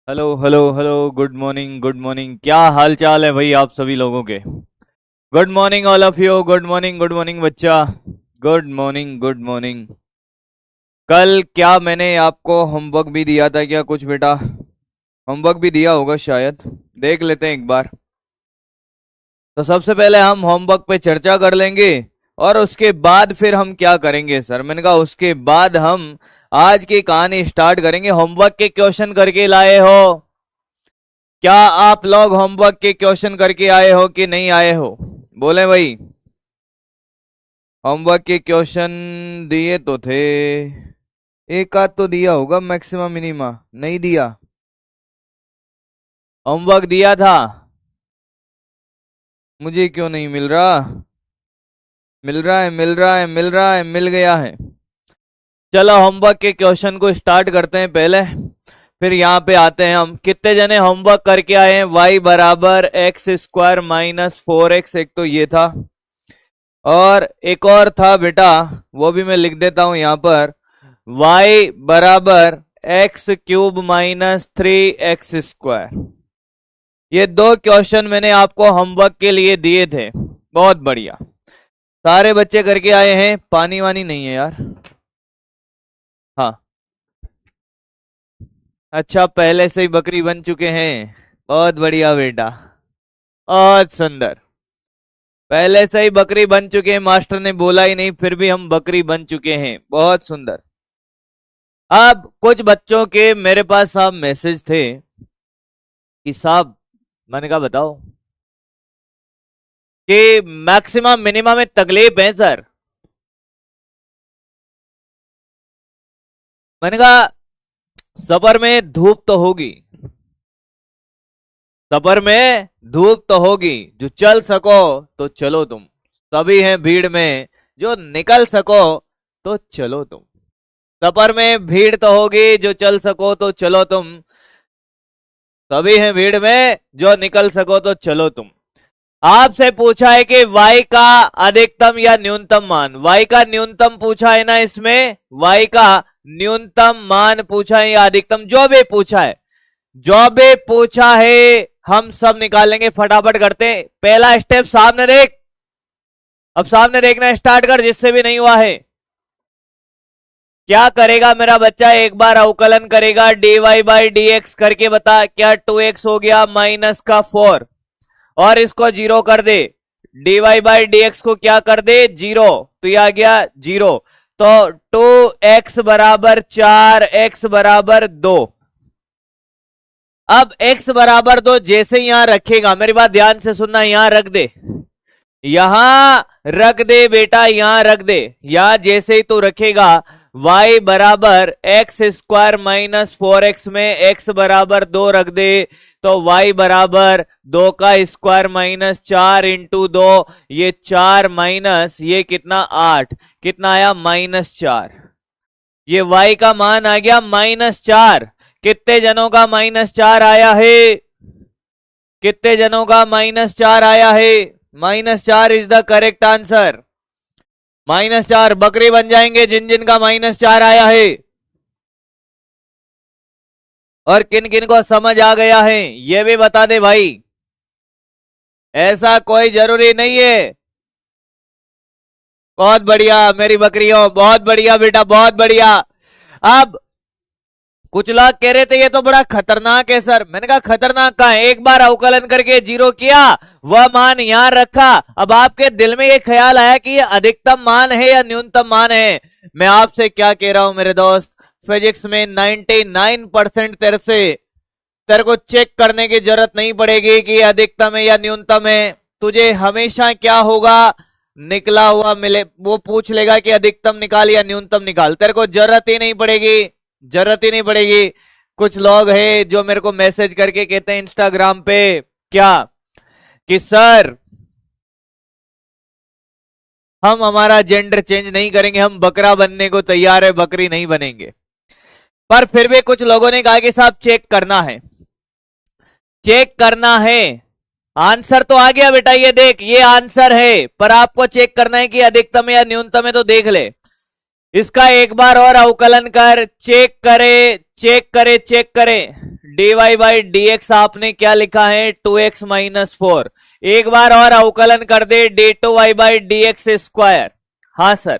Hello hello hello, good morning good morning. क्या हाल चाल है भाई आप सभी लोगों के? Good morning all of you. Good morning बच्चा। Good morning good morning. कल क्या मैंने आपको होमवर्क भी दिया था क्या कुछ बेटा? होमवर्क भी दिया होगा शायद। देख लेते हैं एक बार। तो सबसे पहले हम होमवर्क पे चर्चा कर लेंगे और उसके बाद फिर हम क्या करेंगे सर? मैंने कहा उसके बाद हम आज की कहानी स्टार्ट करेंगे। होमवर्क के क्वेश्चन करके लाए हो? क्या आप लोग होमवर्क के क्वेश्चन करके आए हो कि नहीं आए हो? बोले भाई। होमवर्क के क्वेश्चन दिए तो थे। एक आध तो दिया होगा, मैक्सिमम मिनिमा नहीं दिया। होमवर्क दिया था। मुझे क्यों नहीं मिल रहा? मिल रहा है मिल रहा है मिल रहा है, मिल गया है। चलो होमवर्क के क्वेश्चन को स्टार्ट करते हैं पहले, फिर यहाँ पे आते हैं हम। कितने जने होमवर्क करके आए हैं? y बराबर एक्स स्क्वायर माइनस 4x, एक तो ये था और एक और था बेटा, वो भी मैं लिख देता हूं यहां पर। y बराबर एक्स क्यूब माइनस 3x²। ये दो क्वेश्चन मैंने आपको होमवर्क के लिए दिए थे। बहुत बढ़िया, सारे बच्चे करके आए हैं। पानी वानी नहीं है यार। हाँ, अच्छा पहले से ही बकरी बन चुके हैं। बहुत बढ़िया बेटा, बहुत सुंदर। पहले से ही बकरी बन चुके हैं, मास्टर ने बोला ही नहीं फिर भी हम बकरी बन चुके हैं। बहुत सुंदर। अब कुछ बच्चों के मेरे पास साहब मैसेज थे कि साहब, मैंने कहा बताओ, कि मैक्सिमम मिनिमम में तकलीफ है सर। मैंने कहा सफर में धूप तो होगी, सफर में धूप तो होगी, जो चल सको तो चलो तुम। सभी हैं भीड़ में, जो निकल सको तो चलो तुम। सफर में भीड़ तो होगी, जो चल सको तो चलो तुम। सभी हैं भीड़ में, जो निकल सको तो चलो तुम। आपसे पूछा है कि y का अधिकतम या न्यूनतम मान। y का न्यूनतम पूछा है ना इसमें, y का न्यूनतम मान पूछा है या अधिकतम, जो भी पूछा है, जो भी पूछा है हम सब निकालेंगे। फटाफट करते हैं। पहला स्टेप सामने देख। अब सामने देखना स्टार्ट कर, जिससे भी नहीं हुआ है। क्या करेगा मेरा बच्चा? एक बार अवकलन करेगा dy बाई डी एक्स करके बता। क्या 2x हो गया माइनस का 4, और इसको जीरो कर दे। dy बाई डी एक्स को क्या कर दे? जीरो। तो यह आ गया जीरो। तो 2x बराबर 4, x बराबर 2। अब x बराबर 2 जैसे यहां रखेगा, मेरी बात ध्यान से सुनना, यहां रख दे, यहां रख दे बेटा, यहां रख दे। यहां जैसे ही तू रखेगा y बराबर एक्स स्क्वायर माइनस 4x में x बराबर 2 रख दे, तो y बराबर 2 का स्क्वायर माइनस 4 इंटू 2, ये 4 माइनस ये कितना 8, कितना आया? -4। ये y का मान आ गया -4। कितने जनों का -4 आया है? कितने जनों का -4 आया है? -4 इज द करेक्ट आंसर। -4 बकरी बन जाएंगे जिन जिन का -4 आया है। और किन किन को समझ आ गया है ये भी बता दे भाई। ऐसा कोई जरूरी नहीं है। बहुत बढ़िया मेरी बकरियों, बहुत बढ़िया बेटा, बहुत बढ़िया। अब कुछ लोग कह रहे थे ये तो बड़ा खतरनाक है सर। मैंने कहा खतरनाक कहां है? एक बार अवकलन करके जीरो किया, वह मान यहां रखा। अब आपके दिल में ये ख्याल आया कि ये अधिकतम मान है या न्यूनतम मान है। मैं आपसे क्या कह रहा हूं मेरे दोस्त, फिजिक्स में 99% तेरे को चेक करने की जरूरत नहीं पड़ेगी कि अधिकतम है या न्यूनतम है। तुझे हमेशा क्या होगा? निकला हुआ मिले, वो पूछ लेगा कि अधिकतम निकाल या न्यूनतम निकाल। तेरे को जरूरत ही नहीं पड़ेगी, जरूरत ही नहीं पड़ेगी। कुछ लोग हैं जो मेरे को मैसेज करके कहते हैं इंस्टाग्राम पे, क्या कि सर हम हमारा जेंडर चेंज नहीं करेंगे, हम बकरा बनने को तैयार है, बकरी नहीं बनेंगे। पर फिर भी कुछ लोगों ने कहा कि साहब चेक करना है, चेक करना है। आंसर तो आ गया बेटा, ये देख ये आंसर है, पर आपको चेक करना है कि अधिकतम है या न्यूनतम है। तो देख ले, इसका एक बार और अवकलन कर, चेक करे चेक करे चेक करे। D Y by D X आपने क्या लिखा है 2x-4। एक बार और अवकलन कर दे D two Y by D X square. हाँ सर,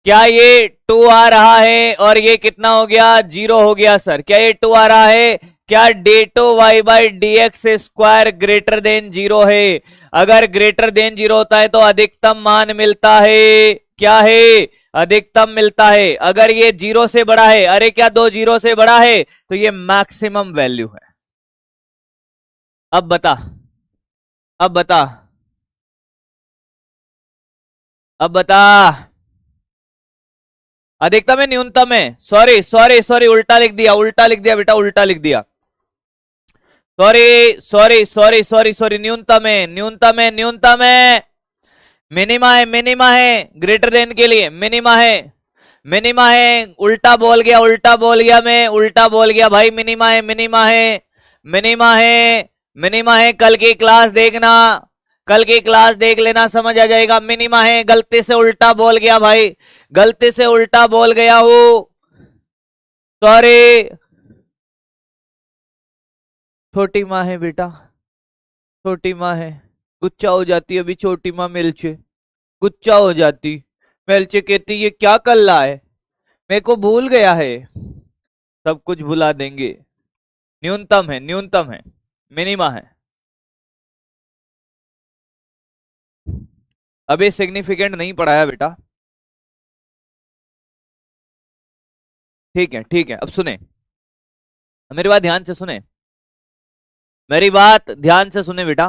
क्या ये 2 आ रहा है और ये कितना हो गया 0 हो गया सर। क्या ये 2 आ रहा है? क्या D two Y by D X square greater than 0 है? अगर ग्रेटर देन 0 होता है तो अधिकतम मान मिलता है। क्या है? अधिकतम मिलता है। अगर ये 0 से बड़ा है, अरे क्या 2 0 से बड़ा है, तो ये मैक्सिमम वैल्यू है। अब बता, अब बता, अब बता, अधिकतम है न्यूनतम है? सॉरी सॉरी सॉरी, उल्टा लिख दिया, उल्टा लिख दिया बेटा, उल्टा लिख दिया। Sorry sorry sorry sorry sorry, न्यूनतम है, न्यूनतम है, न्यूनतम है। मिनिमा है, मिनिमा है ग्रेटर देन के लिए, मिनिमा है, मिनिमा है। उल्टा बोल गया, उल्टा बोल गया, मैं उल्टा बोल गया भाई। मिनिमा है, मिनिमा है, मिनिमा है, मिनिमा है। कल की क्लास देखना, कल की क्लास देख लेना, समझ आ जाएगा। मिनिमा है, गलती से उल्टा बोल गया भाई, गलती से उल्टा बोल गया हूं, सॉरी। छोटी माँ है बेटा, छोटी माँ है, गुच्चा हो जाती है अभी छोटी माँ मिलचे, गुच्चा हो जाती। मिलचे कहती ये क्या कर रहा है, मेरे को भूल गया है। सब कुछ भुला देंगे। न्यूनतम है, न्यूनतम है, मिनिमा है। अभी सिग्निफिकेंट नहीं पढ़ाया बेटा। ठीक है, ठीक है। अब सुने, मेरी बात ध्यान से सुने, मेरी बात ध्यान से सुने बेटा।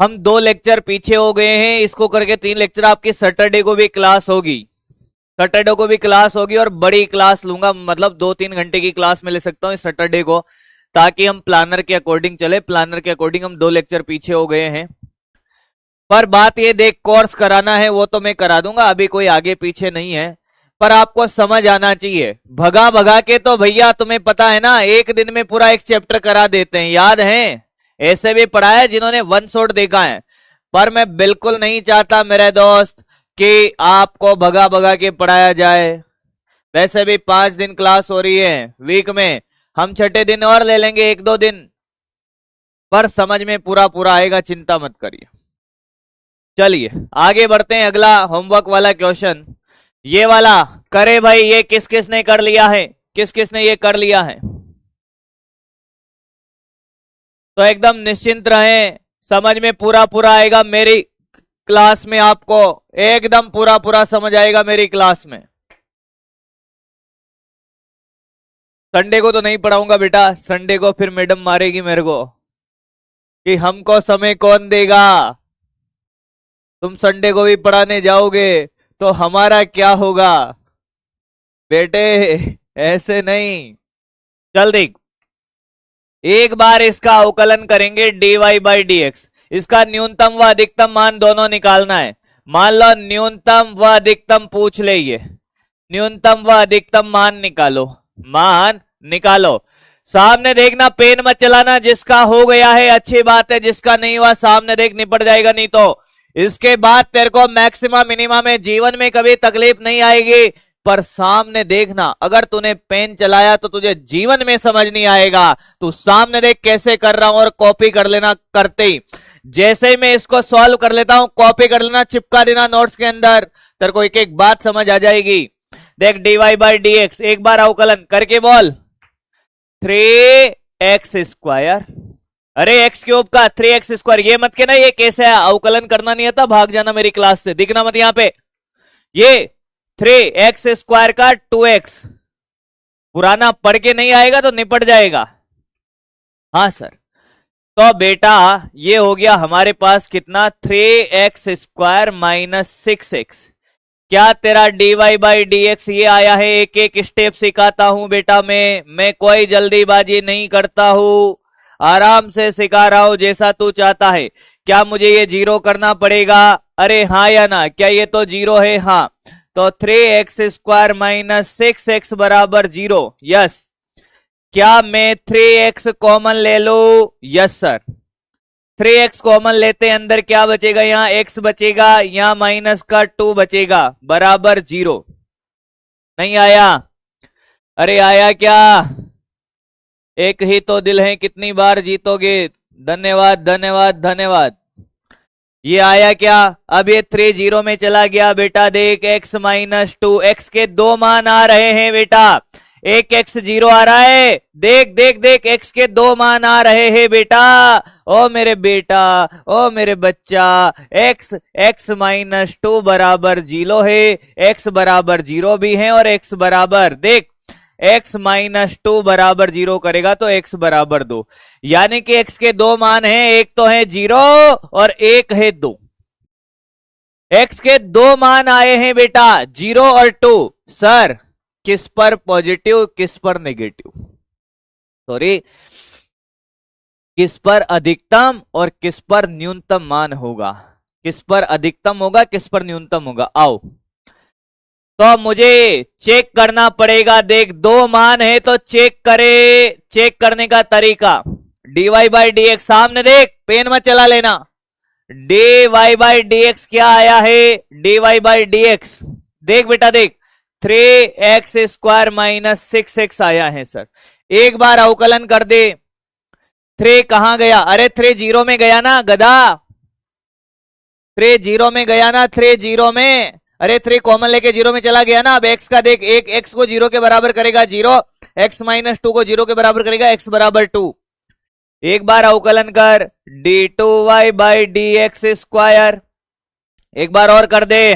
हम 2 लेक्चर पीछे हो गए हैं, इसको करके 3 लेक्चर। आपकी सैटरडे को भी क्लास होगी, सैटरडे को भी क्लास होगी और बड़ी क्लास लूंगा, मतलब 2-3 घंटे की क्लास में ले सकता हूँ इस सैटरडे को, ताकि हम प्लानर के अकॉर्डिंग चले। प्लानर के अकॉर्डिंग हम 2 लेक्चर पीछे हो गए हैं। पर बात ये देख, कोर्स कराना है वो तो मैं करा दूंगा, अभी कोई आगे पीछे नहीं है। पर आपको समझ आना चाहिए, भगा भगा के तो भैया तुम्हें पता है ना, एक दिन में पूरा एक चैप्टर करा देते हैं, याद है? ऐसे भी पढ़ा है जिन्होंने वन शॉट देखा है। पर मैं बिल्कुल नहीं चाहता मेरे दोस्त कि आपको भगा भगा के पढ़ाया जाए। वैसे भी 5 दिन क्लास हो रही है वीक में, हम छठे दिन और ले लेंगे 1-2 दिन, पर समझ में पूरा पूरा आएगा, चिंता मत करिए। चलिए आगे बढ़ते हैं। अगला होमवर्क वाला क्वेश्चन ये वाला करे भाई। ये किस किस ने कर लिया है, किस किस ने ये कर लिया है? तो एकदम निश्चिंत रहें, समझ में पूरा पूरा आएगा मेरी क्लास में, आपको एकदम पूरा पूरा समझ आएगा मेरी क्लास में। संडे को तो नहीं पढ़ाऊंगा बेटा, संडे को फिर मैडम मारेगी मेरे को कि हमको समय कौन देगा। तुम संडे को भी पढ़ाने जाओगे तो हमारा क्या होगा बेटे, ऐसे नहीं। चल देख, एक बार इसका अवकलन करेंगे D Y by D X. इसका न्यूनतम व अधिकतम मान दोनों निकालना है। मान लो न्यूनतम व अधिकतम पूछ ले, ये न्यूनतम व अधिकतम मान निकालो, मान निकालो। सामने देखना, पेन मत चलाना। जिसका हो गया है अच्छी बात है, जिसका नहीं हुआ सामने देख, निपट जाएगा। नहीं तो इसके बाद तेरे को मैक्सिमा मिनिमा में जीवन में कभी तकलीफ नहीं आएगी। पर सामने देखना, अगर तूने पेन चलाया तो तुझे जीवन में समझ नहीं आएगा। तू सामने देख कैसे कर रहा हूं और कॉपी कर लेना। करते ही जैसे ही मैं इसको सॉल्व कर लेता हूं, कॉपी कर लेना, चिपका देना नोट्स के अंदर, तेरे को एक एक बात समझ आ जाएगी। देख, D Y by D X, एक बार अवकलन करके बोल 3x स्क्वायर, अरे एक्स क्यूब का 3x स्क्वायर। ये मत के ना ये कैसे है, अवकलन करना नहीं आता, भाग जाना मेरी क्लास से, दिखना मत यहां पे। ये 3x स्क्वायर का 2x, पुराना पढ़ के नहीं आएगा तो निपट जाएगा। हाँ सर, तो बेटा ये हो गया हमारे पास कितना, 3x स्क्वायर माइनस 6x। क्या तेरा D Y by D X ये आया है? एक एक स्टेप सिखाता हूं बेटा, मैं कोई जल्दीबाजी नहीं करता हूं, आराम से सिखा रहा हूं जैसा तू चाहता है। क्या मुझे ये 0 करना पड़ेगा? अरे हाँ या ना, क्या ये तो 0 है? हाँ, तो 3x स्क्वायर माइनस 6x बराबर 0। यस। क्या मैं 3x कॉमन ले लो? Yes sir. 3x कॉमन लेते हैं, अंदर क्या बचेगा? यहाँ x बचेगा, यहाँ माइनस का 2 बचेगा, बराबर 0। नहीं आया? अरे आया क्या? एक ही तो दिल है, कितनी बार जीतोगे। धन्यवाद धन्यवाद धन्यवाद। ये आया क्या? अब ये 3 जीरो में चला गया बेटा। देख x माइनस 2, एक्स के दो मान आ रहे हैं बेटा। एक x जीरो आ रहा है, देख देख देख, x के दो मान आ रहे हैं बेटा। ओ मेरे बेटा, ओ मेरे बच्चा, x माइनस 2 बराबर 0 है, x बराबर 0 भी है, और x बराबर देख, x माइनस 2 बराबर 0 करेगा तो x बराबर 2, यानी कि x के दो मान हैं, एक तो है 0 और एक है 2। x के दो मान आए हैं बेटा, 0 और 2। सर किस पर पॉजिटिव, किस पर नेगेटिव, सॉरी, किस पर अधिकतम और किस पर न्यूनतम मान होगा? किस पर अधिकतम होगा, किस पर न्यूनतम होगा? आओ, तो मुझे चेक करना पड़ेगा। देख दो मान है तो चेक करे। चेक करने का तरीका, dy बाई डी एक्स, सामने देख, पेन मत चला लेना। dy बाई डी एक्स क्या आया है? dy बाई डी एक्स, देख बेटा देख, 3x स्क्वायर माइनस 6x आया है सर। एक बार अवकलन कर दे। 3 कहां गया? अरे 3 जीरो में गया ना गधा, 3 जीरो में गया ना, 3 जीरो में। अरे 3 कॉमन लेके 0 में चला गया ना। अब x का देख, एक x को 0 के बराबर करेगा 0, x माइनस 2 को 0 के बराबर करेगा x बराबर 2। एक बार अवकलन कर, d2y by D X square. एक बार और कर दे,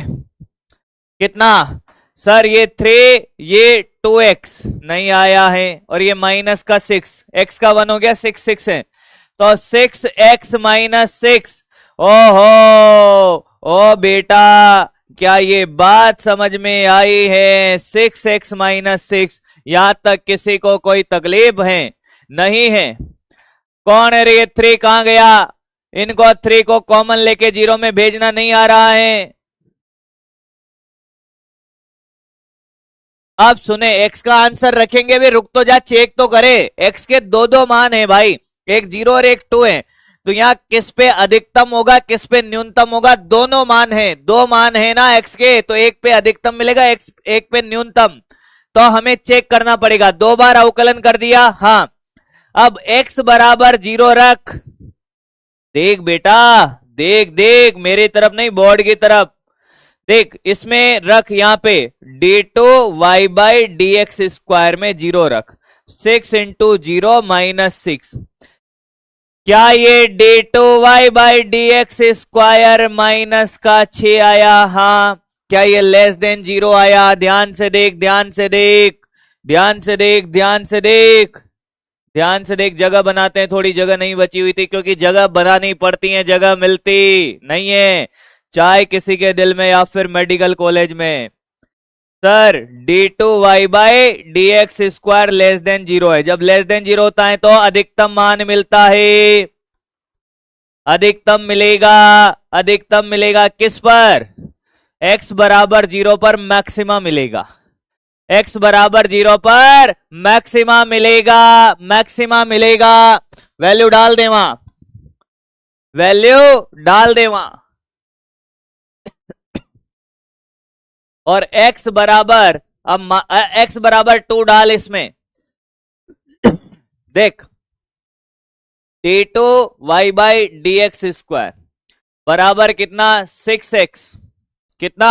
कितना सर? ये 3, ये 2x नहीं आया है, और ये माइनस का 6, x का 1 हो गया, 6 6 है, तो 6x माइनस 6। ओहो, ओ बेटा, क्या ये बात समझ में आई है? 6x माइनस 6, यहां तक किसी को कोई तकलीफ है? नहीं है। कौन है रे? ये 3 कहां गया? इनको 3 को कॉमन लेके 0 में भेजना नहीं आ रहा है। अब सुने, x का आंसर रखेंगे भी, रुक तो जा, चेक तो करे। x के दो दो मान है भाई, एक 0 और एक 2 है, तो यहाँ किस पे अधिकतम होगा, किस पे न्यूनतम होगा? दोनों मान है, दो मान है ना x के, तो एक पे अधिकतम मिलेगा, एक पे न्यूनतम। तो हमें चेक करना पड़ेगा। 2 बार अवकलन कर दिया, हाँ। अब x बराबर 0 रख। देख बेटा, देख देख, मेरी तरफ नहीं, बोर्ड की तरफ देख। इसमें रख, यहां पे d2y by D X square में 0 रख। 6 इंटू 0 माइनस 6। क्या ये d2y by D X square minus का 6 आया? हाँ। क्या ये लेस देन 0 आया? ध्यान से देख, ध्यान से देख, ध्यान से देख, ध्यान से देख, ध्यान से देख। जगह बनाते हैं, थोड़ी जगह नहीं बची हुई थी, क्योंकि जगह बनानी पड़ती है, जगह मिलती नहीं है, चाहे किसी के दिल में या फिर मेडिकल कॉलेज में। Sir d2y by D X square less than 0 है। जब लेस देन 0 होता है तो अधिकतम मान मिलता है। अधिकतम मिलेगा, अधिकतम मिलेगा किस पर? x बराबर 0 पर मैक्सिमा मिलेगा। x बराबर 0 पर मैक्सिमा मिलेगा, मैक्सिमा मिलेगा। वैल्यू डाल दे वहां, वैल्यू डाल दे वहां। और x बराबर, अब x बराबर 2 डाल इसमें। देख, d2y by D X square बराबर कितना? 6x, कितना?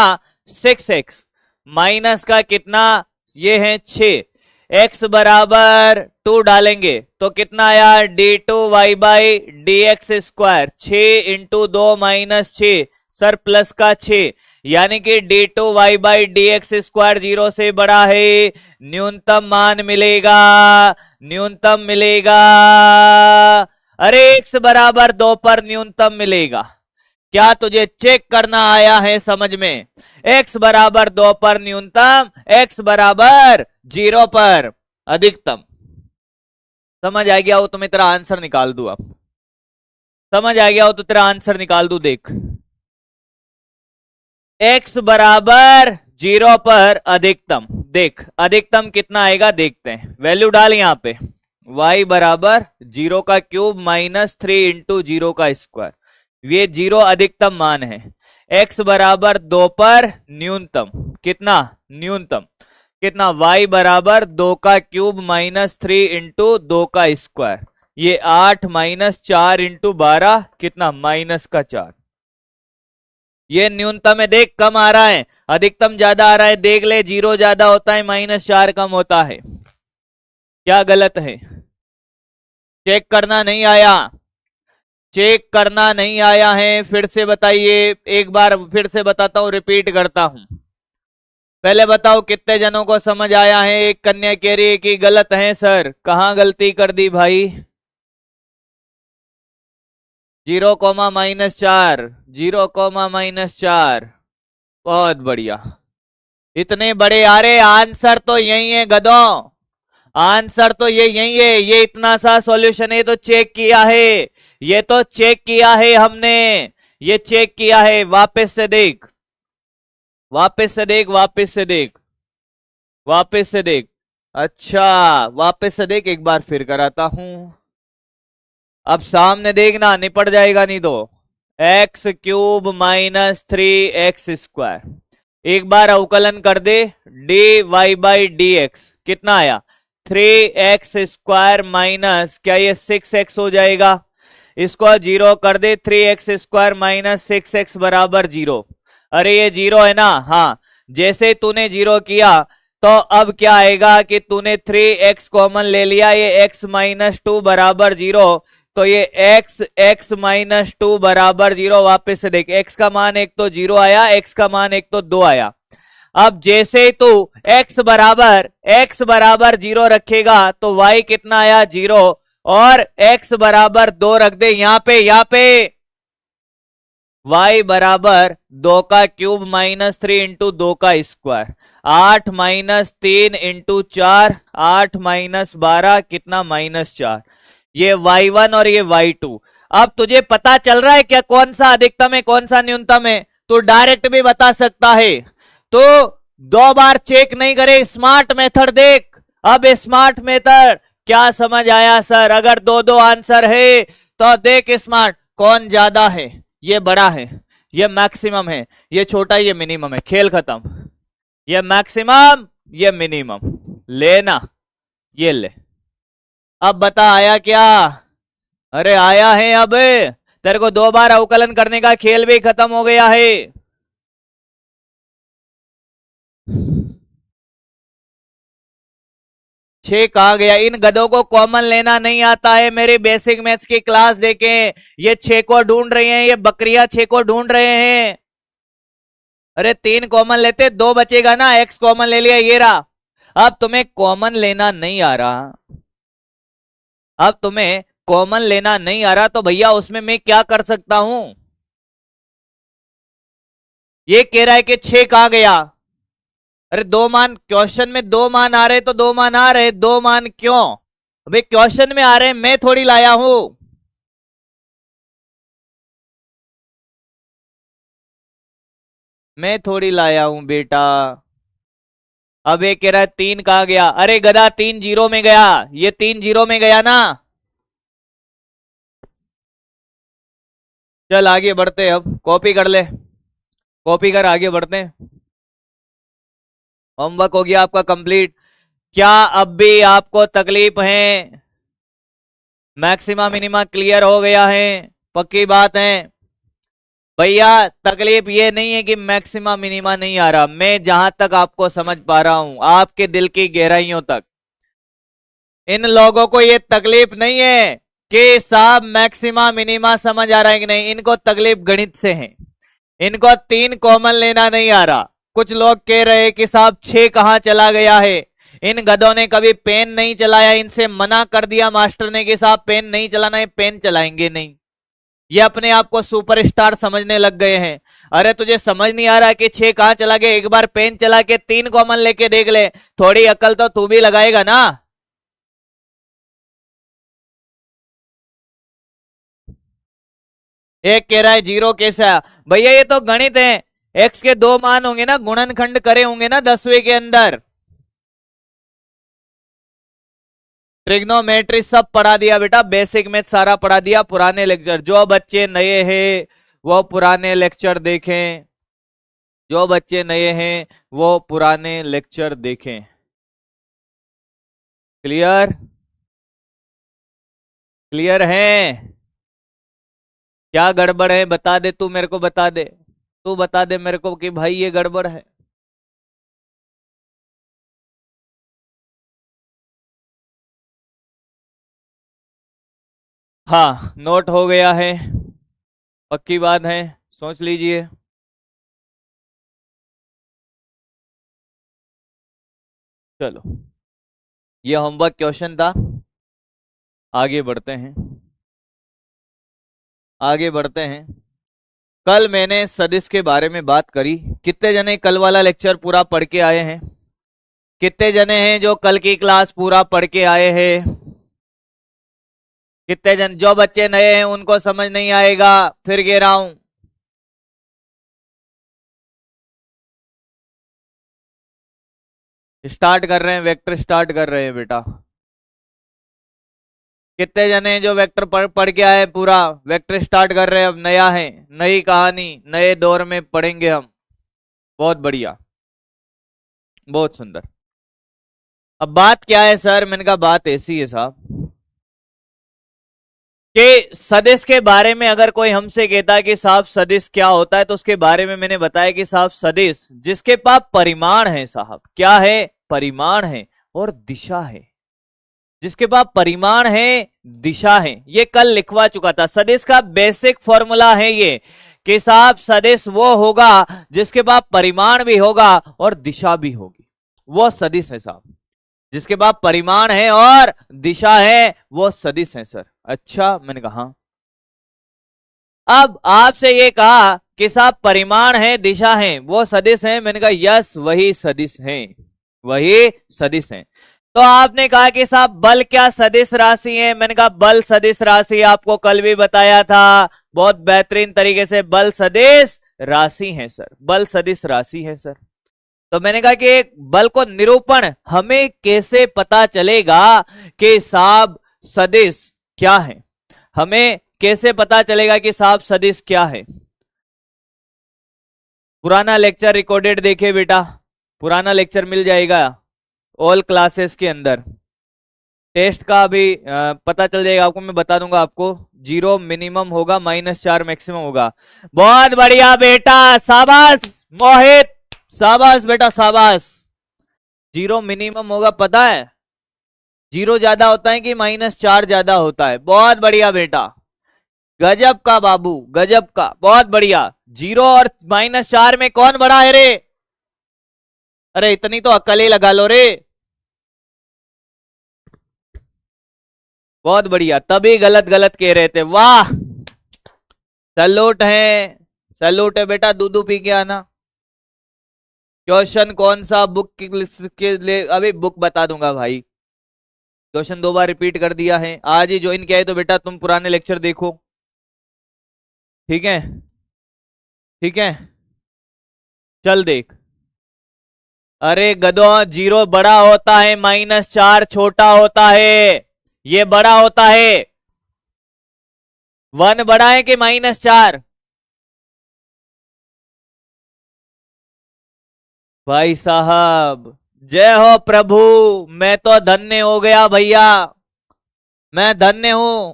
6x माइनस का कितना? ये है 6। x बराबर 2 डालेंगे तो कितना आया? d2y by D X square, 6 into 2 minus 6, sir plus का 6, यानी कि d2y by D X square 0 से बड़ा है। न्यूनतम मान मिलेगा, न्यूनतम मिलेगा। अरे x बराबर 2 पर न्यूनतम मिलेगा। क्या तुझे चेक करना आया है समझ में? x बराबर 2 पर न्यूनतम, x बराबर 0 पर अधिकतम। समझ आ गया हो तो मैं तेरा आंसर निकाल दूं। अब समझ आ गया हो तो तेरा आंसर निकाल दूं। देख, x बराबर 0 पर अधिकतम, देख अधिकतम कितना आएगा देखते हैं। वैल्यू डाल यहां पे, y बराबर 0 का क्यूब माइनस 3 इंटू 0 का स्क्वायर, ये 0 अधिकतम मान है। x बराबर 2 पर न्यूनतम, कितना? न्यूनतम कितना, y बराबर 2 का क्यूब माइनस 3 इंटू 2 का स्क्वायर, ये 8 माइनस 4 इंटू 12 कितना, माइनस का 4। ये न्यूनतम है, देख कम आ रहा है, अधिकतम ज्यादा आ रहा है, देख ले, 0 ज्यादा होता है, माइनस 4 कम होता है। क्या गलत है? चेक करना नहीं आया, चेक करना नहीं आया है, फिर से बताइए, एक बार फिर से बताता हूं, रिपीट करता हूं। पहले बताओ कितने जनों को समझ आया है? एक कन्या कह रही है कि गलत है सर। कहां गलती कर दी भाई? 0 कोमा माइनस 4, 0 कोमा माइनस 4, बहुत बढ़िया। इतने बड़े, अरे आंसर तो यही है गधों, आंसर तो ये यही है, ये इतना सा सॉल्यूशन है, तो चेक किया है, ये तो चेक किया है हमने, ये चेक किया है। वापस से देख, वापस से देख, वापस से देख, वापस से देख। अच्छा, वापस से देख, एक बार फिर कराता हूं। अब सामने देखना, निपट जाएगा नहीं तो। X cube minus 3x square, एक बार अवकलन कर दे, D Y by D X कितना आया, 3x स्क्वायर माइनस, क्या ये 6x हो जाएगा? इसको 0 कर दे, 3x स्क्वायर माइनस 6x बराबर 0। अरे ये 0 है ना? हाँ, जैसे तूने 0 किया तो अब क्या आएगा कि तूने 3x कॉमन ले लिया, ये x माइनस 2 बराबर 0, तो ये x माइनस 2 बराबर 0। वापस से देख, x का मान एक तो 0 आया, x का मान एक तो 2 आया। अब जैसे तू x बराबर 0 रखेगा तो y कितना आया, 0, और x बराबर 2 रख दे यहां पे, y बराबर 2 का क्यूब माइनस 3 इंटू 2 का स्क्वायर, 8 माइनस 3 इंटू 4, 8 माइनस 12 कितना, माइनस 4। ये y1 और ये y2। अब तुझे पता चल रहा है क्या कौन सा अधिकतम है कौन सा न्यूनतम है? तो डायरेक्ट भी बता सकता है, तो 2 बार चेक नहीं करे, स्मार्ट मेथड देख। अब स्मार्ट मेथड क्या समझ आया सर? अगर 2-2 आंसर है तो देख स्मार्ट, कौन ज्यादा है, ये बड़ा है, ये मैक्सिमम है, ये छोटा, ये मिनिमम है, खेल खत्म। ये मैक्सिमम, ये मिनिमम, लेना, ये ले। अब बता आया क्या? अरे आया है। अब तेरे को 2 बार अवकलन करने का खेल भी खत्म हो गया है। छह कहा गया? इन गधों को कॉमन लेना नहीं आता है। मेरी बेसिक मैथ्स की क्लास देखें, ये 6 को ढूंढ रहे हैं, ये बकरियां 6 को ढूंढ रहे हैं। अरे 3 कॉमन लेते 2 बचेगा ना, x कॉमन ले लिया, ये रहा। अब तुम्हें कॉमन लेना नहीं आ रहा, अब तुम्हें कॉमन लेना नहीं आ रहा, तो भैया उसमें मैं क्या कर सकता हूं? ये कह रहा है कि 6 कहां गया? अरे 2 मान, क्वेश्चन में 2 मान आ रहे तो 2 मान आ रहे, 2 मान क्यों? अबे क्वेश्चन में आ रहे, मैं थोड़ी लाया हूं। मैं थोड़ी लाया हूं बेटा। अब ये कह रहा है 3 कहां गया? अरे गधा 3 0 में गया, ये 3 0 में गया ना। चल आगे बढ़ते, अब कॉपी कर ले, कॉपी कर, आगे बढ़ते हैं। होमवर्क हो गया आपका कंप्लीट। क्या अब भी आपको तकलीफ है? मैक्सिमा मिनिमा क्लियर हो गया है? पक्की बात है भैया? तकलीफ ये नहीं है कि मैक्सिमा मिनिमा नहीं आ रहा, मैं जहां तक आपको समझ पा रहा हूं, आपके दिल की गहराइयों तक, इन लोगों को ये तकलीफ नहीं है कि साहब मैक्सिमा मिनिमा समझ आ रहा है कि नहीं, इनको तकलीफ गणित से है। इनको 3 कॉमन लेना नहीं आ रहा। कुछ लोग कह रहे हैं कि साहब 6 कहां चला गया है? इन गधों ने कभी पेन नहीं चलाया, इनसे मना कर दिया मास्टर ने कि साहब पेन नहीं चलाना है, पेन चलाएंगे नहीं। ये अपने आप को सुपरस्टार समझने लग गए हैं। अरे तुझे समझ नहीं आ रहा कि 6 कहां चला गया? एक बार पेन चला के 3 कॉमन लेके देख ले, थोड़ी अकल तो तू भी लगाएगा ना। एक कह रहा है 0 कैसा? भैया ये तो गणित है, x के 2 मान होंगे ना, गुणनखंड करे होंगे ना 10वें के अंदर। ट्रिग्नोमेट्री सब पढ़ा दिया बेटा, बेसिक मैथ सारा पढ़ा दिया। पुराने लेक्चर, जो बच्चे नए हैं वो पुराने लेक्चर देखें, जो बच्चे नए हैं वो पुराने लेक्चर देखें। क्लियर? क्लियर है? क्या गड़बड़ है बता दे, तू मेरे को बता दे, तू बता दे मेरे को कि भाई ये गड़बड़ है। हाँ नोट हो गया है, पक्की बात है, सोच लीजिए। चलो ये होमवर्क क्वेश्चन था, आगे बढ़ते हैं, आगे बढ़ते हैं। कल मैंने सदिश के बारे में बात करी। कितने जने कल वाला लेक्चर पूरा पढ़ के आए हैं? कितने जने हैं जो कल की क्लास पूरा पढ़ के आए हैं? कितने जन? जो बच्चे नए हैं उनको समझ नहीं आएगा, फिर कह रहा हूं। स्टार्ट कर रहे हैं, वेक्टर स्टार्ट कर रहे हैं बेटा। कितने जने हैं जो वेक्टर पढ़ के आए पूरा? वेक्टर स्टार्ट कर रहे हैं, अब नया है, नई कहानी नए दौर में पढ़ेंगे हम। बहुत बढ़िया, बहुत सुंदर। अब बात क्या है सर? मैंने कहा बात ऐसी है साहब कि सदिश के बारे में अगर कोई हमसे कहता है कि साहब सदिश क्या होता है, तो उसके बारे में मैंने बताया कि साहब सदिश जिसके पास परिमाण है, साहब क्या है? परिमाण है और दिशा है। जिसके पास परिमाण है, दिशा है, ये कल लिखवा चुका था। सदिश का बेसिक फॉर्मूला है ये कि साहब सदिश वो होगा जिसके पास परिमाण भी होगा और दिशा भी होगी, वो सदिश है साहब। जिसके पास परिमाण है और दिशा है वो सदिश है सर। अच्छा, मैंने कहा हाँ। अब आपसे ये कहा कि साहब परिमाण है दिशा है वो सदिश है, मैंने कहा यस वही सदिश है, वही सदिश है। तो आपने कहा कि साहब बल क्या सदिश राशि है? मैंने कहा बल सदिश राशि, आपको कल भी बताया था बहुत बेहतरीन तरीके से, बल सदिश राशि है सर, बल सदिश राशि है सर। तो मैंने कहा कि एक बल को निरूपण हमें कैसे पता चलेगा कि साहब सदिश क्या है? हमें कैसे पता चलेगा कि साहब सदिश क्या है? पुराना लेक्चर रिकॉर्डेड देखे बेटा, पुराना लेक्चर मिल जाएगा ऑल क्लासेस के अंदर। टेस्ट का अभी पता चल जाएगा आपको, मैं बता दूंगा आपको। 0 मिनिमम होगा, -4 मैक्सिमम होगा। बहुत बढ़िया बेटा, शाबाश मोहित, शाबाश बेटा शाबाश। 0 मिनिमम होगा, पता है 0 ज्यादा होता है कि -4 ज्यादा होता है? बहुत बढ़िया बेटा, गजब का बाबू, गजब का, बहुत बढ़िया। 0 और -4 में कौन बड़ा है रे? अरे इतनी तो अक्ल ही लगा लो रे। बहुत बढ़िया, तभी गलत गलत कह रहे थे, वाह सैल्यूट है, सैल्यूट है बेटा। दूध पी के आना। क्वेश्चन कौन सा बुक के लिए? अभी बुक बता दूंगा भाई। क्वेश्चन 2 बार रिपीट कर दिया है, आज ही ज्वाइन किया है तो बेटा तुम पुराने लेक्चर देखो, ठीक है? ठीक है, चल देख। अरे गधो, 0 बड़ा होता है, -4 छोटा होता है, ये बड़ा होता है। 1 बड़ा है कि -4? भाई साहब जय हो प्रभु, मैं तो धन्य हो गया भैया, मैं धन्य हूं।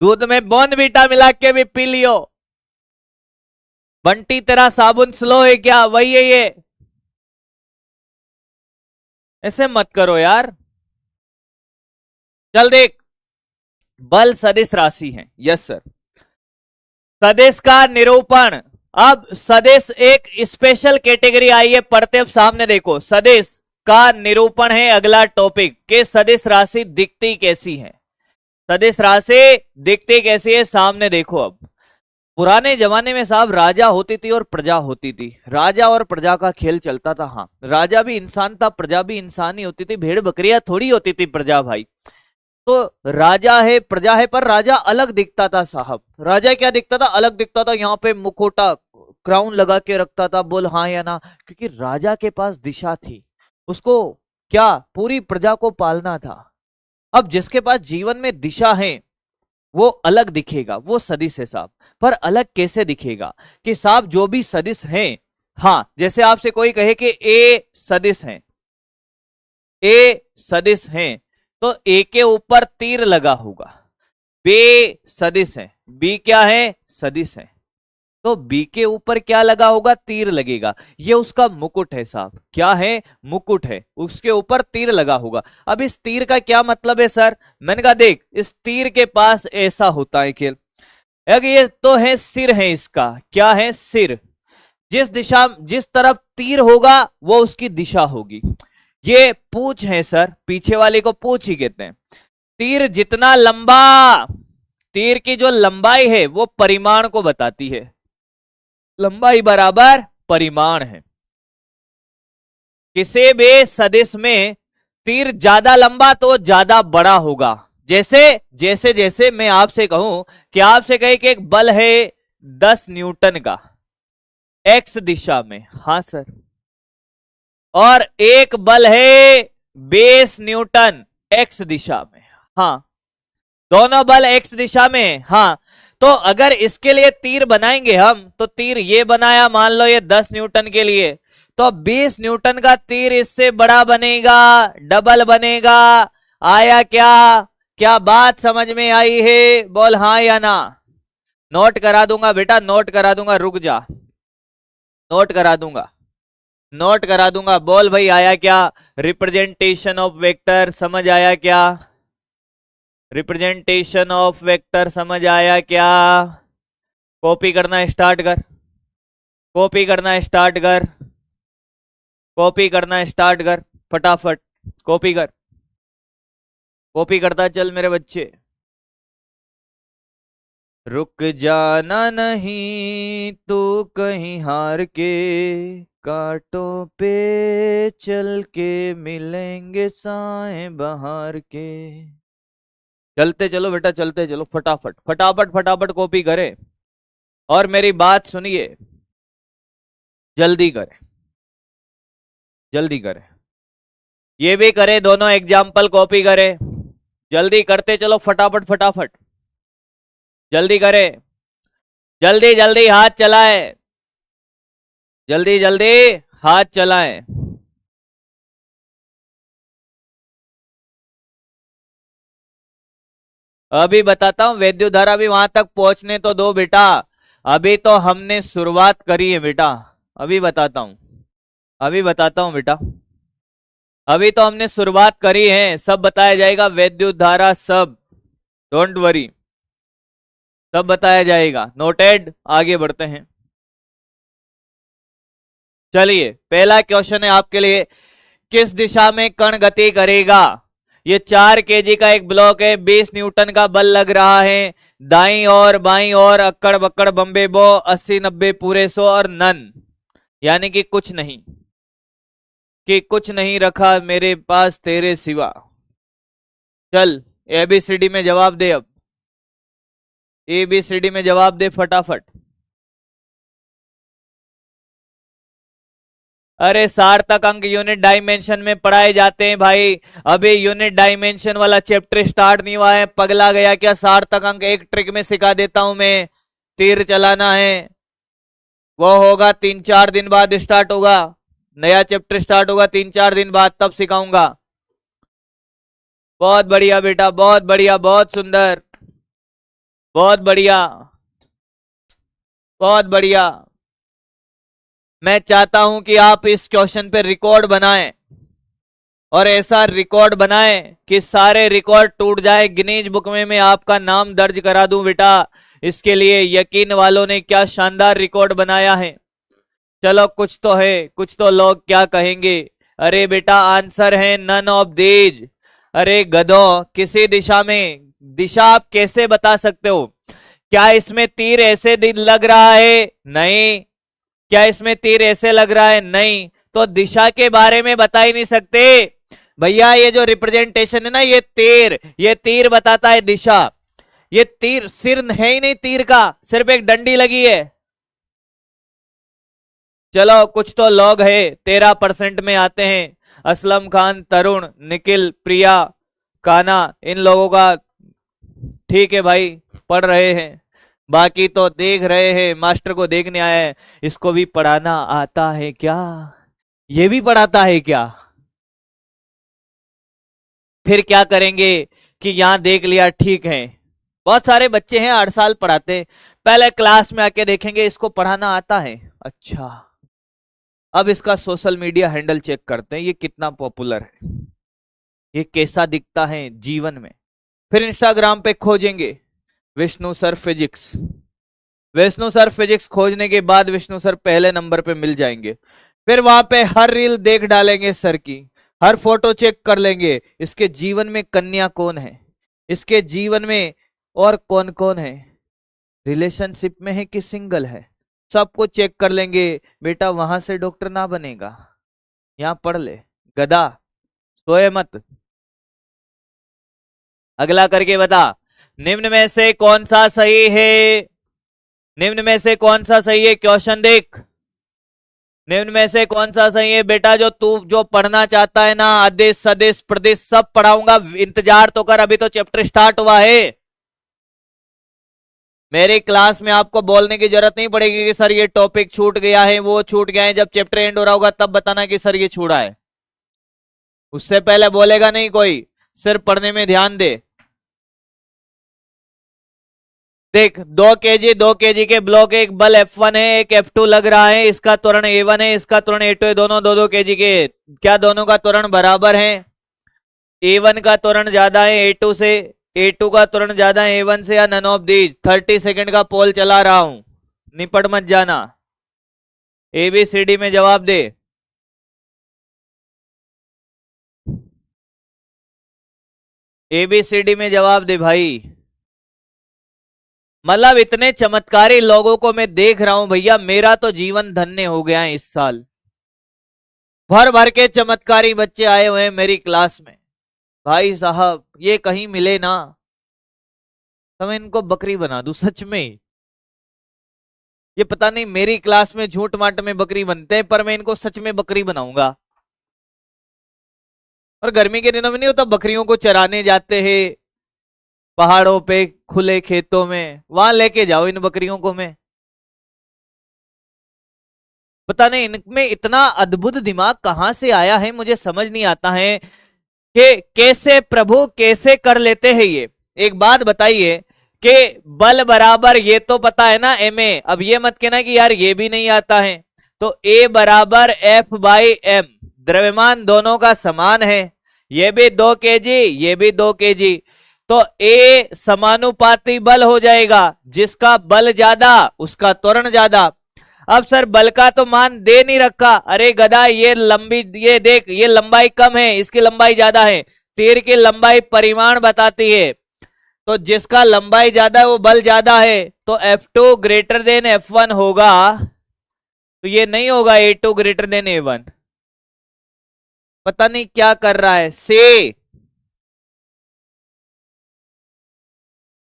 दूध में बॉर्नवीटा मिला के भी पी लियो। बंटी तेरा साबुन स्लो है क्या? वही है ये, ऐसे मत करो यार। चल देख, बल सदिश राशि है, यस सर। सदिश का निरूपण, अब सदिश एक स्पेशल कैटेगरी आई है, पढ़ते अब सामने देखो। सदिश का निरूपण है अगला टॉपिक, कि सदिश राशि दिखती कैसी है, सदिश राशि दिखती कैसी है, सामने देखो। अब पुराने जमाने में साहब राजा होती थी और प्रजा होती थी, राजा और प्रजा का खेल चलता था। हाँ, राजा भी इंसान था, प्रजा भी इंसान ही होती थी, भेड़ बकरियां थोड़ी होती थी प्रजा भाई। तो राजा है प्रजा है, पर राजा अलग दिखता था साहब। राजा क्या दिखता था? अलग दिखता था, यहाँ पे मुखोटा क्राउन लगा के रखता था, बोल हाँ या ना, क्योंकि राजा के पास दिशा थी, उसको क्या पूरी प्रजा को पालना था। अब जिसके पास जीवन में दिशा है वो अलग दिखेगा, वो सदिश है साहब। पर अलग कैसे दिखेगा? कि साहब जो भी सदिश है, हाँ जैसे आपसे कोई कहे कि ए सदिश है, ए सदिश हैं तो ए के ऊपर तीर लगा होगा। बी सदिश है, बी क्या है, सदिश है, तो बी के ऊपर क्या लगा होगा, तीर लगेगा। ये उसका मुकुट है साहब, क्या है, मुकुट है, उसके ऊपर तीर लगा होगा। अब इस तीर का क्या मतलब है सर, मैंने कहा देख इस तीर के पास ऐसा होता है खेल, ये तो है सिर है इसका, क्या है, सिर, जिस दिशा जिस तरफ तीर होगा वो उसकी दिशा होगी। ये पूंछ है सर, पीछे वाले को पूंछ ही कहते हैं। तीर जितना लंबा, तीर की जो लंबाई है वो परिमाण को बताती है, लंबाई बराबर परिमाण है। किसी भी सदिश में तीर ज्यादा लंबा तो ज्यादा बड़ा होगा। जैसे जैसे जैसे मैं आपसे कहूं कि आपसे कहे कि एक बल है 10 न्यूटन का एक्स दिशा में, हाँ सर, और एक बल है 20 न्यूटन एक्स दिशा में, हाँ, दोनों बल एक्स दिशा में, हाँ, तो अगर इसके लिए तीर बनाएंगे हम, तो तीर ये बनाया, मान लो ये 10 न्यूटन के लिए, तो 20 न्यूटन का तीर इससे बड़ा बनेगा, डबल बनेगा। आया क्या, क्या बात समझ में आई है, बोल हाँ या ना। नोट करा दूंगा बेटा, नोट करा दूंगा, रुक जा, नोट करा दूंगा, नोट करा दूंगा, बोल भाई आया क्या, रिप्रेजेंटेशन ऑफ वेक्टर समझ आया क्या, रिप्रेजेंटेशन ऑफ वेक्टर समझ आया क्या। कॉपी करना स्टार्ट कर, कॉपी करना स्टार्ट कर, कॉपी करना स्टार्ट कर, फटाफट कॉपी कर, कॉपी करता चल मेरे बच्चे। रुक जाना नहीं तू कहीं हार के, कांटों पे चल के मिलेंगे साए बहार के। चलते चलो बेटा, चलते चलो, फटाफट फटाफट फटाफट कॉपी करें और मेरी बात सुनिए, जल्दी करें, जल्दी करें, ये भी करें, दोनों एग्जाम्पल कॉपी करें, जल्दी करते चलो, फटाफट फटाफट, जल्दी करें, जल्दी जल्दी हाथ चलाए, जल्दी जल्दी हाथ चलाएं। अभी बताता हूं, वैद्युत धारा भी वहां तक पहुंचने तो दो बेटा, अभी तो हमने शुरुआत करी है बेटा, अभी बताता हूं, अभी बताता हूं बेटा, अभी तो हमने शुरुआत करी है, सब बताया जाएगा, वैद्युत धारा सब, डोंट वरी, सब बताया जाएगा, नोटेड। आगे बढ़ते हैं, चलिए पहला क्वेश्चन है आपके लिए, किस दिशा में कण गति करेगा। ये 4 kg का एक ब्लॉक है, 20 न्यूटन का बल लग रहा है, दाई और बाई और अक्कड़ बक्कड़ बम्बे बो, 80 90 पूरे 100 और नन, यानी कि कुछ नहीं, कि कुछ नहीं रखा मेरे पास तेरे सिवा। चल एबीसीडी में जवाब दे, अब एबीसीडी में जवाब दे फटाफट। अरे सार्थक अंक यूनिट डायमेंशन में पढ़ाए जाते हैं भाई, अभी यूनिट डायमेंशन वाला चैप्टर स्टार्ट नहीं हुआ है, पगला गया क्या, सार्थक अंक एक ट्रिक में सिखा देता हूं मैं, तीर चलाना है, वो होगा 3 4 दिन बाद स्टार्ट होगा, नया चैप्टर स्टार्ट होगा 3 4 दिन बाद, तब सिखाऊंगा। बहुत बढ़िया बेटा, बहुत बढ़िया, बहुत सुंदर, बहुत बढ़िया, बहुत बढ़िया। मैं चाहता हूं कि आप इस क्वेश्चन पे रिकॉर्ड बनाएं, और ऐसा रिकॉर्ड बनाएं कि सारे रिकॉर्ड टूट जाए, गिनीज बुक में मैं आपका नाम दर्ज करा दूं बेटा। इसके लिए यकीन वालों ने क्या शानदार रिकॉर्ड बनाया है। चलो कुछ तो है, कुछ तो लोग क्या कहेंगे, अरे बेटा आंसर है नन ऑफ दीज। अरे गधो, किसी दिशा में, दिशा आप कैसे बता सकते हो, क्या इसमें तीर ऐसे लग रहा है, नहीं, क्या इसमें तीर ऐसे लग रहा है, नहीं, तो दिशा के बारे में बता ही नहीं सकते भैया। ये जो रिप्रेजेंटेशन है ना, ये तीर बताता है दिशा, ये तीर सिर है ही नहीं तीर का, सिर्फ एक डंडी लगी है। चलो कुछ तो लोग है 13% में आते हैं, असलम खान, तरुण, निखिल, प्रिया, काना, इन लोगों का ठीक है भाई, पढ़ रहे हैं, बाकी तो देख रहे हैं, मास्टर को देखने आए हैं। इसको भी पढ़ाना आता है क्या, ये भी पढ़ाता है क्या, फिर क्या करेंगे कि यहां देख लिया, ठीक है, बहुत सारे बच्चे हैं 8 साल पढ़ाते, पहले क्लास में आके देखेंगे इसको पढ़ाना आता है, अच्छा, अब इसका सोशल मीडिया हैंडल चेक करते हैं, ये कितना पॉपुलर है, ये कैसा दिखता है जीवन में। फिर इंस्टाग्राम पे खोजेंगे Vishnu sir physics, Vishnu sir physics खोजने के बाद विष्णु सर पहले नंबर पे मिल जाएंगे। फिर वहां पे हर रील देख डालेंगे सर की, हर फोटो चेक कर लेंगे, इसके जीवन में कन्या कौन है, इसके जीवन में और कौन कौन है, रिलेशनशिप में है कि सिंगल है, सबको चेक कर लेंगे। बेटा वहां से डॉक्टर ना बनेगा, यहां पढ़ ले, गधा, सोए मत। अगला करके बता, निम्न में से कौन सा सही है, निम्न में से कौन सा सही है, क्वेश्चन देख, निम्न में से कौन सा सही है बेटा, जो तू जो पढ़ना चाहता है ना, आदेश सदेश प्रदेश सब पढ़ाऊंगा, इंतजार तो कर, अभी तो चैप्टर स्टार्ट हुआ है। मेरी क्लास में आपको बोलने की जरूरत नहीं पड़ेगी कि सर ये टॉपिक छूट गया है, वो छूट गया है, जब चैप्टर एंड हो रहा होगा तब बताना कि सर ये छूटा है, उससे पहले बोलेगा नहीं कोई, सिर्फ पढ़ने में ध्यान दे। देख 2 केजी के ब्लॉक, एक बल F1 है, एक F2 लग रहा है, इसका त्वरण A1 है, इसका त्वरण A2 है, दोनों 2-2 केजी के, क्या दोनों का त्वरण बराबर है? A1 का त्वरण ज्यादा है A2 से, A2 का त्वरण ज्यादा है A1 से, या नन ऑफ दीज। 30 सेकंड का पोल चला रहा हूं, निपट मत जाना, ABCD में जवाब दे। ABCD में जवाब दे भाई। मतलब इतने चमत्कारी लोगों को मैं देख रहा हूं भैया, मेरा तो जीवन धन्य हो गया है इस साल। भर भर के चमत्कारी बच्चे आए हुए हैं मेरी क्लास में, भाई साहब ये कहीं मिले ना तो मैं इनको बकरी बना दूं सच में। ये पता नहीं मेरी क्लास में झूठ माट में बकरी बनते हैं, पर मैं इनको सच में बकरी बनाऊंगा। और गर्मी के दिनों में नहीं होता, बकरियों को चराने जाते हैं पहाड़ों पे, खुले खेतों में, वहां लेके जाओ इन बकरियों को मैं। पता नहीं इनमें इतना अद्भुत दिमाग कहां से आया है, मुझे समझ नहीं आता है कि कैसे प्रभु कैसे कर लेते हैं ये। एक बात बताइए कि बल बराबर, ये तो पता है ना MA, अब ये मत कहना कि यार ये भी नहीं आता है। तो A बराबर F/m, द्रव्यमान दोनों का समान है, ये भी 2 केजी, ये भी 2 केजी, तो A समानुपाती बल हो जाएगा, जिसका बल ज्यादा उसका त्वरण ज्यादा। अब सर बल का तो मान दे नहीं रखा, अरे गधा ये लंबी, ये देख ये लंबाई कम है, इसकी लंबाई ज्यादा है, तीर की लंबाई परिमाण बताती है, तो जिसका लंबाई ज्यादा है वो बल ज्यादा है, तो F2 ग्रेटर देन F1 होगा, तो ये नहीं होगा A2 ग्रेटर देन A1। पता नहीं क्या कर रहा है से।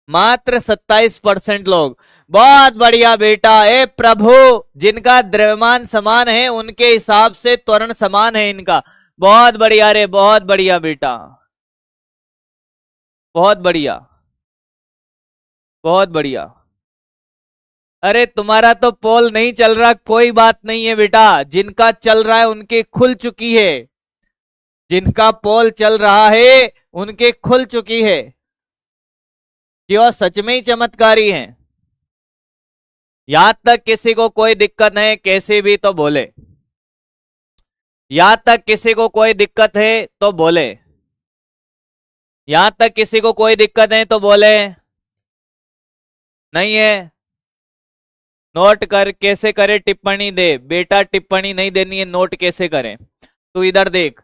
मात्र 27% लोग, बहुत बढ़िया बेटा। ए प्रभु, जिनका द्रव्यमान समान है उनके हिसाब से त्वरण समान है इनका, बहुत बढ़िया रे, बहुत बढ़िया बेटा, बहुत बढ़िया, बहुत बढ़िया। अरे तुम्हारा तो पोल नहीं चल रहा, कोई बात नहीं है बेटा, जिनका चल रहा है उनकी खुल चुकी है, जिनका पोल चल रहा है उनकी खुल चुकी है, कि वह सच में ही चमत्कारी हैं। यहां तक किसी को कोई दिक्कत है कैसे भी तो बोले, यहां तक किसी को कोई दिक्कत है तो बोले, यहां तक किसी को कोई दिक्कत है तो बोले, नहीं है नोट कर, कैसे करे टिप्पणी दे बेटा, टिप्पणी नहीं देनी है, नोट कैसे करें। तो इधर देख,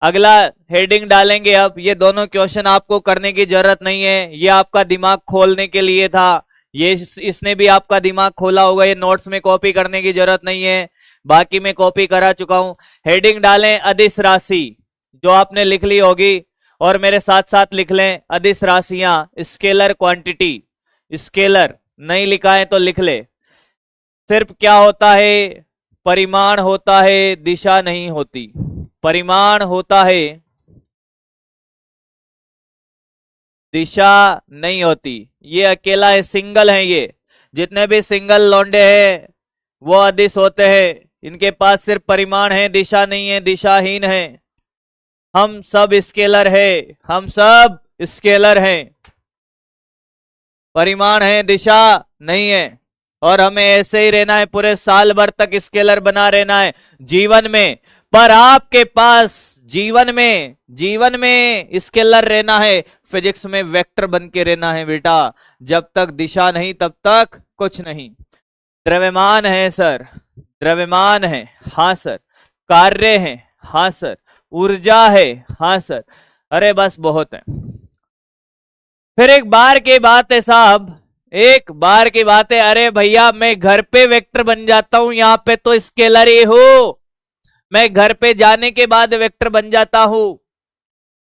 अगला हेडिंग डालेंगे। अब ये दोनों क्वेश्चन आपको करने की जरूरत नहीं है, ये आपका दिमाग खोलने के लिए था, ये इसने भी आपका दिमाग खोला होगा, ये नोट्स में कॉपी करने की जरूरत नहीं है, बाकी मैं कॉपी करा चुका हूं। हेडिंग डालें अदिश राशि, जो आपने लिख ली होगी, और मेरे साथ साथ लिख लें अदिश राशियां, स्केलर क्वांटिटी, स्केलर नहीं लिखा है तो लिख ले। सिर्फ क्या होता है, परिमाण होता है, दिशा नहीं होती, परिमाण होता है, दिशा नहीं होती। ये अकेला है, सिंगल है, ये जितने भी सिंगल लौंडे हैं वो अदिश होते हैं, इनके पास सिर्फ परिमाण है, दिशा नहीं है, दिशाहीन है। हम सब स्केलर है, हम सब स्केलर हैं। परिमाण है, दिशा नहीं है। और हमें ऐसे ही रहना है, पूरे साल भर तक स्केलर बना रहना है जीवन में। पर आपके पास जीवन में स्केलर रहना है, फिजिक्स में वेक्टर बन के रहना है बेटा। जब तक दिशा नहीं तब तक कुछ नहीं। द्रव्यमान है सर, द्रव्यमान है, हाँ सर। कार्य है, हाँ सर। ऊर्जा है, हाँ सर। अरे बस बहुत है। फिर एक बार की बात है साहब, एक बार की बात है। अरे भैया मैं घर पे वेक्टर बन जाता हूं, यहां पे तो स्केलर ही हूं। मैं घर पे जाने के बाद वेक्टर बन जाता हूं,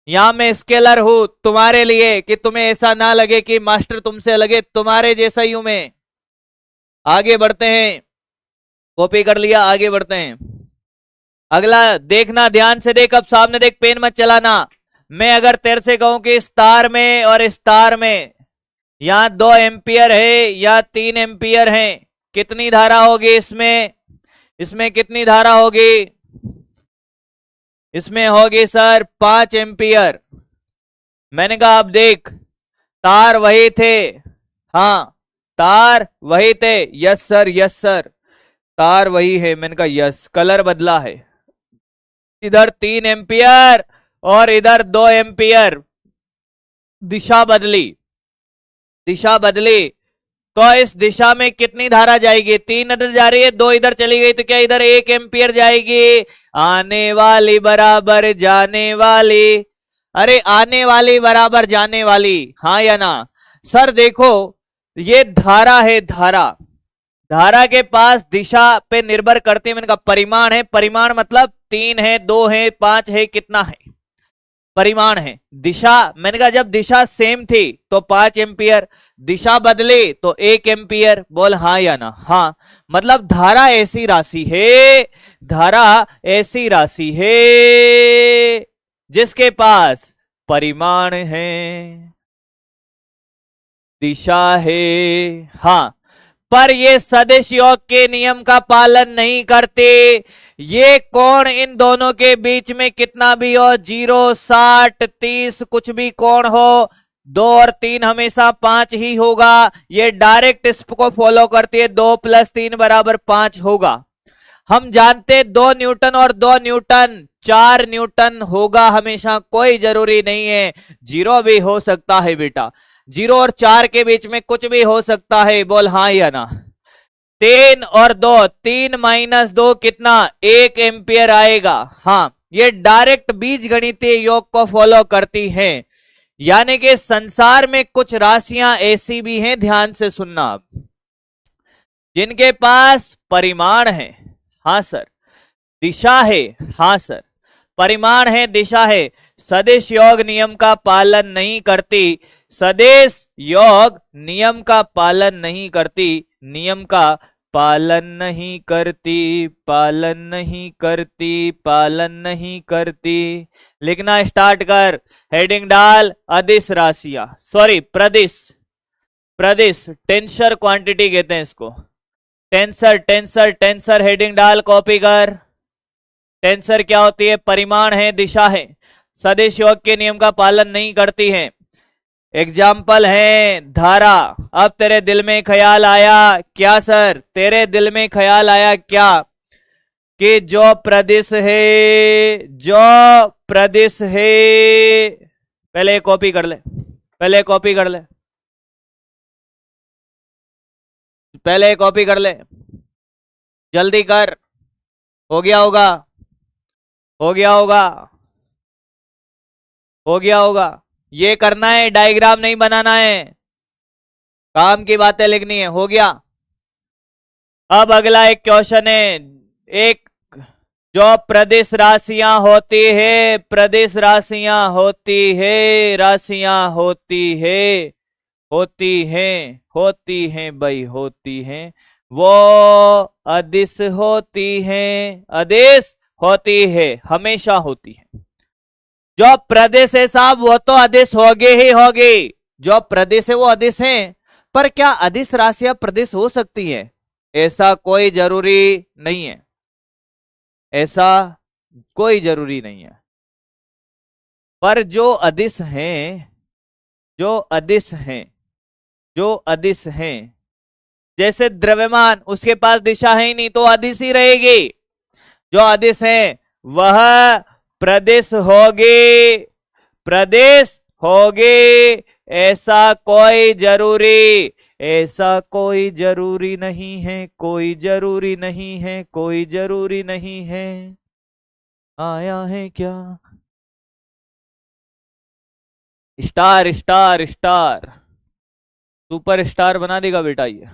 यहां मैं स्केलर हूं। तुम्हारे लिए कि तुम्हें ऐसा ना लगे कि मास्टर तुमसे लगे, तुम्हारे जैसा ही हूं मैं। आगे बढ़ते हैं, कॉपी कर लिया, आगे बढ़ते हैं। अगला देखना, ध्यान से देख, अब सामने देख, पेन मत चलाना। मैं अगर तेरे से कहूं कि इस तार में और इस तार में यहां 2 एम्पियर है या 3 एम्पियर है, कितनी धारा होगी इसमें? इसमें कितनी धारा होगी? इसमें होगी सर 5 एम्पियर। मैंने कहा अब देख, तार वही थे, हाँ तार वही थे, यस सर यस सर, तार वही है। मैंने कहा यस, कलर बदला है। इधर 3 एम्पियर और इधर 2 एम्पियर, दिशा बदली, दिशा बदली। तो इस दिशा में कितनी धारा जाएगी? 3 इधर जा रही है, 2 इधर चली गई, तो क्या इधर 1 एम्पियर जाएगी? आने वाली बराबर जाने वाली। अरे आने वाली बराबर जाने वाली, हाँ या ना? सर देखो, ये धारा है, धारा, धारा के पास दिशा पे निर्भर करती है। मैंने कहा परिमाण है, परिमाण मतलब 3 है, 2 है, 5 है, कितना है? परिमाण है। दिशा, मैंने कहा जब दिशा सेम थी तो 5 एम्पियर, दिशा बदली तो 1 एम्पियर। बोल हाँ या ना? हाँ। मतलब धारा ऐसी राशि है, धारा ऐसी राशि है जिसके पास परिमाण है, दिशा है, हाँ, पर ये सदिश योग के नियम का पालन नहीं करते। ये कोण इन दोनों के बीच में कितना भी हो, 0, 60, 30, कुछ भी कोण हो, 2 और 3 हमेशा 5 ही होगा। ये डायरेक्ट इसको फॉलो करती है, 2 + 3 = 5 होगा। हम जानते 2 न्यूटन और 2 न्यूटन 4 न्यूटन होगा हमेशा, कोई जरूरी नहीं है, 0 भी हो सकता है बेटा। 0 और 4 के बीच में कुछ भी हो सकता है। बोल हाँ या ना? 3 और 2, 3 - 2 कितना? 1 एम्पियर आएगा। हाँ, ये डायरेक्ट बीज गणितीय योग को फॉलो करती हैं। यानी कि संसार में कुछ राशियां ऐसी भी हैं, ध्यान से सुनना आप, जिनके पास परिमाण है, हाँ सर, दिशा है, हाँ सर, परिमाण है, दिशा है, सदिश योग नियम का पालन नहीं करती, सदिश योग नियम का पालन नहीं करती, नियम का पालन नहीं करती, पालन नहीं करती, पालन नहीं करती। लिखना स्टार्ट कर, हेडिंग डाल, अदिश राशियां, सॉरी प्रदिश, प्रदिश, टेंसर क्वांटिटी कहते हैं इसको, टेंसर, टेंसर, टेंसर, हेडिंग डाल, कॉपी कर। टेंसर क्या होती है? परिमाण है, दिशा है, सदिश योग के नियम का पालन नहीं करती है। एग्जाम्पल है धारा। अब तेरे दिल में ख्याल आया क्या सर? तेरे दिल में ख्याल आया क्या कि जो प्रदिश है, जो प्रदिश है, पहले कॉपी कर ले, पहले कॉपी कर ले, पहले कॉपी कर ले, जल्दी कर, हो गया होगा, हो गया होगा, हो गया होगा। ये करना है, डायग्राम नहीं बनाना है, काम की बातें लिखनी है। हो गया। अब अगला एक क्वेश्चन है, एक जो प्रदिश राशियां होती है, प्रदिश राशियां होती है, राशियां होती है, होती हैं, होती हैं भाई, होती हैं, वो अदिश होती हैं, अदिश होती है, हमेशा होती है। जो प्रदेश है साहब वो तो अदिश होगे ही होगी, जो प्रदेश है वो अदिश है। पर क्या अदिश राशियां प्रदेश हो सकती है? ऐसा कोई जरूरी नहीं है, ऐसा कोई जरूरी नहीं है। पर जो अदिश हैं, जो अदिश हैं, जो अदिश हैं, जैसे द्रव्यमान, उसके पास दिशा है ही नहीं तो अदिश ही रहेगी। जो अदिश है वह प्रदेश होगी, प्रदेश होगी। ऐसा कोई जरूरी, ऐसा कोई जरूरी नहीं है, कोई जरूरी नहीं है, कोई जरूरी नहीं है। आया है क्या? Star star star, super star बना देगा बेटा ये।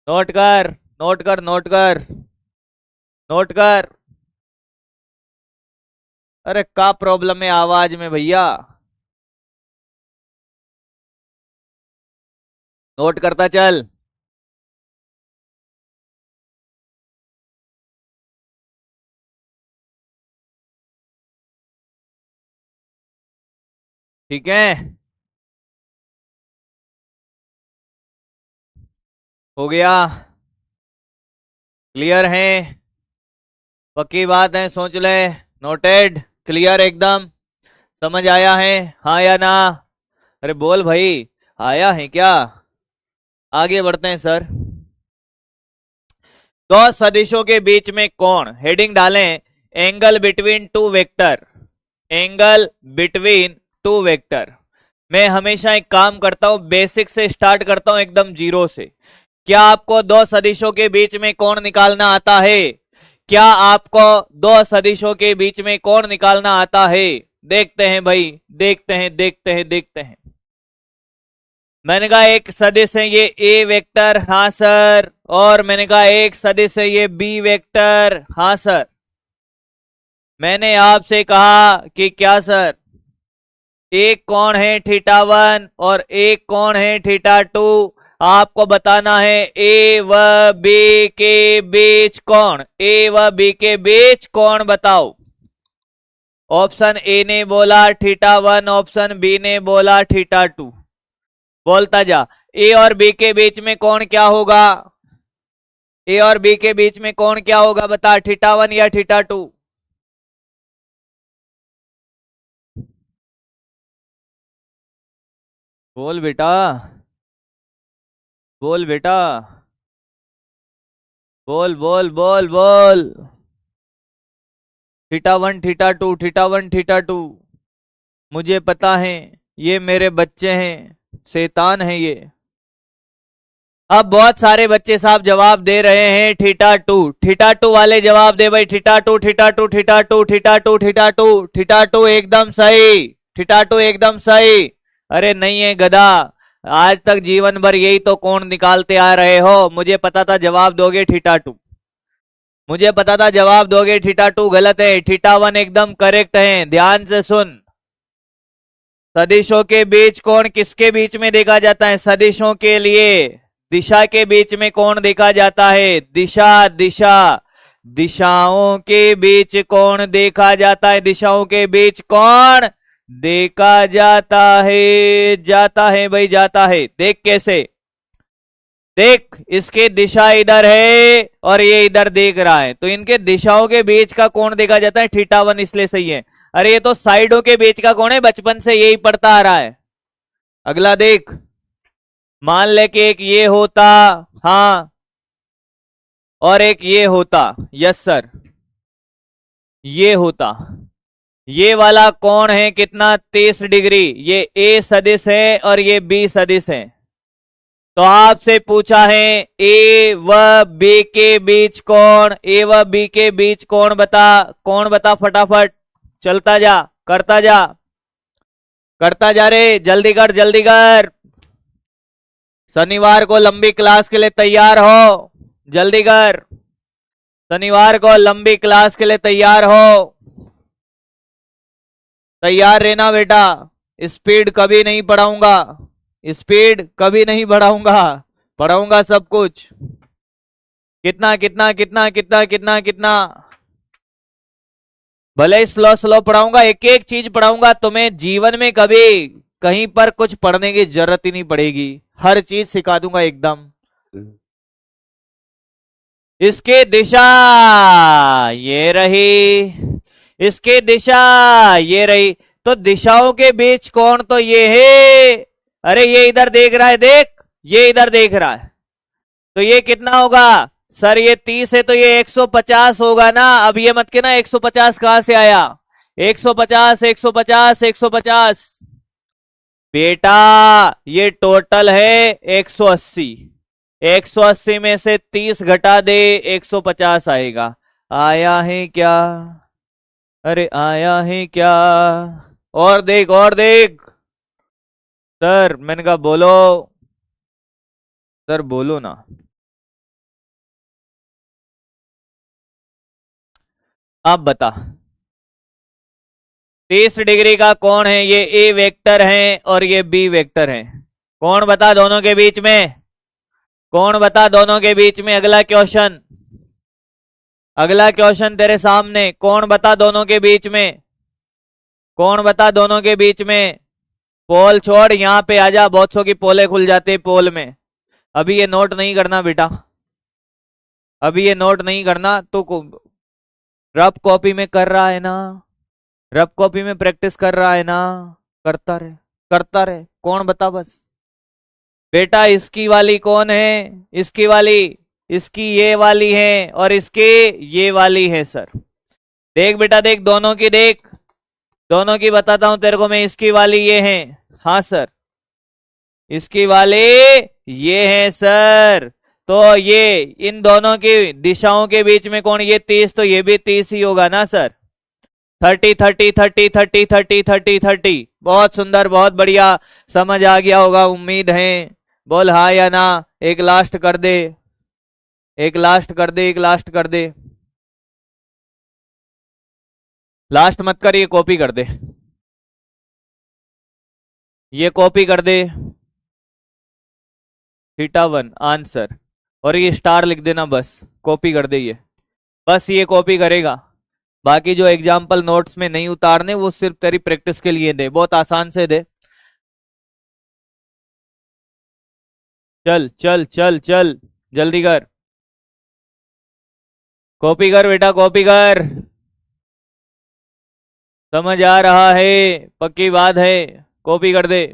नोट कर, नोट कर, नोट कर, नोट कर। अरे क्या प्रॉब्लम है आवाज में भैया? नोट करता चल। ठीक है, हो गया, क्लियर है? पक्की बात है, सोच ले। नोटेड, क्लियर एकदम, समझ आया है? हाँ या ना? अरे बोल भाई, आया है क्या? आगे बढ़ते हैं सर। दो सदिशों के बीच में कोण, हेडिंग डालें angle between two vector, angle between two vector. मैं हमेशा एक काम करता हूं, बेसिक से स्टार्ट करता हूं, एकदम जीरो से। क्या आपको दो सदिशों के बीच में कोण निकालना आता है? क्या आपको दो सदिशों के बीच में कोण निकालना आता है? देखते हैं भाई, देखते हैं, देखते हैं, देखते हैं। मैंने कहा एक सदिश है ये ए वेक्टर, हाँ सर। और मैंने कहा एक सदिश है ये बी वेक्टर, हाँ सर। मैंने आपसे कहा कि क्या सर, एक कोण है थीटा 1 और एक कोण है थीटा 2। आपको बताना है ए व बी के बीच कोण, ए व बी के बीच कोण बताओ। ऑप्शन ए ने बोला थीटा 1, ऑप्शन बी ने बोला थीटा 2। बोलता जा, ए और बी के बीच में कोण क्या होगा? ए और बी के बीच में कोण क्या होगा बता, थीटा 1 या थीटा 2? बोल बेटा, बोल बेटा, बोल बोल बोल बोल। Theta 1 theta 2, theta 1 theta 2। मुझे पता है, ये मेरे बच्चे हैं, शैतान है ये। अब बहुत सारे बच्चे साहब जवाब दे रहे हैं थीटा 2, थीटा 2 वाले जवाब दे भाई, theta 2 theta 2 theta 2 theta 2 theta 2 theta 2 एकदम सही, थीटा 2 एकदम सही। अरे नहीं है गधा, आज तक जीवन भर यही तो कोण निकालते आ रहे हो। मुझे पता था जवाब दोगे थीटा 2, मुझे पता था जवाब दोगे थीटा 2 गलत है, थीटा 1 एकदम करेक्ट है। ध्यान से सुन, सदिशों के बीच कोण किसके बीच में देखा जाता है? सदिशों के लिए दिशा के बीच में कोण देखा जाता है, दिशा, दिशा, दिशाओं के बीच कोण देखा जाता है, दिशाओं के बीच कोण देखा जाता है, जाता है भाई, जाता है। देख कैसे, देख इसके दिशा इधर है और ये इधर देख रहा है, तो इनके दिशाओं के बीच का कोण देखा जाता है थीटा 1, इसलिए सही है। अरे ये तो साइडों के बीच का कोण है, बचपन से यही पढ़ता आ रहा है। अगला देख, मान ले कि एक ये होता, हाँ, और एक ये होता, यस सर, ये होता। ये वाला कोण है कितना? 30 डिग्री। ये ए सदिश है और ये बी सदिश है। तो आपसे पूछा है ए व बी के बीच कोण, ए व बी के बीच कोण बता, कोण बता फटाफट, चलता जा, करता जा, करता जा रे, जल्दी कर, जल्दी कर। शनिवार को लंबी क्लास के लिए तैयार हो, जल्दी कर। शनिवार को लंबी क्लास के लिए तैयार हो, तैयार रहना बेटा। स्पीड कभी नहीं पढ़ाऊंगा, स्पीड कभी नहीं बढ़ाऊंगा, पढ़ाऊंगा सब कुछ। कितना कितना कितना कितना कितना कितना, भले स्लो स्लो पढ़ाऊंगा, एक एक चीज पढ़ाऊंगा, तुम्हें जीवन में कभी कहीं पर कुछ पढ़ने की जरूरत ही नहीं पड़ेगी, हर चीज सिखा दूंगा एकदम। इसकी दिशा ये रही, इसकी दिशा ये रही। तो दिशाओं के बीच कोण तो ये है, अरे ये इधर देख रहा है, देख ये इधर देख रहा है, तो ये कितना होगा सर, ये 30 है तो ये 150 होगा ना। अब ये मत के ना 150 कहां से आया, 150 150 150 बेटा, ये टोटल है 180, 180 में से 30 घटा दे 150 आएगा। आया है क्या, अरे आया है क्या, और देख और देख। सर मैंने कहा बोलो, सर बोलो ना। आप बता, 30 डिग्री का कोण है, ये ए वेक्टर है और ये बी वेक्टर है। कौन बता दोनों के बीच में, कौन बता दोनों के बीच में, अगला क्वेश्चन, अगला क्वेश्चन तेरे सामने, कौन बता दोनों के बीच में, कौन बता दोनों के बीच में। पोल छोड़, यहां पे आजा, बहुत सौ की पोले खुल जाते पोल में। अभी ये नोट नहीं करना बेटा, अभी ये नोट नहीं करना, तो रफ कॉपी में कर रहा है ना, रफ कॉपी में प्रैक्टिस कर रहा है ना, करता रहे करता रहे। कौन बता बस बेटा, इसकी वाली कौन है, इसकी वाली, इसकी ये वाली है और इसकी ये वाली है सर। देख बेटा देख, दोनों की देख, दोनों की बताता हूं तेरे को मैं, इसकी वाली ये है, हाँ सर, इसकी वाली ये है सर। तो ये इन दोनों की दिशाओं के बीच में कौन, ये 30, तो ये भी 30 ही होगा ना सर। 30 30 30 30 30 30 30, बहुत सुंदर, बहुत बढ़िया, समझ आ गया होगा उम्मीद है। बोल हाँ या ना, एक लास्ट कर दे, एक लास्ट कर दे, एक लास्ट कर दे, लास्ट मत कर, ये कॉपी कर दे, ये कॉपी कर दे। θ1 आंसर, और ये स्टार लिख देना, बस कॉपी कर दे, ये बस ये कॉपी करेगा। बाकी जो एग्जाम्पल नोट्स में नहीं उतारने वो सिर्फ तेरी प्रैक्टिस के लिए दे, बहुत आसान से दे। चल चल चल चल जल्दी कर, कॉपी कर बेटा कॉपी कर, समझ आ रहा है, पक्की बात है, कॉपी कर दे।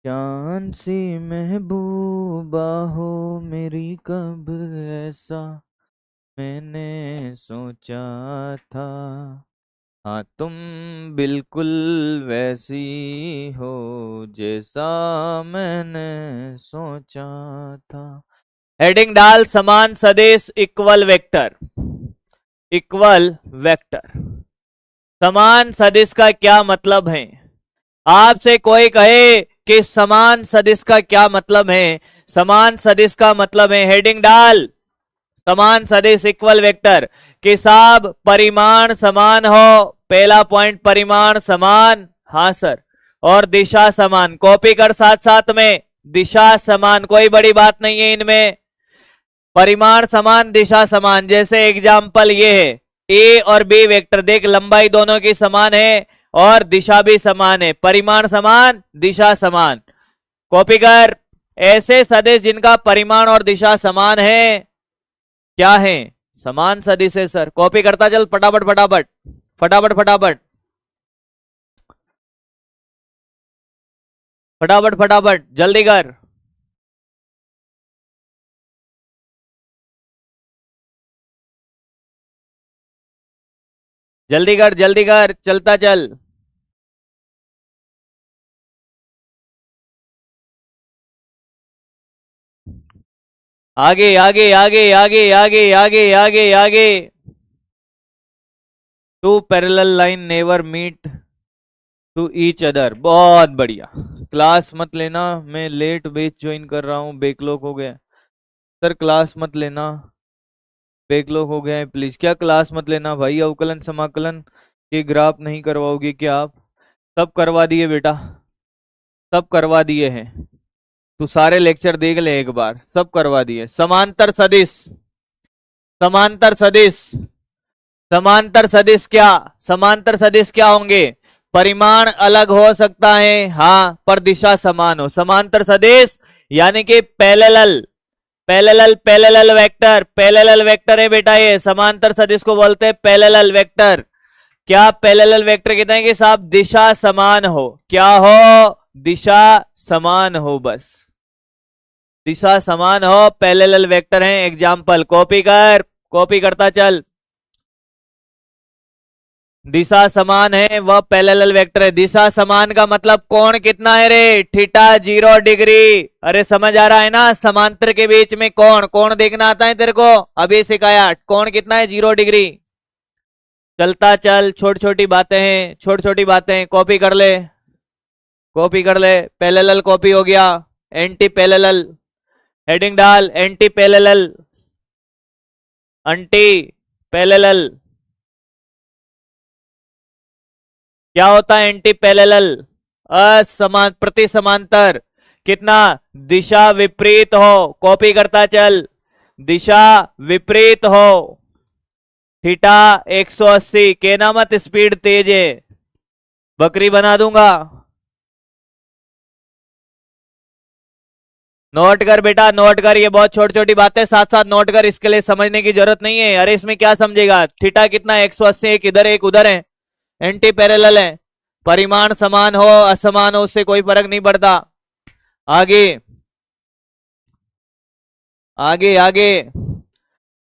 जान सी महबूबा हो मेरी, कब ऐसा मैंने सोचा था, हाँ तुम बिल्कुल वैसी हो जैसा मैंने सोचा था। हेडिंग डाल, समान सदिश इक्वल वेक्टर, इक्वल वेक्टर। समान सदिश का क्या मतलब है, आपसे कोई कहे कि समान सदिश का क्या मतलब है, समान सदिश का मतलब है, हेडिंग डाल, समान सदिश इक्वल वेक्टर कि साब परिमाण समान हो, पहला पॉइंट परिमाण समान, हाँ सर, और दिशा समान। कॉपी कर साथ साथ में, दिशा समान, कोई बड़ी बात नहीं है इनमें, परिमाण समान दिशा समान। जैसे एग्जाम्पल ये है, ए और बी वेक्टर, देख लंबाई दोनों की समान है और दिशा भी समान है, परिमाण समान दिशा समान। कॉपी कर, ऐसे सदिश जिनका परिमाण और दिशा समान है क्या है, समान सदिश है सर। कॉपी करता चल फटाफट फटाफट फटाफट फटाफट फटाफट फटाफट, जल्दी कर। जल्दी कर जल्दी कर, चलता चल। आगे आगे आगे आगे आगे आगे आगे आगे। Two parallel line never meet to each other, बहुत बढ़िया। क्लास मत लेना, मैं लेट बैच ज्वाइन कर रहा हूँ, बैकलॉग हो गया सर, क्लास मत लेना, बैकलॉग हो गया है प्लीज। क्या क्लास मत लेना भाई, अवकलन समाकलन के ग्राफ नहीं करवाओगे क्या आप, सब करवा दिए बेटा, सब करवा दिए हैं, तू सारे लेक्चर देख ले एक बार, सब करवा दिए। समांतर सदिश, समांतर सदिश, समांतर सदिश क्या, समांतर सदिश क्या होंगे, परिमाण अलग हो सकता है हाँ, पर दिशा समान हो। समांतर सदिश यानी कि parallel, parallel parallel vector, parallel vector है बेटा, ये समांतर सदिश को बोलते हैं पैरेलल वेक्टर। क्या पैरेलल वेक्टर कहते हैं कि साहब दिशा समान हो, क्या हो, दिशा समान हो, बस दिशा समान हो, पैरेलल वेक्टर है। एग्जाम्पल कॉपी कर, कॉपी करता चल। दिशा समान है वह पैरेलल वेक्टर है। दिशा समान का मतलब कोण कितना है रे, थीटा 0 डिग्री। अरे समझ आ रहा है ना, समांतर के बीच में कोण, कोण देखना आता है तेरे को, अभी सिखाया। कोण कितना है, 0 डिग्री। चलता चल, छोटी छोटी बातें हैं, छोटी छोटी बातें, कॉपी कर ले, कॉपी कर ले। पैरेलल कॉपी हो गया, एंटी पैरेलल हेडिंग डाल, एंटी पैरेलल, एंटी पैरेलल क्या होता है, एंटी पैरेलल असमान, प्रति समांतर, कितना, दिशा विपरीत हो, कॉपी करता चल, दिशा विपरीत हो, थीटा 180, कहना मत स्पीड तेज है, बकरी बना दूंगा। नोट कर बेटा, नोट कर, ये बहुत छोटी छोटी बातें साथ साथ नोट कर, इसके लिए समझने की जरूरत नहीं है। अरे इसमें क्या समझेगा, थीटा कितना 180, एक इधर एक उधर है, एंटी पैरेलल है, परिमाण समान हो असमान हो उससे कोई फर्क नहीं पड़ता। आगे आगे आगे,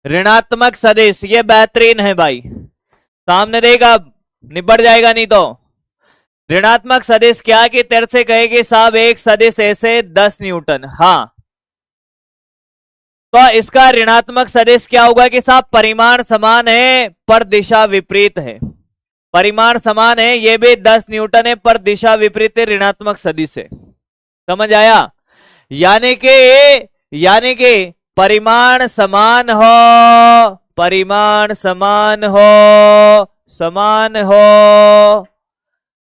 ऋणात्मक सदिश, ये बेहतरीन है भाई, सामने देगा निपट जाएगा नहीं तो। ऋणात्मक सदिश क्या कि तेरे से कहेगी साहब एक सदिश ऐसे 10 न्यूटन, हाँ, तो इसका ऋणात्मक सदिश क्या होगा कि साहब परिमाण समान है पर दिशा विपरीत है, परिमाण समान है, ये भी 10 न्यूटन है पर दिशा विपरीत है, ऋणात्मक सदिश है। समझ आया, यानी कि परिमाण समान हो, परिमाण समान हो, समान हो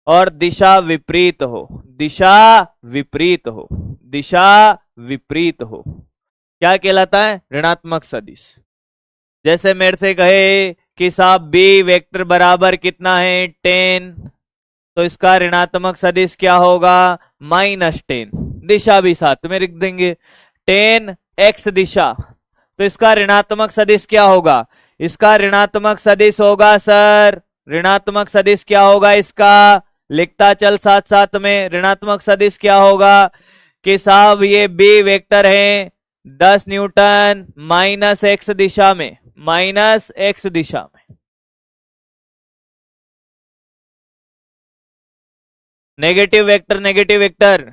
और दिशा विपरीत हो, दिशा विपरीत हो, दिशा विपरीत हो, क्या कहलाता है, ऋणात्मक सदिश। जैसे मेरे से कहे कि साहब बी वेक्टर बराबर कितना है 10, तो इसका ऋणात्मक सदिश क्या होगा, -10, दिशा भी साथ में लिख देंगे, 10 x दिशा, तो इसका ऋणात्मक सदिश क्या होगा, इसका ऋणात्मक सदिश होगा सर, ऋणात्मक सदिश क्या होगा इसका, लिखता चल साथ साथ में, ऋणात्मक सदिश क्या होगा कि साहब ये बी वेक्टर है 10 न्यूटन -x दिशा में, -x दिशा में, negative vector, negative vector,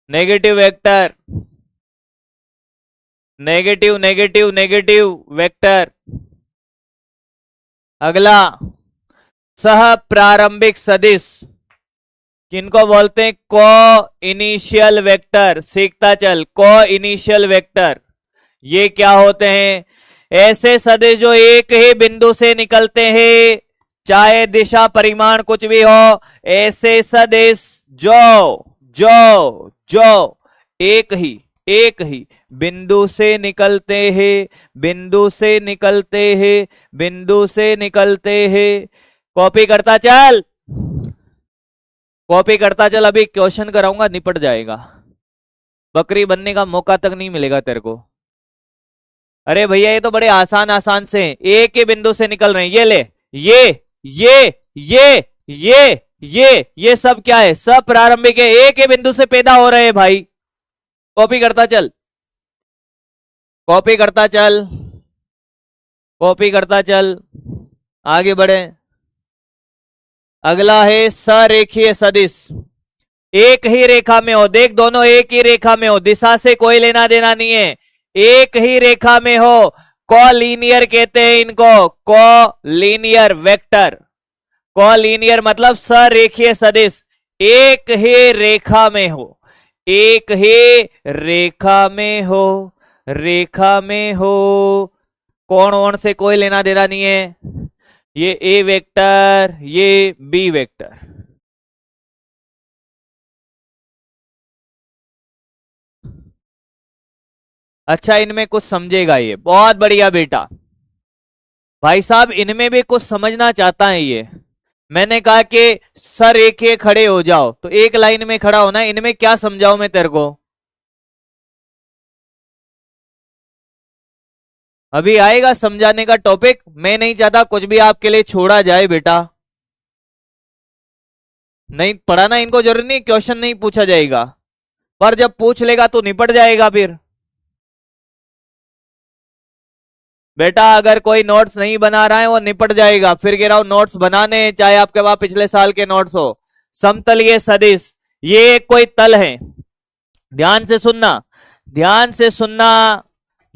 negative vector, negative negative negative vector. अगला सह प्रारंभिक सदिश, किनको बोलते हैं, को इनिशियल वेक्टर, सीखता चल, को इनिशियल वेक्टर, ये क्या होते हैं, ऐसे सदिश जो एक ही बिंदु से निकलते हैं, चाहे दिशा परिमाण कुछ भी हो, ऐसे सदिश जो जो जो एक ही बिंदु से निकलते हैं, बिंदु से निकलते हैं, बिंदु से निकलते हैं। कॉपी करता चल, कॉपी करता चल, अभी क्वेश्चन कराऊंगा निपट जाएगा, बकरी बनने का मौका तक नहीं मिलेगा तेरे को। अरे भैया ये तो बड़े आसान आसान से हैं, एक ही बिंदु से निकल रहे हैं, ये ले, ये सब क्या है, सब प्रारंभिक है, एक ही बिंदु से पैदा हो रहे हैं भाई। कॉपी करता चल, कॉपी करता चल, कॉपी करता चल, आगे बढ़े। अगला है सरेखीय सदिश, एक ही रेखा में हो, देख दोनों एक ही रेखा में हो, दिशा से कोई लेना देना नहीं है, एक ही रेखा में हो, कोलिनियर कहते हैं इनको, कोलिनियर वेक्टर, कोलिनियर मतलब सरेखीय सदिश, एक ही रेखा में हो, एक ही रेखा में हो, रेखा में हो, कोण वोण से कोई लेना देना नहीं है, ये ए वेक्टर, ये बी वेक्टर। अच्छा इनमें कुछ समझेगा, ये बहुत बढ़िया बेटा, भाई साहब इनमें भी कुछ समझना चाहता है ये। मैंने कहा कि सर एक खड़े हो जाओ, तो एक लाइन में खड़ा होना, इनमें क्या समझाऊं मैं तेरे को, अभी आएगा समझाने का टॉपिक। मैं नहीं चाहता कुछ भी आपके लिए छोड़ा जाए बेटा। नहीं पढ़ाना इनको जरूरी नहीं, क्वेश्चन नहीं पूछा जाएगा, पर जब पूछ लेगा तो निपट जाएगा फिर। बेटा अगर कोई नोट्स नहीं बना रहा है वो निपट जाएगा। फिर कह रहा हूं नोट्स बनाने, चाहे आपके पास पिछले साल के नोट्स हो। समतलीय सदिश, ये कोई तल है, ध्यान से सुनना, ध्यान से सुनना।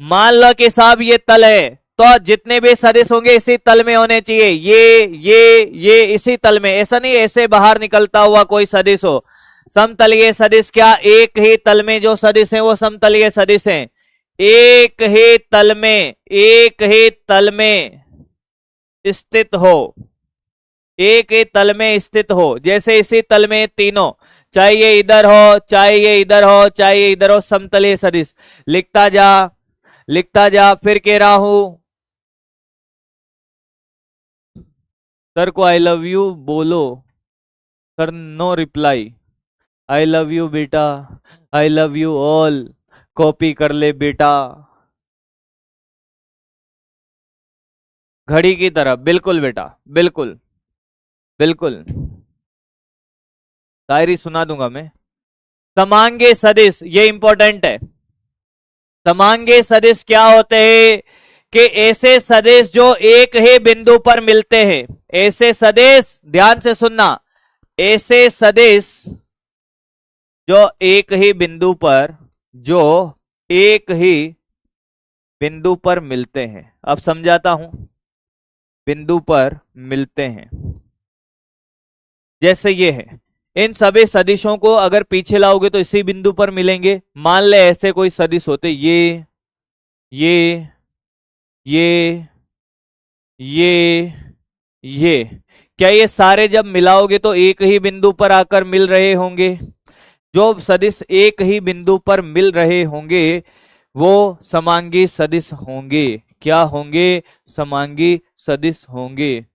मान लो कि साहब ये तल है, तो जितने भी सदिश होंगे इसी तल में होने चाहिए। ये इसी तल में, ऐसा नहीं ऐसे बाहर निकलता हुआ कोई सदिश हो। समतलीय सदिश क्या, एक ही तल में जो सदिश है वो समतलीय सदिश है। एक ही तल में, एक ही तल में स्थित हो, एक ही तल में स्थित हो। जैसे इसी तल में तीनों, चाहे ये इधर हो, चाहे ये इधर हो, चाहे ये इधर हो, समतलीय सदिश। लिखता जा, लिखता जा। फिर कह रहा हूं सर को आई लव यू बोलो। Sir no reply. I love you बेटा, I love you all. Copy कर ले बेटा, घड़ी की तरह। बिल्कुल बेटा, बिल्कुल बिल्कुल, शायरी सुना दूंगा मैं। समांगी सदिश, ये इंपॉर्टेंट है। समांगी सदिश क्या होते हैं कि ऐसे सदिश जो एक ही बिंदु पर मिलते हैं। ऐसे सदिश, ध्यान से सुनना, ऐसे सदिश जो एक ही बिंदु पर, जो एक ही बिंदु पर मिलते हैं। अब समझाता हूं, बिंदु पर मिलते हैं, जैसे ये है। इन सभी सदिशों को अगर पीछे लाओगे तो इसी बिंदु पर मिलेंगे। मान ले ऐसे कोई सदिश होते, ये ये ये ये, क्या ये सारे जब मिलाओगे तो एक ही बिंदु पर आकर मिल रहे होंगे? जो सदिश एक ही बिंदु पर मिल रहे होंगे वो समांगी सदिश होंगे। क्या होंगे? समांगी सदिश होंगे।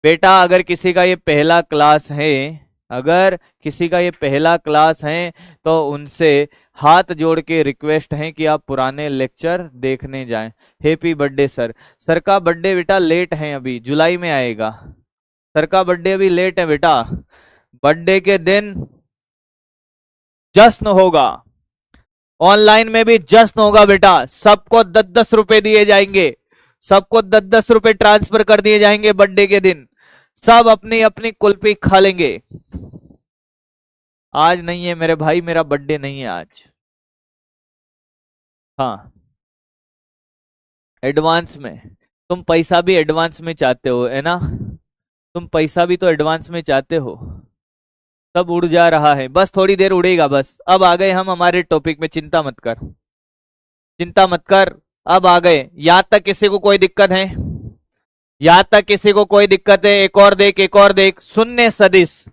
बेटा अगर किसी का ये पहला क्लास है, अगर किसी का ये पहला क्लास है तो उनसे हाथ जोड़ के रिक्वेस्ट है कि आप पुराने लेक्चर देखने जाएं। Happy birthday sir. सर का बर्थडे बेटा लेट है, अभी जुलाई में आएगा। सर का बर्थडे अभी लेट है बेटा। बर्थडे के दिन जश्न होगा, ऑनलाइन में भी जश्न होगा बेटा। सबको 10-10 रुपए दिए जाएंगे, सबको 10-10 रुपए ट्रांसफर कर दिए जाएंगे बर्थडे के दिन। सब अपनी अपनी कुल्फी खा लेंगे। आज नहीं है मेरे भाई, मेरा बर्थडे नहीं है आज। हाँ, एडवांस में। तुम पैसा भी एडवांस में चाहते हो है ना? तुम पैसा भी तो एडवांस में चाहते हो। सब उड़ जा रहा है, बस थोड़ी देर उड़ेगा बस। अब आ गए हम हमारे टॉपिक में, चिंता मत कर, चिंता मत कर। अब आ गए। यहां तक किसी को कोई दिक्कत है? यहां तक किसी को कोई दिक्कत है? एक और देख, एक और देख। शून्य सदिश,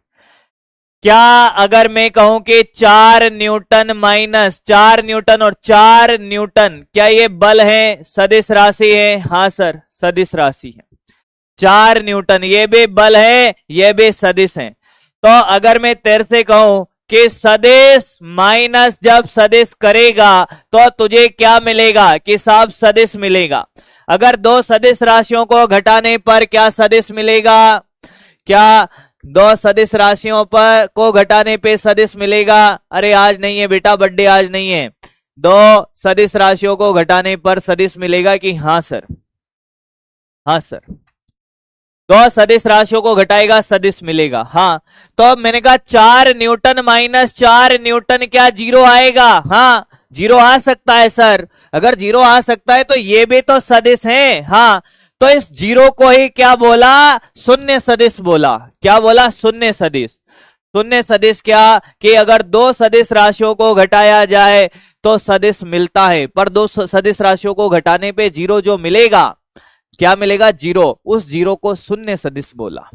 क्या अगर मैं कहूं कि 4 न्यूटन माइनस 4 न्यूटन और 4 न्यूटन, क्या ये बल है, सदिश राशि है? हाँ सर, सदिश राशि है। 4 न्यूटन ये भी बल है, ये भी सदिश है। तो अगर मैं तेरे से कहूं कि सदिश माइनस जब सदिश करेगा तो तुझे क्या मिलेगा? कि साहब सदिश मिलेगा। अगर दो सदिश राशियों को घटाने पर क्या सदिश मिलेगा? क्या दो सदिश राशियों पर को घटाने पे सदिश मिलेगा? अरे आज नहीं है बेटा, बर्थडे आज नहीं है। दो सदिश राशियों को घटाने पर सदिश मिलेगा कि हाँ सर? हाँ सर। दो सदिश राशियों को घटाएगा, सदिश मिलेगा। हाँ, तो अब मैंने कहा 4 न्यूटन माइनस 4 न्यूटन, क्या जीरो आएगा? हाँ, जीरो आ सकता है सर। अगर जीरो आ सकता है तो ये भी तो सदिश है। हाँ, तो इस जीरो को ही क्या बोला? शून्य सदिश बोला। क्या बोला? शून्य सदिश। शून्य सदिश क्या कि अगर दो सदिश राशियों को घटाया जाए तो सदिश मिलता है, पर दो सदिश राशियों को घटाने पे जीरो जो मिलेगा, क्या मिलेगा? जीरो। उस जीरो को शून्य सदिश बोला।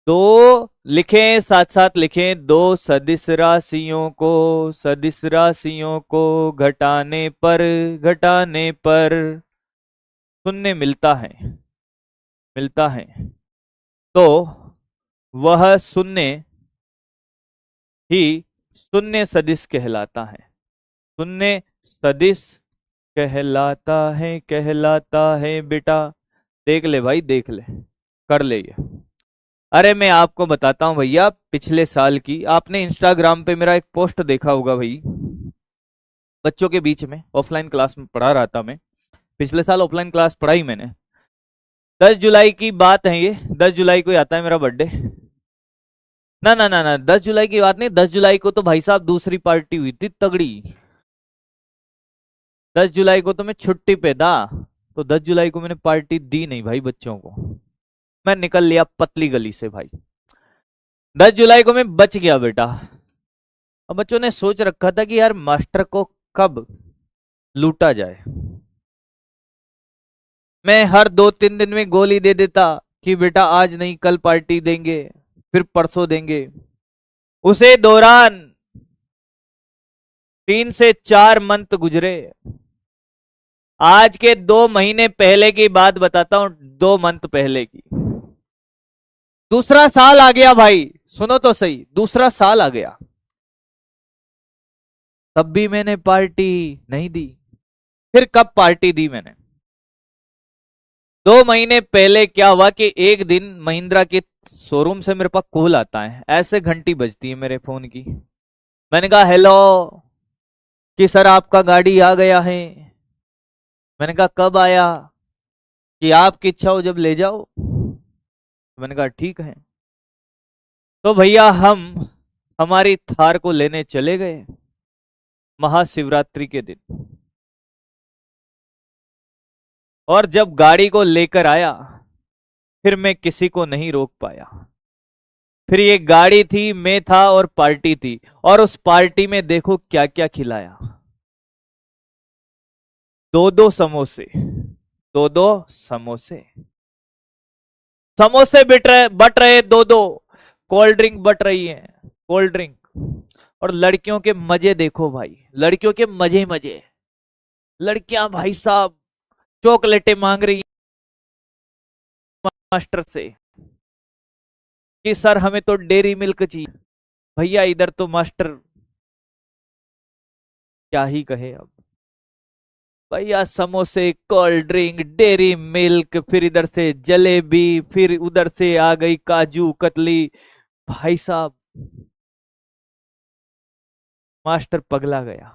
दो लिखें, साथ साथ लिखें। दो सदिश राशियों को, सदिश राशियों को घटाने पर, घटाने पर शून्य मिलता है, मिलता है। तो वह शून्य ही शून्य सदिश कहलाता है। शून्य सदिश कहलाता है बेटा। देख ले भाई, देख ले, कर ले ये। अरे मैं आपको बताता हूँ भैया, पिछले साल की आपने इंस्टाग्राम पे मेरा एक पोस्ट देखा होगा भाई। बच्चों के बीच में ऑफलाइन क्लास में पढ़ा रहा था मैं। पिछले साल ऑफलाइन क्लास पढ़ाई मैंने। 10 जुलाई की बात है ये। 10 जुलाई को ही आता है मेरा बर्थडे। ना ना ना ना, 10 जुलाई की बात नहीं। 10 जुलाई को तो भाई साहब दूसरी पार्टी हुई थी तगड़ी। 10 जुलाई को तो मैं छुट्टी पे था। तो 10 जुलाई को मैंने पार्टी दी नहीं भाई बच्चों को। मैं निकल लिया पतली गली से भाई। 10 जुलाई को मैं बच गया बेटा। अब बच्चों ने सोच रखा था कि यार मास्टर को कब लूटा जाए। मैं हर 2-3 दिन में गोली दे देता कि बेटा आज नहीं कल पार्टी देंगे, फिर परसों देंगे। उसे दौरान 3 से 4 मंथ गुजरे। आज के 2 महीने पहले की बात बताता हूं, 2 मंथ पहले की। दूसरा साल आ गया भाई, सुनो तो सही, दूसरा साल आ गया, तब भी मैंने पार्टी नहीं दी। फिर कब पार्टी दी मैंने? 2 महीने पहले क्या हुआ कि एक दिन महिंद्रा के शोरूम से मेरे पास कॉल आता है, ऐसे घंटी बजती है मेरे फोन की। मैंने कहा हेलो, कि सर आपका गाड़ी आ गया है। मैंने कहा कब आया? कि आपकी इच्छा हो जब ले जाओ। तो मैंने कहा ठीक है। तो भैया हम हमारी थार को लेने चले गए महाशिवरात्रि के दिन। और जब गाड़ी को लेकर आया, फिर मैं किसी को नहीं रोक पाया। फिर ये गाड़ी थी, मैं था और पार्टी थी। और उस पार्टी में देखो क्या क्या खिलाया। 2-2 समोसे, 2-2 समोसे। समोसे बट रहे 2-2। कोल्ड ड्रिंक बट रही है, कोल्ड ड्रिंक। और लड़कियों के मजे देखो भाई, लड़कियों के मजे मजे। लड़कियां भाई साहब चॉकलेटें मांग रही हैं मास्टर से कि सर हमें तो डेयरी मिल्क चाहिए। भैया इधर तो मास्टर क्या ही कहे अब। भैया समोसे, कोल्ड ड्रिंक, डेयरी मिल्क, फिर इधर से जलेबी, फिर उधर से आ गई काजू कतली। भाई साहब मास्टर पगला गया।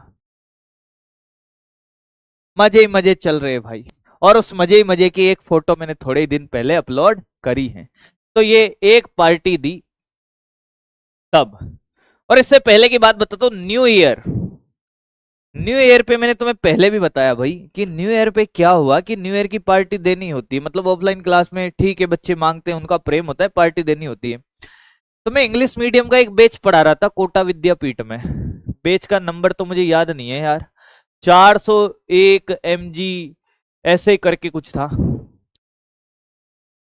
मजे ही मजे चल रहे भाई। और उस मजे ही मजे की एक फोटो मैंने थोड़े ही दिन पहले अपलोड करी है। तो ये एक पार्टी दी तब। और इससे पहले की बात बताता हूं, न्यू ईयर। न्यू ईयर पे मैंने तुम्हें पहले भी बताया भाई कि न्यू ईयर पे क्या हुआ कि न्यू ईयर की पार्टी देनी होती है। मतलब ऑफलाइन क्लास में ठीक है, बच्चे मांगते हैं, उनका प्रेम होता है, पार्टी देनी होती है। तो मैं इंग्लिश मीडियम का एक बैच पढ़ा रहा था कोटा विद्यापीठ में। बैच का नंबर तो मुझे याद नहीं है यार, 401 MG ऐसे करके कुछ था।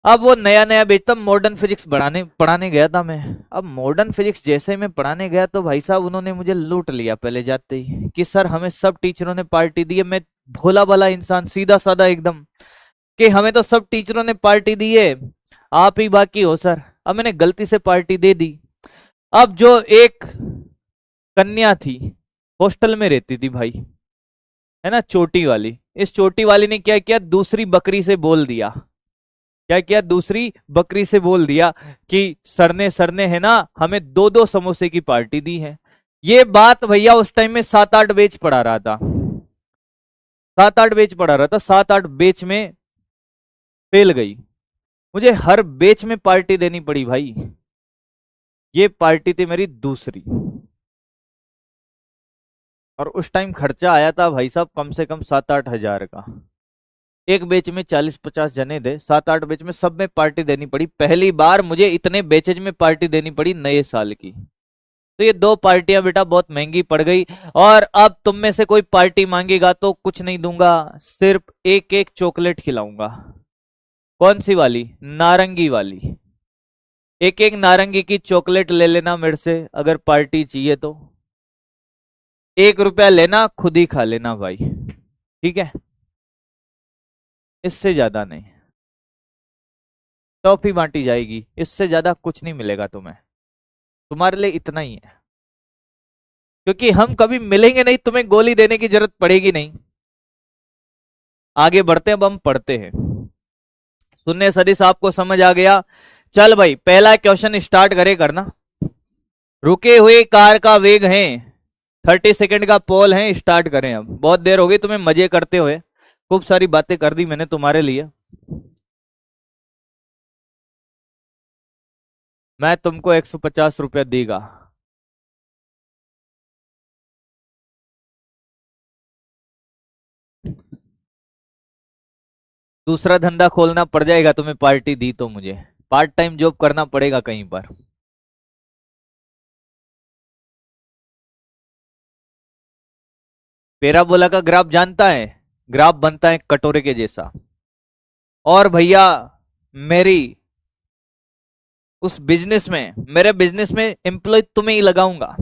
अब वो नया नया बैच था, मॉडर्न फिजिक्स पढ़ाने गया था मैं। अब मॉडर्न फिजिक्स जैसे मैं पढ़ाने गया तो भाई साहब उन्होंने मुझे लूट लिया पहले जाते ही कि सर हमें सब टीचरों ने पार्टी दी है। मैं भोला भाला इंसान, सीधा साधा एकदम, कि हमें तो सब टीचरों ने पार्टी दी है, आप ही बाकी हो सर। अब मैंने गलती से पार्टी दे दी। अब जो एक कन्या थी, हॉस्टल में रहती थी भाई, है ना, चोटी वाली, इस चोटी वाली ने क्या किया, दूसरी बकरी से बोल दिया। क्या किया? दूसरी बकरी से बोल दिया कि सरने है ना, हमें 2-2 समोसे की पार्टी दी है। ये बात भैया उस टाइम में 7-8 बैच पढ़ा रहा था। 7-8 बैच पढ़ा रहा था, 7-8 बैच में फेल गई। मुझे हर बैच में पार्टी देनी पड़ी भाई। ये पार्टी थी मेरी दूसरी। और उस टाइम खर्चा आया था भाई साहब कम से कम 7-8 हजार का। एक बैच में 40-50 जने थे, 7-8 बैच में, सब में पार्टी देनी पड़ी। पहली बार मुझे इतने बैचेज में पार्टी देनी पड़ी नए साल की। तो ये 2 पार्टियां बेटा बहुत महंगी पड़ गई। और अब तुम में से कोई पार्टी मांगेगा तो कुछ नहीं दूंगा, सिर्फ एक एक चॉकलेट खिलाऊंगा। कौन सी वाली? नारंगी वाली। एक एक नारंगी की चॉकलेट ले लेना मेरे से अगर पार्टी चाहिए तो। 1 रुपया लेना, खुद ही खा लेना भाई, ठीक है? इससे ज्यादा नहीं। टॉफी बांटी जाएगी, इससे ज्यादा कुछ नहीं मिलेगा तुम्हें। तुम्हारे लिए इतना ही है, क्योंकि हम कभी मिलेंगे नहीं, तुम्हें गोली देने की जरूरत पड़ेगी नहीं। आगे बढ़ते हैं, अब हम पढ़ते हैं। शून्य सदिश आपको समझ आ गया। चल भाई पहला क्वेश्चन स्टार्ट करे करना। रुके हुए कार का वेग है 30 सेकंड का पोल है, स्टार्ट करें। अब बहुत देर हो गई तुम्हें मजे करते हुए, खूब सारी बातें कर दी मैंने तुम्हारे लिए। मैं तुमको 150 रुपया देगा। दूसरा धंधा खोलना पड़ जाएगा तुम्हें, पार्टी दी तो मुझे पार्ट टाइम जॉब करना पड़ेगा कहीं पर। पैराबोला का ग्राफ जानता है? ग्राफ बनता है कटोरे के जैसा। और भैया मेरी उस बिजनेस में, मेरे बिजनेस में एम्प्लॉय तुम्हें ही लगाऊंगा।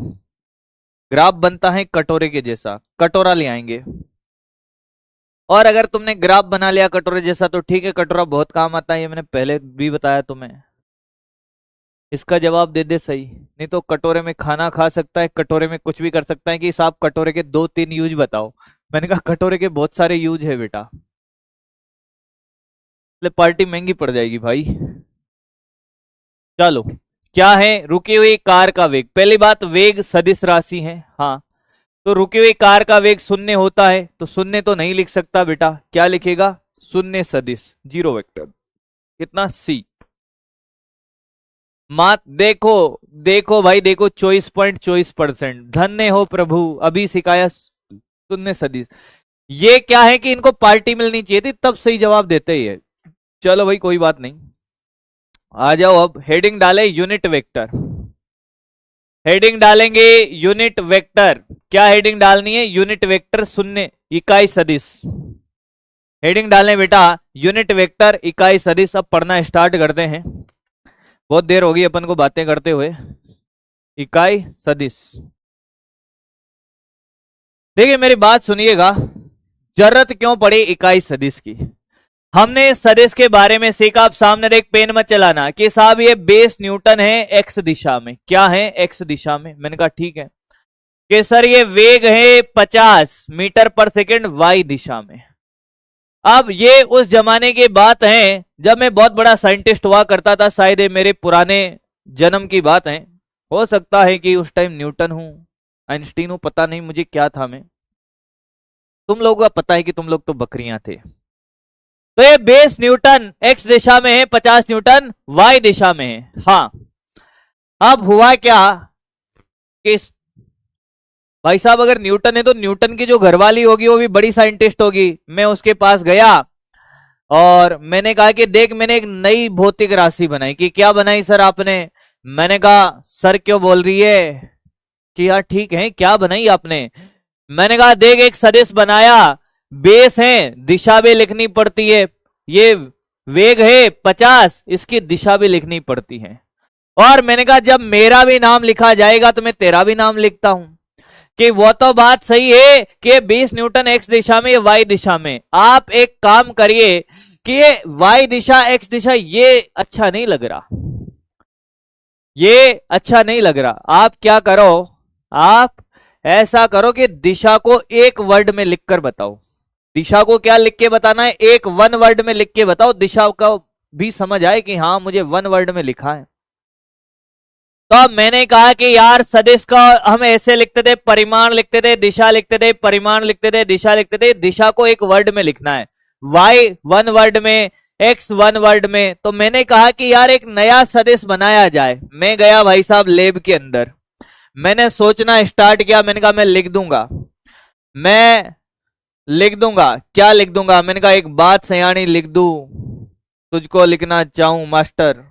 ग्राफ बनता है कटोरे के जैसा, कटोरा ले आएंगे। और अगर तुमने ग्राफ बना लिया कटोरे जैसा तो ठीक है, कटोरा बहुत काम आता है, ये मैंने पहले भी बताया तुम्हें। इसका जवाब दे दे सही, नहीं तो कटोरे में खाना खा सकता है, कटोरे में कुछ भी कर सकता है। कि साहब कटोरे के 2-3 यूज बताओ। मैंने कहा कटोरे के बहुत सारे यूज है बेटा, इसलिए पार्टी महंगी पड़ जाएगी भाई। चलो क्या है, रुकी हुई कार का वेग। पहली बात, वेग सदिश राशि है। हाँ, तो रुकी हुई कार का वेग शून्य होता है, तो शून्य तो नहीं लिख सकता बेटा, क्या लिखेगा? शून्य सदिश, जीरो वेक्टर। कितना? सी। मात देखो, देखो भाई देखो, 24.24%। धन्य हो प्रभु, अभी सिखाया शून्य सदिश। ये क्या है कि इनको पार्टी मिलनी चाहिए थी, तब सही जवाब देते ही है। चलो भाई कोई बात नहीं, आ जाओ। अब हेडिंग डाले यूनिट वेक्टर। हेडिंग डालेंगे यूनिट वेक्टर। क्या हेडिंग डालनी है? यूनिट वेक्टर शून्य इकाई सदिश। हेडिंग डालें बेटा यूनिट वेक्टर इकाई सदिश। अब पढ़ना स्टार्ट करते हैं, बहुत देर होगी अपन को बातें करते हुए। इकाई सदिश, देखिए मेरी बात सुनिएगा, जरूरत क्यों पड़ी इकाई सदिश की। हमने सदिश के बारे में सीखा। आप सामने देख, पेन मत चलाना, कि साहब ये बेस न्यूटन है एक्स दिशा में। क्या है? एक्स दिशा में। मैंने कहा ठीक है। कि सर ये वेग है 50 मीटर पर सेकंड वाई दिशा में। अब ये उस जमाने की बात है जब मैं बहुत बड़ा साइंटिस्ट हुआ करता था, शायद ये मेरे पुराने जन्म की बात है। हो सकता है कि उस टाइम न्यूटन हूं, आइंस्टीन हूं, पता नहीं मुझे क्या था मैं। तुम लोगों का पता है कि तुम लोग तो बकरियां थे। तो ये बेस न्यूटन एक्स दिशा में है, 50 न्यूटन वाई दिशा में है। हाँ, अब हुआ क्या कि भाई साहब अगर न्यूटन है तो न्यूटन की जो घरवाली होगी वो भी बड़ी साइंटिस्ट होगी। मैं उसके पास गया और मैंने कहा कि देख मैंने एक नई भौतिक राशि बनाई। कि क्या बनाई सर आपने? मैंने कहा सर क्यों बोल रही है कि यार ठीक है, क्या बनाई आपने? मैंने कहा देख एक सदिश बनाया, बेस है, दिशा भी लिखनी पड़ती है। ये वेग है 50, इसकी दिशा भी लिखनी पड़ती है। और मैंने कहा जब मेरा भी नाम लिखा जाएगा तो मैं तेरा भी नाम लिखता हूं। कि वो तो बात सही है कि 20 न्यूटन एक्स दिशा में, वाई दिशा में। आप एक काम करिए कि ये वाई दिशा एक्स दिशा ये अच्छा नहीं लग रहा, ये अच्छा नहीं लग रहा। आप क्या करो, आप ऐसा करो कि दिशा को एक वर्ड में लिखकर बताओ। दिशा को क्या लिख के बताना है? एक वन वर्ड में लिख के बताओ, दिशा का भी समझ आए कि हाँ मुझे वन वर्ड में लिखा है। तो अब मैंने कहा कि यार सदिश का हम ऐसे लिखते थे, परिमाण लिखते थे, दिशा लिखते थे, परिमाण लिखते थे, दिशा लिखते थे। दिशा को एक वर्ड में लिखना है, वाई वन वर्ड में, एक्स वन वर्ड में। तो मैंने कहा कि यार एक नया सदिश बनाया जाए। मैं गया भाई साहब लैब के अंदर, मैंने सोचना स्टार्ट किया। मैंने कहा मैं लिख दूंगा, मैं लिख दूंगा। क्या लिख दूंगा? मैंने कहा एक बात सयानी लिख दूं, तुझको लिखना चाहूं मास्टर,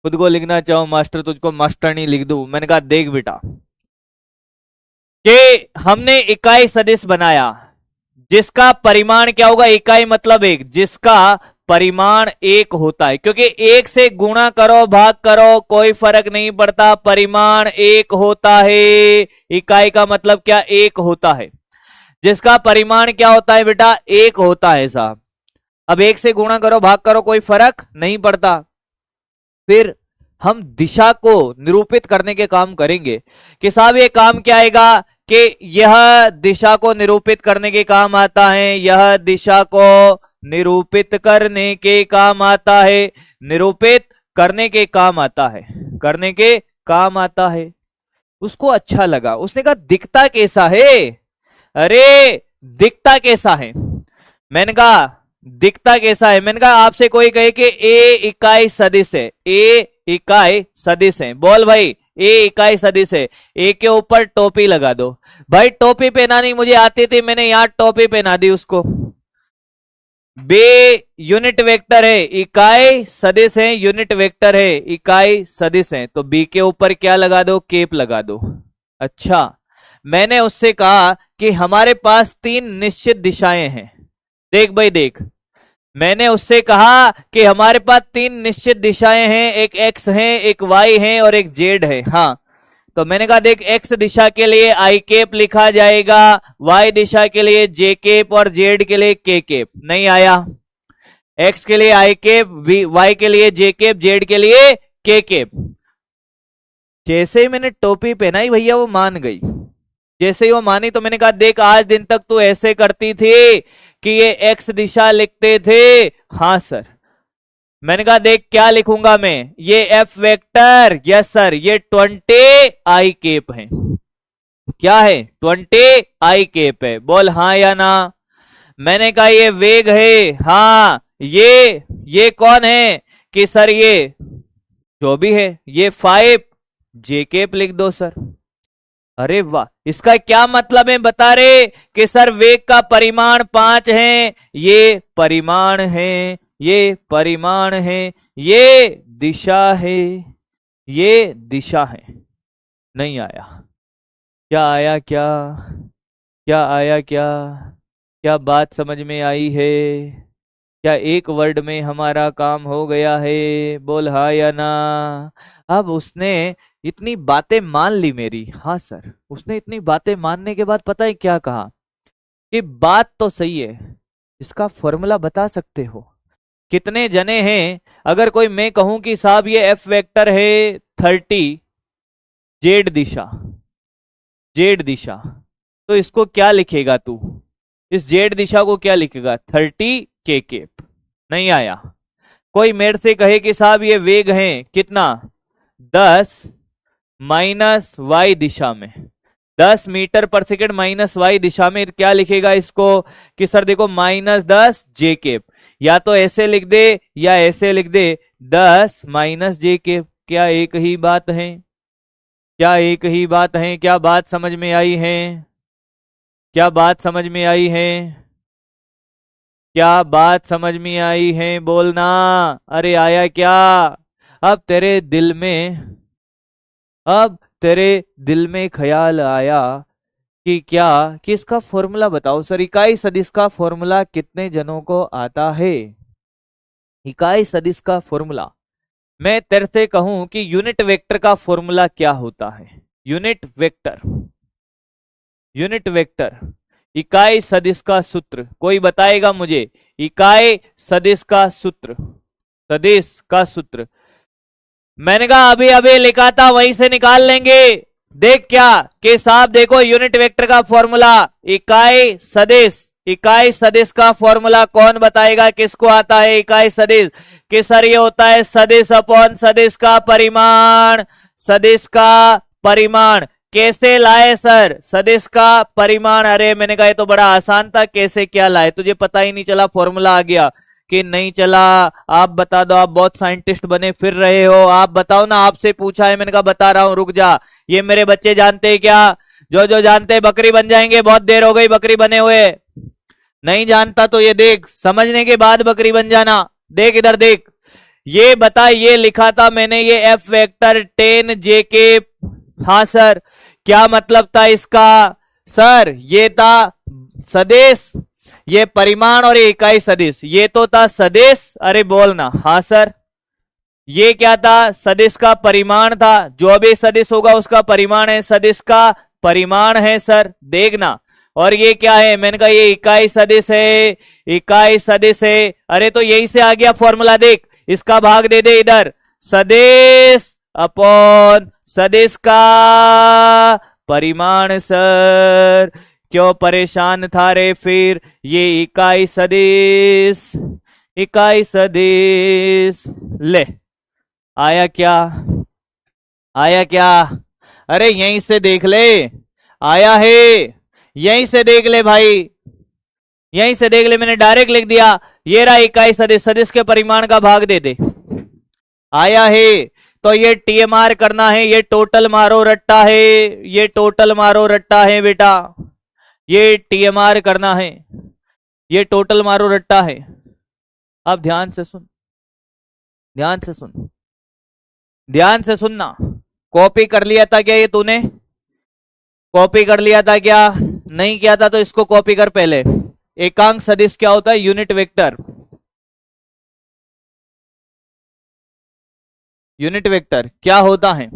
खुद को लिखना चाहूं मास्टर, तुझको मास्टरनी लिख दूं। मैंने कहा देख बेटा कि हमने इकाई सदिश बनाया जिसका परिमाण क्या होगा? इकाई मतलब एक, जिसका परिमाण एक होता है। क्योंकि एक से गुणा करो भाग करो कोई फर्क नहीं पड़ता, परिमाण एक होता है। इकाई का मतलब क्या? एक होता है। जिसका परिमाण क्या होता है बेटा? एक होता है साहब। अब एक से गुणा करो भाग करो कोई फर्क नहीं पड़ता। फिर हम दिशा को निरूपित करने के काम करेंगे कि साहब ये काम क्या आएगा? कि यह दिशा को निरूपित करने के काम आता है, यह दिशा को निरूपित करने के काम आता है, निरूपित करने के काम आता है, करने के काम आता है। उसको अच्छा लगा, उसने कहा दिखता कैसा है? अरे दिखता कैसा है? मैंने कहा दिखता कैसा है? मैंने कहा आपसे कोई कहे कि ए इकाई सदिश है, ए इकाई सदिश है, बोल भाई ए इकाई सदिश है, ए के ऊपर टोपी लगा दो। भाई टोपी पहनानी मुझे आती थी, मैंने यहां टोपी पहना दी उसको। बे यूनिट वेक्टर है, इकाई सदिश है, यूनिट वेक्टर है, इकाई सदिश है, तो बी के ऊपर क्या लगा दो? केप लगा दो। अच्छा, मैंने उससे कहा कि हमारे पास 3 निश्चित दिशाएं हैं। देख भाई देख, मैंने उससे कहा कि हमारे पास 3 निश्चित दिशाएं हैं, एक एक्स है, एक वाई है और एक जेड है। हाँ, तो मैंने कहा देख, एक्स दिशा के लिए आई केप लिखा जाएगा, वाई दिशा के लिए जे केप और जेड के लिए के केप। नहीं आया? एक्स के लिए आई केप, वाई के लिए जे केप, जेड के लिए के केप। जैसे ही मैंने टोपी पहनाई भैया वो मान गई। जैसे ही वो मानी तो मैंने कहा देख, आज दिन तक तू ऐसे करती थी कि ये एक्स दिशा लिखते थे। हाँ सर। मैंने कहा देख क्या लिखूंगा मैं, ये एफ वेक्टर। यस सर, ये 20 आई केप है। क्या है? 20 आई केप है। बोल हाँ या ना। मैंने कहा ये वेग है। हाँ, ये कौन है? कि सर ये जो भी है, ये 5 जे केप लिख दो सर। अरे वाह, इसका क्या मतलब है बता रहे कि सर वेग का परिमाण 5 है, ये परिमाण है, ये परिमाण है, ये दिशा है, ये दिशा है। नहीं आया? क्या आया? क्या क्या आया? क्या क्या बात समझ में आई है? क्या एक वर्ड में हमारा काम हो गया है? बोल हाँ या ना। अब उसने इतनी बातें मान ली मेरी। हाँ सर, उसने इतनी बातें मानने के बाद पता है क्या कहा कि बात तो सही है, इसका फॉर्मूला बता सकते हो? कितने जने हैं? अगर कोई मैं कहूं कि साहब ये एफ वेक्टर है 30 जेड दिशा, जेड दिशा, तो इसको क्या लिखेगा तू? इस जेड दिशा को क्या लिखेगा? 30 के केप। नहीं आया? कोई मेरे से कहे कि साहब ये वेग है कितना? 10 माइनस वाई दिशा में, 10 मीटर पर सेकेंड माइनस वाई दिशा में, क्या लिखेगा इसको? कि सर देखो -10 जे केप। या तो ऐसे लिख दे या ऐसे लिख दे, 10 माइनस जे केप। क्या एक ही बात है? क्या एक ही बात है? क्या बात समझ में आई है? क्या बात समझ में आई है? क्या बात समझ में आई है? बोलना। अरे आया क्या? अब तेरे दिल में, अब तेरे दिल में ख्याल आया कि क्या, कि इसका फॉर्मूला बताओ सर। इकाई सदिश का फॉर्मूला कितने जनों को आता है? इकाई सदिश का फॉर्मूला मैं तेरे से कहूं कि यूनिट वेक्टर का फॉर्मूला क्या होता है? यूनिट वेक्टर, यूनिट वेक्टर, इकाई सदिश का सूत्र कोई बताएगा मुझे? इकाई सदिश का सूत्र, सदिश का सूत्र। मैंने कहा अभी अभी लिखा था, वहीं से निकाल लेंगे। देख क्या कि साहब देखो, यूनिट वेक्टर का फॉर्मूला इकाई सदिश, इकाई सदिश का फॉर्मूला कौन बताएगा? किसको आता है इकाई सदिश? कि सर ये होता है सदिश अपॉन सदिश का परिमाण, सदिश का परिमाण। कैसे लाए सर सदिश का परिमाण? अरे मैंने कहा ये तो बड़ा आसान था, कैसे क्या लाए? तुझे पता ही नहीं चला, फॉर्मूला आ गया कि नहीं चला? आप बता दो, आप बहुत साइंटिस्ट बने फिर रहे हो, आप बताओ ना। आपसे पूछा है, मैंने कहा बता रहा हूं, रुक जा। ये मेरे बच्चे जानते हैं क्या? जो जो जानते हैं बकरी बन जाएंगे, बहुत देर हो गई बकरी बने हुए। नहीं जानता तो ये देख, समझने के बाद बकरी बन जाना। देख इधर देख, ये बता, ये लिखा था मैंने, ये एफ वेक्टर 10 जे के। हाँ सर, क्या मतलब था इसका? सर ये था सदिश, ये परिमाण और ये इकाई सदिश, ये तो था सदिश। अरे बोलना। हाँ सर। ये क्या था? सदिश का परिमाण था। जो भी सदिश होगा उसका परिमाण है, सदिश का परिमाण है सर, देखना। और ये क्या है? मैंने कहा ये इकाई सदिश है, इकाई सदिश है। अरे तो यही से आ गया फॉर्मूला, देख इसका भाग दे दे इधर, सदिश अपॉन सदिश का परिमाण सर, क्यों परेशान था रे फिर, ये इकाई सदिश, इकाई सदिश। ले आया क्या, आया क्या? अरे यहीं से देख ले, आया है, यहीं से देख ले भाई, यहीं से देख ले, मैंने डायरेक्ट लिख दिया, ये रहा इकाई सदिश, सदिश के परिमाण का भाग दे दे, आया है। तो ये टीएमआर करना है, ये टोटल मारो रट्टा है, ये टोटल मारो रट्टा है बेटा, ये टीएमआर करना है, ये टोटल मारो रट्टा है। अब ध्यान से सुन, ध्यान से सुन, ध्यान से सुनना। कॉपी कर लिया था क्या ये तूने? कॉपी कर लिया था क्या? नहीं किया था तो इसको कॉपी कर पहले। एकांक सदिश क्या होता है? यूनिट वेक्टर, यूनिट वेक्टर क्या होता है?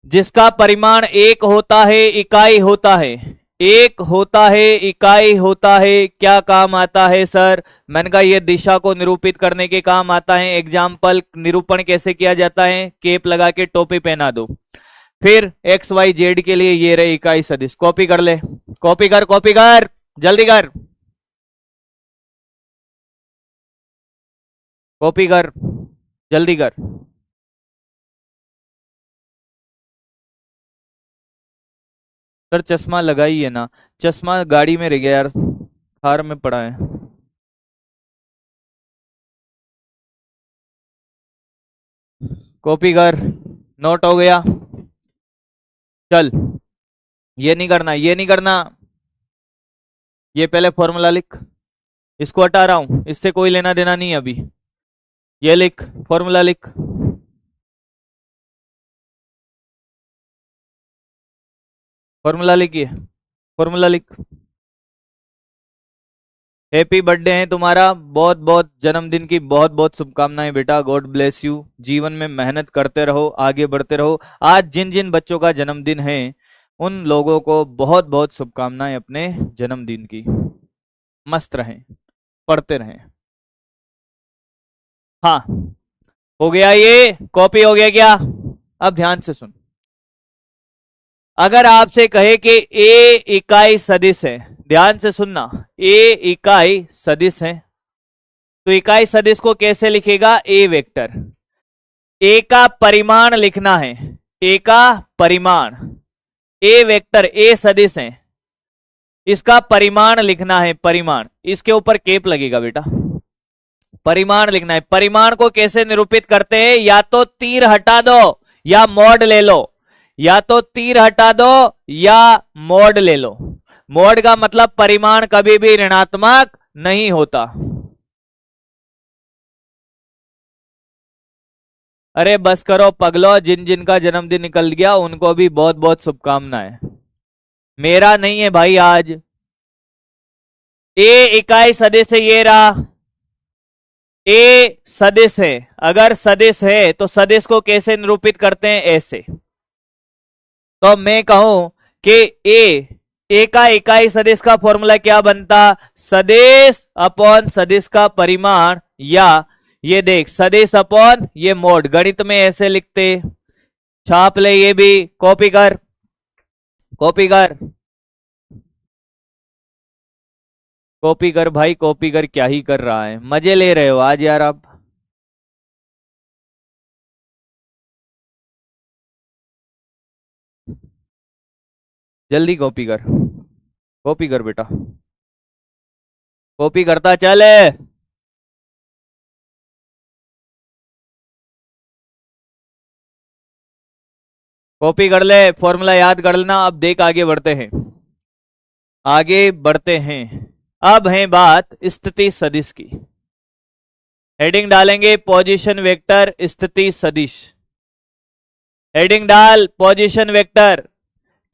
जिसका परिमाण एक होता है, इकाई होता है, एक होता है, इकाई होता है। क्या काम आता है सर? मैंने कहा ये दिशा को निरूपित करने के काम आता है। एग्जाम्पल, निरूपण कैसे किया जाता है? केप लगा के टोपी पहना दो। फिर एक्स वाई जेड के लिए ये रहे इकाई सदिश। कॉपी कर ले, कॉपी कर, कॉपी कर, जल्दी कर, कॉपी कर, जल्दी कर। सर चश्मा लगाई है ना? चश्मा गाड़ी में रह गया यार, कार में पड़ा है। कॉपी कर, नोट हो गया। चल, ये नहीं करना, ये नहीं करना, ये पहले फॉर्मूला लिख। इसको हटा रहा हूं, इससे कोई लेना देना नहीं अभी। ये लिख, फॉर्मूला लिख। फॉर्मूला लिखिए, फॉर्मूला लिख। हैप्पी बर्थडे है तुम्हारा, बहुत बहुत जन्मदिन की बहुत बहुत शुभकामनाएं बेटा। God bless you. जीवन में मेहनत करते रहो, आगे बढ़ते रहो। आज जिन जिन बच्चों का जन्मदिन है उन लोगों को बहुत बहुत शुभकामनाएं अपने जन्मदिन की। मस्त रहें, पढ़ते रहें। हाँ, हो गया, ये कॉपी हो गया क्या? अब ध्यान से सुन। अगर आपसे कहे कि ए इकाई सदिश है, ध्यान से सुनना, ए इकाई सदिश है, तो इकाई सदिश को कैसे लिखेगा? ए वेक्टर। ए का परिमाण लिखना है, ए का परिमाण, ए वेक्टर, ए सदिश है, इसका परिमाण लिखना है, परिमाण। इसके ऊपर केप लगेगा बेटा, परिमाण लिखना है। परिमाण को कैसे निरूपित करते हैं? या तो तीर हटा दो या मॉड ले लो, या तो तीर हटा दो या मॉड ले लो। मॉड का मतलब परिमाण कभी भी ऋणात्मक नहीं होता। अरे बस करो पगलो, जिन जिन का जन्मदिन निकल गया उनको भी बहुत बहुत शुभकामनाएं। मेरा नहीं है भाई आज। ए इकाई सदिश है, ये रहा, ए सदिश है। अगर सदिश है तो सदिश को कैसे निरूपित करते हैं? ऐसे। तो मैं कहूं कि ए का इकाई सदिश का फॉर्मूला क्या बनता? सदिश अपॉन सदिश का परिमाण, या ये देख सदिश अपॉन ये मोड। गणित में ऐसे लिखते, छाप ले, ये भी कॉपी कर, कॉपी कर, कॉपी कर भाई, कॉपी कर। क्या ही कर रहा है, मजे ले रहे हो आज यार आप। जल्दी कॉपी कर, कॉपी कर बेटा, कॉपी करता चल। कॉपी कर ले, फॉर्मूला याद कर लेना। अब देख आगे बढ़ते हैं, आगे बढ़ते हैं। अब है बात स्थिति सदिश की। हेडिंग डालेंगे पोजीशन वेक्टर स्थिति सदिश। हेडिंग डाल पोजीशन वेक्टर।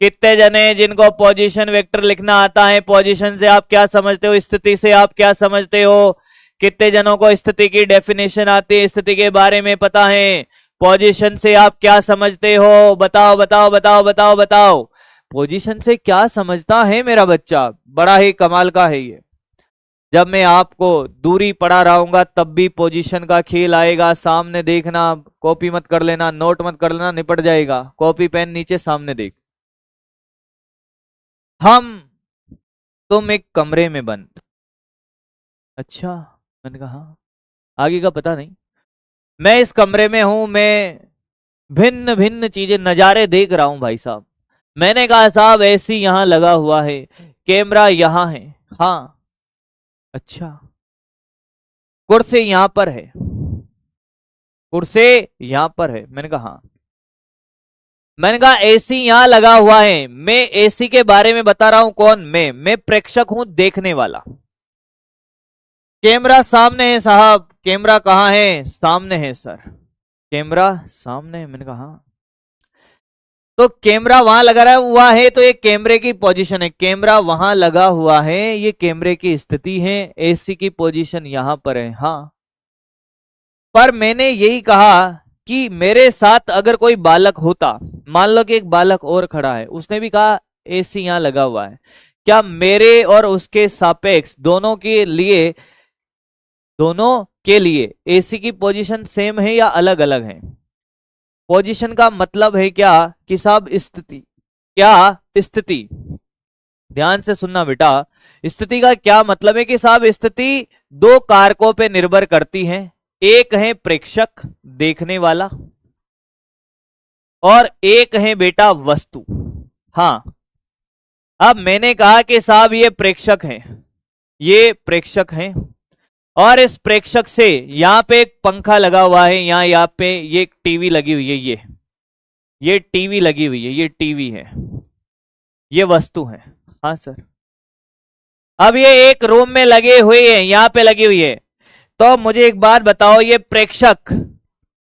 कितने जने जिनको पोजीशन वेक्टर लिखना आता है? पोजीशन से आप क्या समझते हो? स्थिति से आप क्या समझते हो? कितने जनों को स्थिति की डेफिनेशन आती है, स्थिति के बारे में पता है? पोजीशन से आप क्या समझते हो? बताओ बताओ बताओ बताओ बताओ। पोजीशन से क्या समझता है मेरा बच्चा? बड़ा ही कमाल का है ये। जब मैं आपको दूरी पढ़ा रहूंगा तब भी पोजीशन का खेल आएगा। सामने देखना, कॉपी मत कर लेना, नोट मत कर लेना, निपट जाएगा। कॉपी पेन नीचे, सामने देख। हम तुम एक कमरे में बंद। अच्छा, मैंने कहा हाँ, आगे का पता नहीं। मैं इस कमरे में हूं, मैं भिन्न भिन्न चीजें नजारे देख रहा हूं भाई साहब। मैंने कहा साहब एसी यहां लगा हुआ है, कैमरा यहां है। हाँ। अच्छा, कुर्सी यहां पर है, कुर्सी यहां पर है। मैंने कहा हाँ। मैंने कहा एसी यहां लगा हुआ है, मैं एसी के बारे में बता रहा हूं। कौन? मैं प्रेक्षक हूं, देखने वाला। कैमरा सामने है साहब। कैमरा कहाँ है? सामने है सर। कैमरा सामने है। मैंने कहा हाँ। तो कैमरा वहां लगा रहा हुआ है, तो ये कैमरे की पोजीशन है। कैमरा वहां लगा हुआ है, ये कैमरे की स्थिति है। एसी की पोजीशन यहां पर है। हाँ, पर मैंने यही कहा कि मेरे साथ अगर कोई बालक होता, मान लो कि एक बालक और खड़ा है, उसने भी कहा एसी यहां लगा हुआ है, क्या मेरे और उसके सापेक्ष दोनों के लिए एसी की पोजीशन सेम है या अलग अलग है? पोजीशन का मतलब है क्या कि साहब स्थिति, क्या स्थिति, ध्यान से सुनना बेटा, स्थिति का क्या मतलब है कि साहब स्थिति दो कारकों पे निर्भर करती है। एक है प्रेक्षक, देखने वाला, और एक है बेटा वस्तु। हाँ, अब मैंने कहा कि साहब ये प्रेक्षक है, ये प्रेक्षक है, और इस प्रेक्षक से यहां पे एक पंखा लगा हुआ है, यहाँ पे ये एक टीवी लगी हुई है, ये टीवी लगी हुई है, ये टीवी है, ये वस्तु है। हाँ सर। अब ये एक रूम में लगे हुए हैं, यहां पे लगी हुई है। तो मुझे एक बात बताओ, ये प्रेक्षक,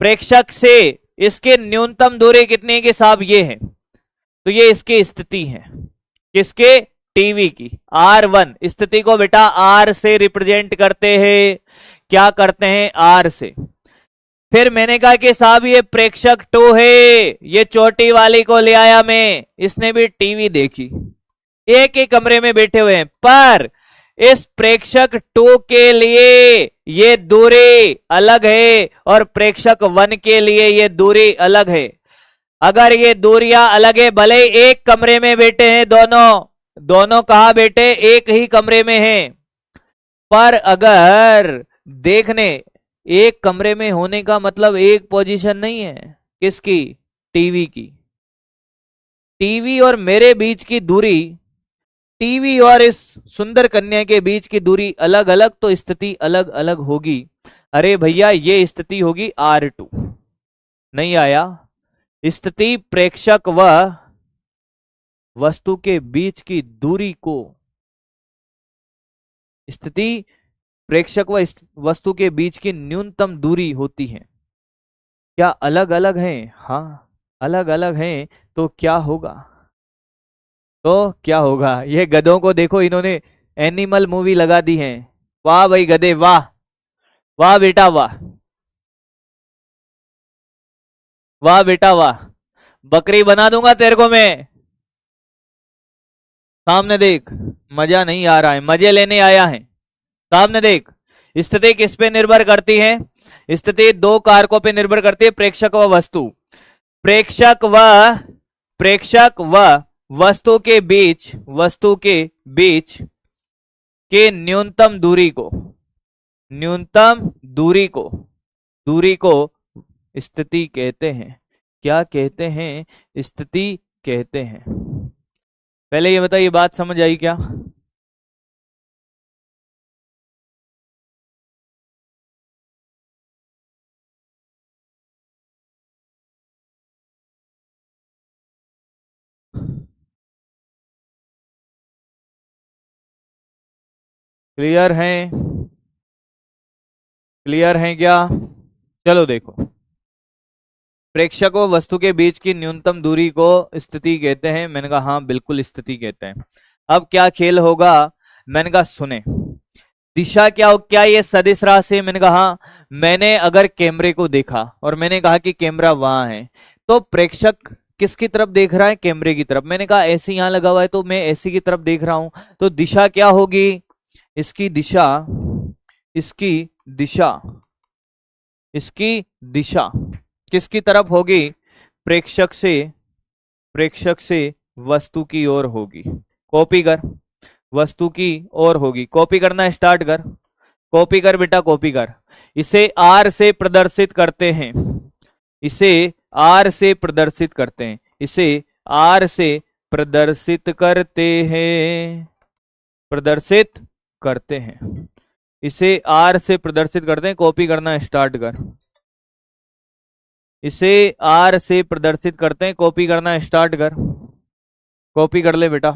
प्रेक्षक से इसके न्यूनतम दूरी कितनी है? कि साहब ये है, तो ये इसकी स्थिति है। किसके? टीवी की। R1 स्थिति को बेटा R से रिप्रेजेंट करते हैं। क्या करते हैं? R से। फिर मैंने कहा कि साहब ये प्रेक्षक 2 है, ये चोटी वाली को ले आया मैं, इसने भी टीवी देखी, एक ही कमरे में बैठे हुए हैं, पर इस प्रेक्षक 2 के लिए ये दूरी अलग है और प्रेक्षक 1 के लिए ये दूरी अलग है। अगर ये दूरियां अलग है, भले एक कमरे में बैठे हैं दोनों, दोनों कहा बैठे? एक ही कमरे में हैं, पर अगर देखने एक कमरे में होने का मतलब एक पोजीशन नहीं है। किसकी? टीवी की। टीवी और मेरे बीच की दूरी, टीवी और इस सुंदर कन्या के बीच की दूरी अलग अलग, तो स्थिति अलग अलग होगी। अरे भैया ये स्थिति होगी R2। नहीं आया? स्थिति प्रेक्षक व वस्तु के बीच की दूरी को, स्थिति प्रेक्षक व वस्तु के बीच की न्यूनतम दूरी होती है। क्या अलग अलग हैं? हाँ, अलग अलग हैं। तो क्या होगा? तो क्या होगा? ये गधों को देखो, इन्होंने एनिमल मूवी लगा दी है। वाह भाई गधे, वाह, वाह बेटा वाह, वाह बेटा वाह, बकरी बना दूंगा तेरे को मैं। सामने देख, मजा नहीं आ रहा है, मजे लेने आया है। सामने देख, स्थिति किस पे निर्भर करती है? स्थिति दो कारकों पे निर्भर करती है, प्रेक्षक व वस्तु। प्रेक्षक व प्रेक्षक व वस्तु के बीच, वस्तु के बीच के न्यूनतम दूरी को, न्यूनतम दूरी को स्थिति कहते हैं। क्या कहते हैं? स्थिति कहते हैं। पहले ये बताइए, बात समझ आई क्या? क्लियर है? क्लियर है क्या? चलो देखो, प्रेक्षक व वस्तु के बीच की न्यूनतम दूरी को स्थिति कहते हैं। मैंने कहा हाँ बिल्कुल स्थिति कहते हैं। अब क्या खेल होगा? मैंने कहा सुने, दिशा क्या क्या ये सदिश राशि है? मैंने कहा हाँ। मैंने अगर कैमरे को देखा और मैंने कहा कि कैमरा वहां है, तो प्रेक्षक किसकी तरफ देख रहा है? कैमरे की तरफ। मैंने कहा ऐसी यहां लगा हुआ है, तो मैं ऐसी की तरफ देख रहा हूं, तो दिशा क्या होगी? इसकी दिशा, इसकी दिशा, इसकी दिशा किसकी तरफ होगी? प्रेक्षक से, प्रेक्षक से वस्तु की ओर होगी। कॉपी कर, वस्तु की ओर होगी, कॉपी करना स्टार्ट कर, कॉपी कर बेटा कॉपी कर। इसे आर से प्रदर्शित करते हैं, इसे आर से प्रदर्शित करते हैं, इसे आर से प्रदर्शित करते हैं, प्रदर्शित करते हैं, इसे आर से प्रदर्शित करते हैं, कॉपी करना स्टार्ट कर, इसे आर से प्रदर्शित करते हैं, कॉपी करना स्टार्ट कर, कॉपी कर ले बेटा,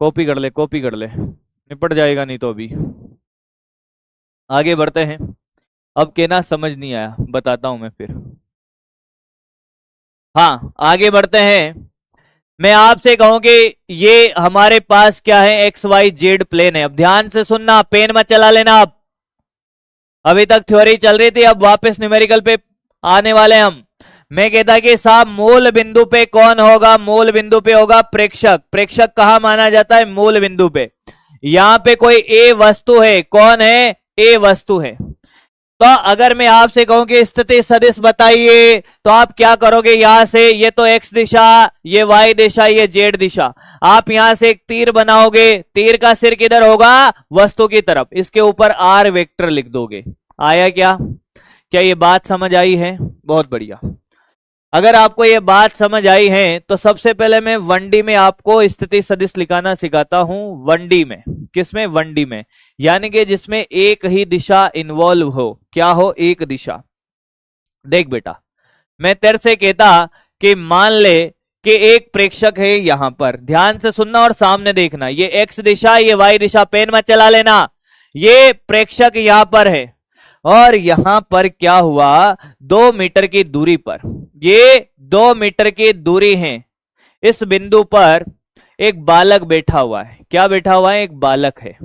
कॉपी कर ले, कॉपी कर ले, निपट जाएगा नहीं तो अभी। आगे बढ़ते हैं। अब कहना समझ नहीं आया, बताता हूं मैं फिर। हाँ आगे बढ़ते हैं। मैं आपसे कहूं कि ये हमारे पास क्या है, एक्स वाई जेड प्लेन है। अब ध्यान से सुनना, पेन मत चला लेना। अब अभी तक थ्योरी चल रही थी, अब वापस न्यूमेरिकल पे आने वाले हम। मैं कहता कि साहब मूल बिंदु पे कौन होगा, मूल बिंदु पे होगा प्रेक्षक। प्रेक्षक कहां माना जाता है, मूल बिंदु पे। यहां पे कोई ए वस्तु है, कौन है, ए वस्तु है। तो अगर मैं आपसे कहूं कि स्थिति सदिश बताइए, तो आप क्या करोगे, यहां से ये तो एक्स दिशा, ये वाई दिशा, ये जेड दिशा। आप यहां से एक तीर बनाओगे, तीर का सिर किधर होगा, वस्तु की तरफ, इसके ऊपर आर वेक्टर लिख दोगे। आया क्या, क्या ये बात समझ आई है? बहुत बढ़िया। अगर आपको ये बात समझ आई है तो सबसे पहले मैं 1D में आपको स्थिति सदिश लिखाना सिखाता हूं। 1D में, किसमें, 1D में, यानी कि जिसमें एक ही दिशा इन्वॉल्व हो। क्या हो, एक दिशा। देख बेटा, मैं तेरे से कहता कि मान ले कि एक प्रेक्षक है यहां पर, ध्यान से सुनना और सामने देखना। ये एक्स दिशा, ये वाई दिशा, पेन मत चला लेना। ये प्रेक्षक यहां पर है और यहां पर क्या हुआ, 2 मीटर की दूरी पर, ये 2 मीटर की दूरी है, इस बिंदु पर एक बालक बैठा हुआ है। क्या बैठा हुआ है, एक बालक है।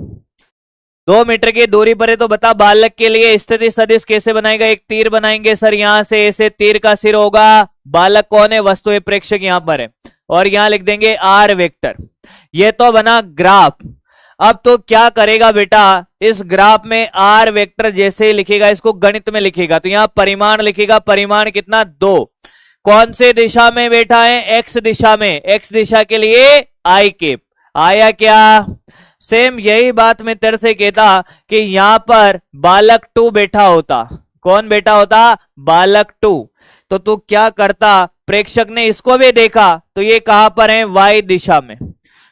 2 मीटर की दूरी पर है, तो बता बालक के लिए स्थिति सदिश कैसे बनाएगा। एक तीर बनाएंगे सर, यहां से ऐसे तीर का सिर होगा, बालक कौन है, वस्तु है, प्रेक्षक यहां पर है, और यहां लिख देंगे आर वेक्टर। ये तो बना ग्राफ। अब तो क्या करेगा बेटा, इस ग्राफ में आर वेक्टर जैसे ही लिखेगा, इसको गणित में लिखेगा, तो यहां परिमाण लिखेगा। परिमाण कितना, 2। कौन से दिशा में बैठा है, एक्स दिशा में, एक्स दिशा के लिए आई कैप। आया क्या? सेम यही बात मैं तेरे से कहता कि यहां पर बालक 2 बैठा होता। कौन बैठा होता, बालक 2। तो तू क्या करता, प्रेक्षक ने इसको भी देखा, तो ये कहां पर है, वाई दिशा में।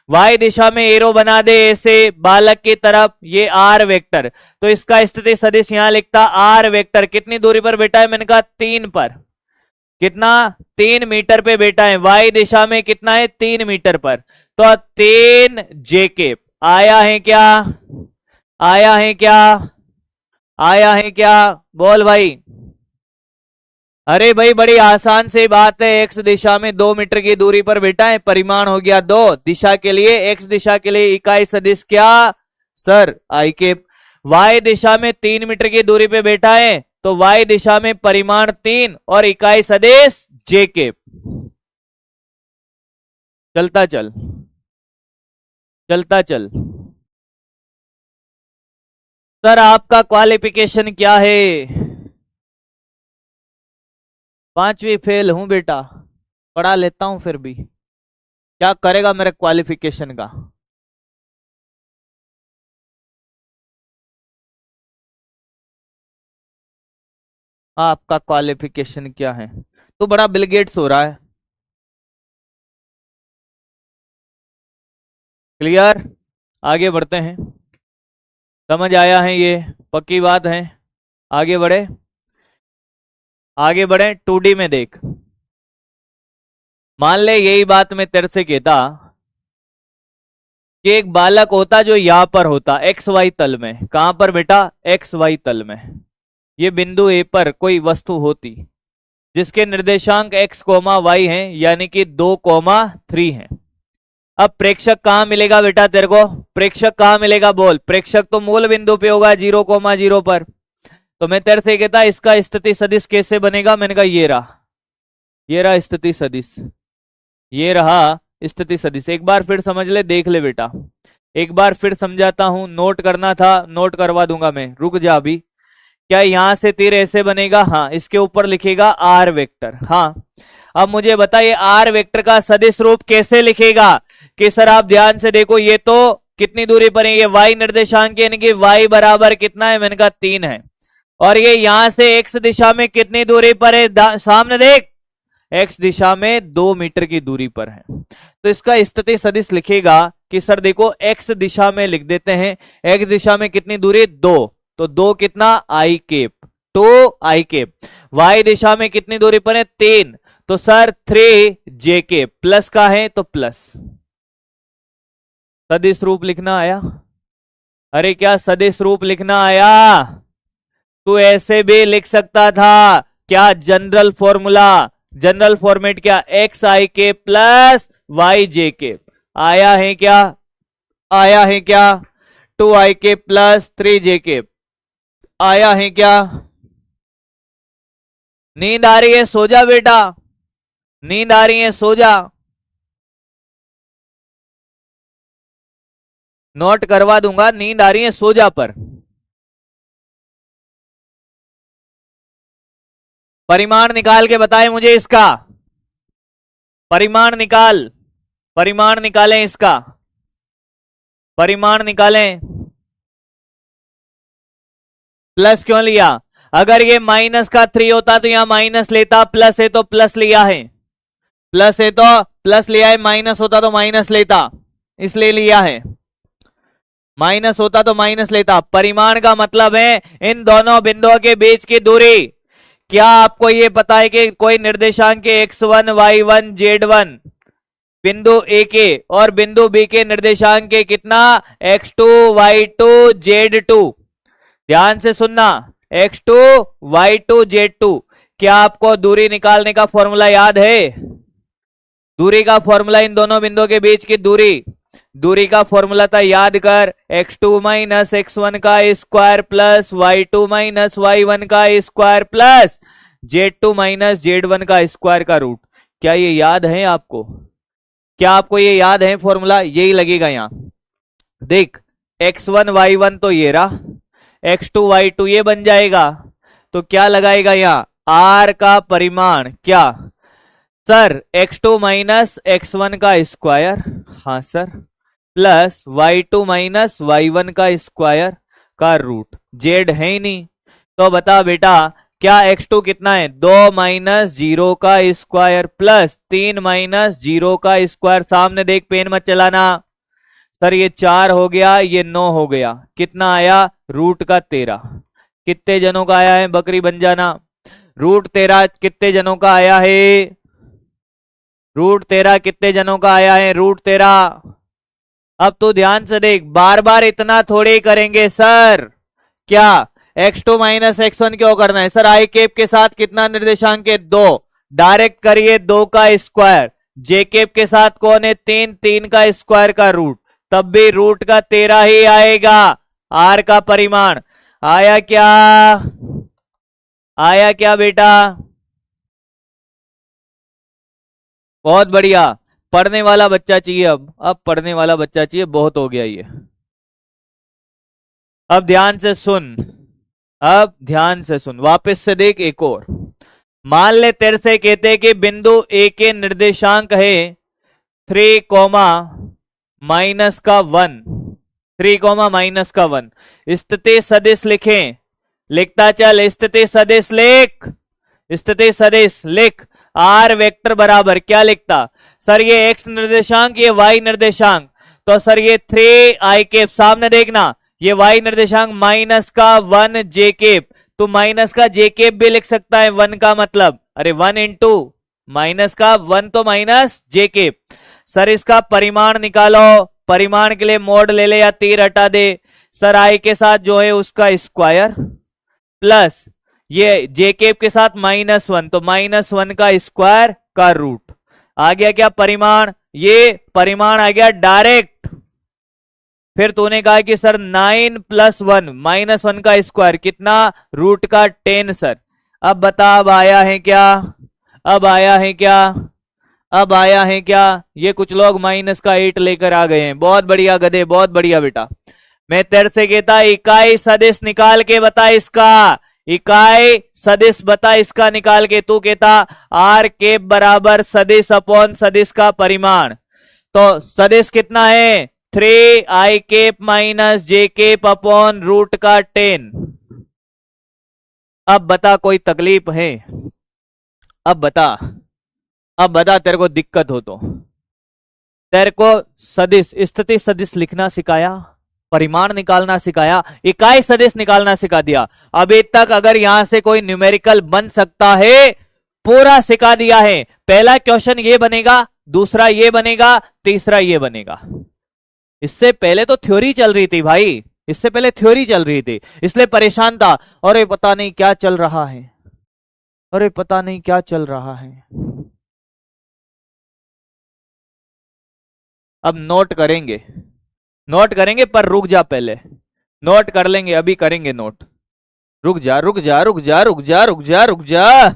वाई दिशा में एरो बना दे ऐसे बालक की तरफ, ये आर वेक्टर। तो इसका स्थिति सदिश यहां लिखता आर वेक्टर। कितनी दूरी पर बैठा है, मैंने कहा 3 पर। कितना, 3 मीटर पे बैठा है। वाई दिशा में कितना है, 3 मीटर पर। तो 3 जे कैप। आया है क्या, आया है क्या, आया है क्या, बोल भाई। अरे भाई बड़ी आसान सी बात है, एक्स दिशा में 2 मीटर की दूरी पर बैठा है, परिमाण हो गया 2। दिशा के लिए, एक्स दिशा के लिए इकाई सदिश क्या सर, आई कैप। वाई दिशा में 3 मीटर की दूरी पे बैठा है, तो वाई दिशा में परिमाण 3 और इकाई सदिश जे कैप। चलता चल, चलता चल। सर आपका क्वालिफिकेशन क्या है? 5वीं फेल हूं बेटा, पढ़ा लेता हूं फिर भी। क्या करेगा मेरे क्वालिफिकेशन का? आपका क्वालिफिकेशन क्या है? तो बड़ा बिल गेट्स हो रहा है। क्लियर? आगे बढ़ते हैं। समझ आया है, ये पक्की बात है। आगे बढ़े, आगे बढ़े। 2D में देख, मान ले यही बात मैं तेरे से कहता कि एक बालक होता जो यहां पर होता, एक्स वाई तल में। कहां पर बेटा, एक्स वाई तल में। ये बिंदु ए पर कोई वस्तु होती जिसके निर्देशांक x, y हैं, यानी कि 2,3 हैं। अब प्रेक्षक कहां मिलेगा बेटा तेरे को, प्रेक्षक कहां मिलेगा बोल। प्रेक्षक तो मूल बिंदु पे होगा 0,0 पर। तो मैं तेरे से कहता इसका स्थिति सदिश कैसे बनेगा, मैंने कहा ये रहा, ये रहा स्थिति सदिश, ये रहा स्थिति सदिश। एक बार फिर समझ ले, देख ले बेटा, एक बार फिर समझाता हूं। नोट करना था, नोट करवा दूंगा मैं, रुक जा अभी। क्या यहां से तीर ऐसे बनेगा, हाँ, इसके ऊपर लिखेगा आर वेक्टर। हाँ, अब मुझे बताइए आर वेक्टर का सदिश रूप कैसे लिखेगा। कि सर आप ध्यान से देखो, ये तो कितनी दूरी पर है, ये y निर्देशांक यानी कि y बराबर कितना है, मैंने कहा 3 है। और ये यहां से x दिशा में कितनी दूरी पर है, सामने देख, x दिशा में 2 मीटर की दूरी पर है। तो इसका स्थिति सदिश लिखेगा कि सर देखो x दिशा में लिख देते हैं, x दिशा में कितनी दूरी, 2, तो 2 कितना, i केप, तो i केप। y दिशा में कितनी दूरी पर है, 3, तो सर 3 j केप, प्लस का है तो प्लस। सदिश रूप लिखना आया? अरे क्या सदिश रूप लिखना आया? तू ऐसे भी लिख सकता था क्या, जनरल फॉर्मूला, जनरल फॉर्मेट क्या, एक्स आई के प्लस वाई जे के, आया है क्या, आया है क्या, 2i के प्लस 3j के, आया है क्या? नींद आ रही है, सो जा बेटा, नींद आ रही है, सो जा। नोट करवा दूंगा, नींद आ रही है, सो जा। पर परिमाण निकाल के बताए मुझे इसका, परिमाण निकाल, परिमाण निकालें इसका, परिमाण निकालें। प्लस क्यों लिया? अगर ये माइनस का 3 होता तो यहां माइनस लेता, प्लस है तो प्लस लिया है, प्लस है तो प्लस लिया है, माइनस होता तो माइनस लेता, इसलिए लिया है, माइनस होता तो माइनस लेता। परिमाण का मतलब है इन दोनों बिंदुओं के बीच की दूरी। क्या आपको ये पता है कि कोई निर्देशांक के x1 y1 z1 बिंदु ए के और बिंदु बी के निर्देशांक के कितना, x2 y2 z2, ध्यान से सुनना, x2 y2 z2। क्या आपको दूरी निकालने का फॉर्मूला याद है? दूरी का फॉर्मूला, इन दोनों बिंदुओं के बीच की दूरी, दूरी का फॉर्मूला था, याद कर, x2 माइनस x1 का square plus y2 minus y1 का square plus z2 minus z1 का स्क्वायर का रूट। क्या ये याद है आपको? क्या आपको ये याद है फॉर्मूला? यही लगेगा यहां, देख, x1 y1 तो ये रहा, x2 y2 ये बन जाएगा, तो क्या लगाएगा यहां, r का परिमाण, क्या सर, x2 माइनस x1 का स्क्वायर, हाँ sir, plus y2 minus y1 का स्क्वायर का रूट, z है ही नहीं, तो बता बेटा क्या x2 कितना है, 2 माइनस 0 का स्क्वायर प्लस 3 माइनस 0 का स्क्वायर, सामने देख, पेन मत चलाना, सर ये 4 हो गया, ये 9 हो गया, कितना आया, रूट का 13। कितने जनों का आया है, बकरी बन जाना, रूट 13 कितने जनों का आया है, रूट 13 कितने जनों का आया है, रूट 13। अब तो ध्यान से देख, बार बार इतना थोड़े करेंगे सर, क्या x2 माइनस x1 क्यों करना है सर, आई केप के साथ कितना निर्देशांक है, 2, डायरेक्ट करिए 2 का स्क्वायर, जे केप के साथ कौन है, 3, 3 का स्क्वायर का रूट, तब भी रूट का 13 ही आएगा। आर का परिमाण आया क्या, आया क्या बेटा? बहुत बढ़िया, पढ़ने वाला बच्चा चाहिए, अब पढ़ने वाला बच्चा चाहिए, बहुत हो गया ये। अब ध्यान से सुन, अब ध्यान से सुन, वापस से देख एक और, मान ले तेरे से कहते हैं कि बिंदु ए के निर्देशांक है 3 कोमा माइनस का 1, 3 कोमा माइनस का 1, स्थिति सदिश लिखें, लिखता चल, स्थिति सदिश लिख, स्थिति सदिश लिख, आर वेक्टर बराबर क्या लिखता, सर ये x निर्देशांक, ये y निर्देशांक, तो सर ये 3i केप, सामने देखना, ये y निर्देशांक माइनस का 1 j केप, तो माइनस का j केप भी लिख सकता है, 1 का मतलब, अरे 1 इंटू माइनस का 1 तो माइनस j केप। सर इसका परिमाण निकालो, परिमाण के लिए मोड ले ले या तीर हटा दे, सर i के साथ जो है उसका स्क्वायर प्लस ये जे केप के साथ -1, तो -1 का स्क्वायर का रूट, आ गया क्या परिमाण, ये परिमाण आ गया डायरेक्ट। फिर तूने कहा कि सर 9 + 1 -1 का स्क्वायर कितना, रूट का 10 सर। अब बता, अब आया है क्या, अब आया है क्या, अब आया है क्या? ये कुछ लोग -8 लेकर आ गए हैं, बहुत बढ़िया गधे, बहुत बढ़िया बेटा। मैं तेरे से कहता इकाई सदिश निकाल के बता इसका, इकाई सदिश बता इसका निकाल के, तू कहता आर केप बराबर सदिश अपॉन सदिश का परिमाण, तो सदिश कितना है 3i cap minus J cap upon root का 10। अब बता कोई तकलीफ है? अब बता तेरे को दिक्कत हो तो। तेरे को सदिश स्थिति सदिश लिखना सिखाया, परिमाण निकालना सिखाया, इकाई सदिश निकालना सिखा दिया। अभी तक अगर यहां से कोई न्यूमेरिकल बन सकता है पूरा सिखा दिया है। पहला क्वेश्चन ये बनेगा, दूसरा ये बनेगा, तीसरा ये बनेगा। इससे पहले तो थ्योरी चल रही थी भाई, इससे पहले थ्योरी चल रही थी, इसलिए परेशान था। और ये पता नहीं क्या चल रहा है, अरे पता नहीं क्या चल रहा है। अब नोट करेंगे पर रुक जा, पहले नोट कर लेंगे, अभी करेंगे नोट। रुक जा रुक जा रुक जा रुक जा रुक जा रुक जा।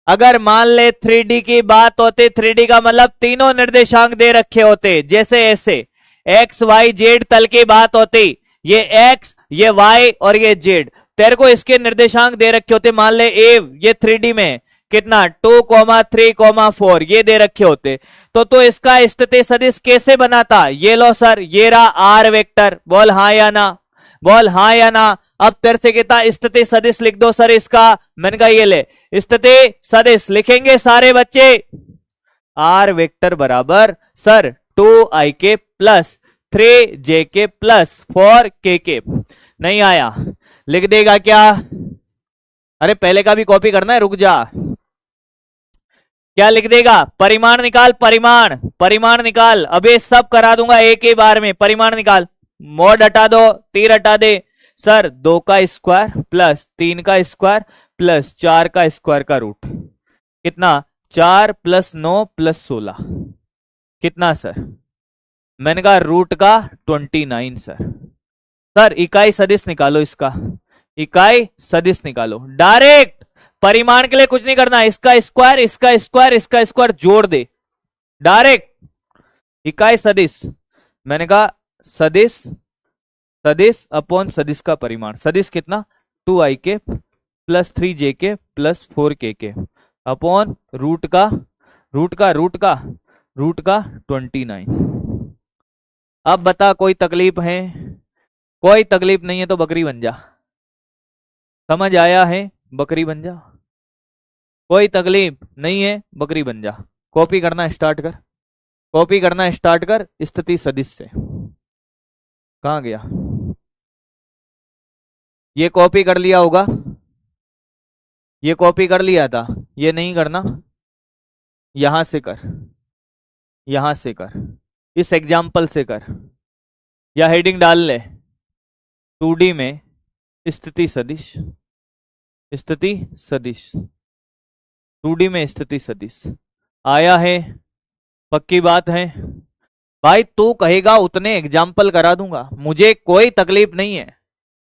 अगर मान ले 3D की बात होती, 3D का मतलब तीनों निर्देशांक दे रखे होते, जैसे ऐसे एक्स वाई जेड तल की बात होती, ये एक्स ये वाई और ये जेड, तेरे को इसके निर्देशांक दे रखे होते। मान ले ए ये 3D में कितना 2,3,4 ये दे रखे होते, तो इसका स्थिति सदिश कैसे बनाता? ये लो सर, ये रहा आर वेक्टर, बोल हाँ या ना, बोल हाँ या ना। अब तेरे से कहता स्थिति सदिश लिख दो सर इसका, मैंने कहा ये ले स्थिति सदिश लिखेंगे सारे बच्चे। आर वेक्टर बराबर सर 2i के प्लस 3j के प्लस 4k के। नहीं आया, लिख देगा क्या? अरे पहले का भी कॉपी करना है, रुक जा। क्या लिख देगा? परिमाण निकाल, परिमाण निकाल। अबे सब करा दूंगा एक ही बार में। परिमाण निकाल, मोड हटा दो, तीर हटा दे सर। 2 का स्क्वायर प्लस 3 का स्क्वायर प्लस 4 का स्क्वायर का रूट कितना? 4 प्लस 9 प्लस 16 कितना सर? मैंने कहा रूट का 29 सर। सर इकाई सदिश निकालो, इसका इकाई सदिश निकालो डायरेक्ट। परिमाण के लिए कुछ नहीं करना, इसका स्क्वायर इसका स्क्वायर इसका स्क्वायर जोड़ दे डायरेक्ट। इकाई सदिश, मैंने कहा सदिश अपॉन सदिश का परिमाण। सदिश कितना? 2i के प्लस 3j के प्लस 4k के अपॉन रूट का 29। अब बता कोई तकलीफ है? कोई तकलीफ नहीं है तो बकरी बन जा। समझ आया है? बकरी बन जा। कोई तकलीफ नहीं है, बकरी बन जा। कॉपी करना स्टार्ट कर, स्थिति सदिश से। कहां गया? ये कॉपी कर लिया होगा, ये कॉपी कर लिया था, ये नहीं करना। यहां से कर, इस एग्जाम्पल से कर, या हेडिंग डाल ले 2D में स्थिति सदिश 2D में स्थिति सदिश आया है। पक्की बात है भाई, तू कहेगा उतने एग्जाम्पल करा दूंगा, मुझे कोई तकलीफ नहीं है।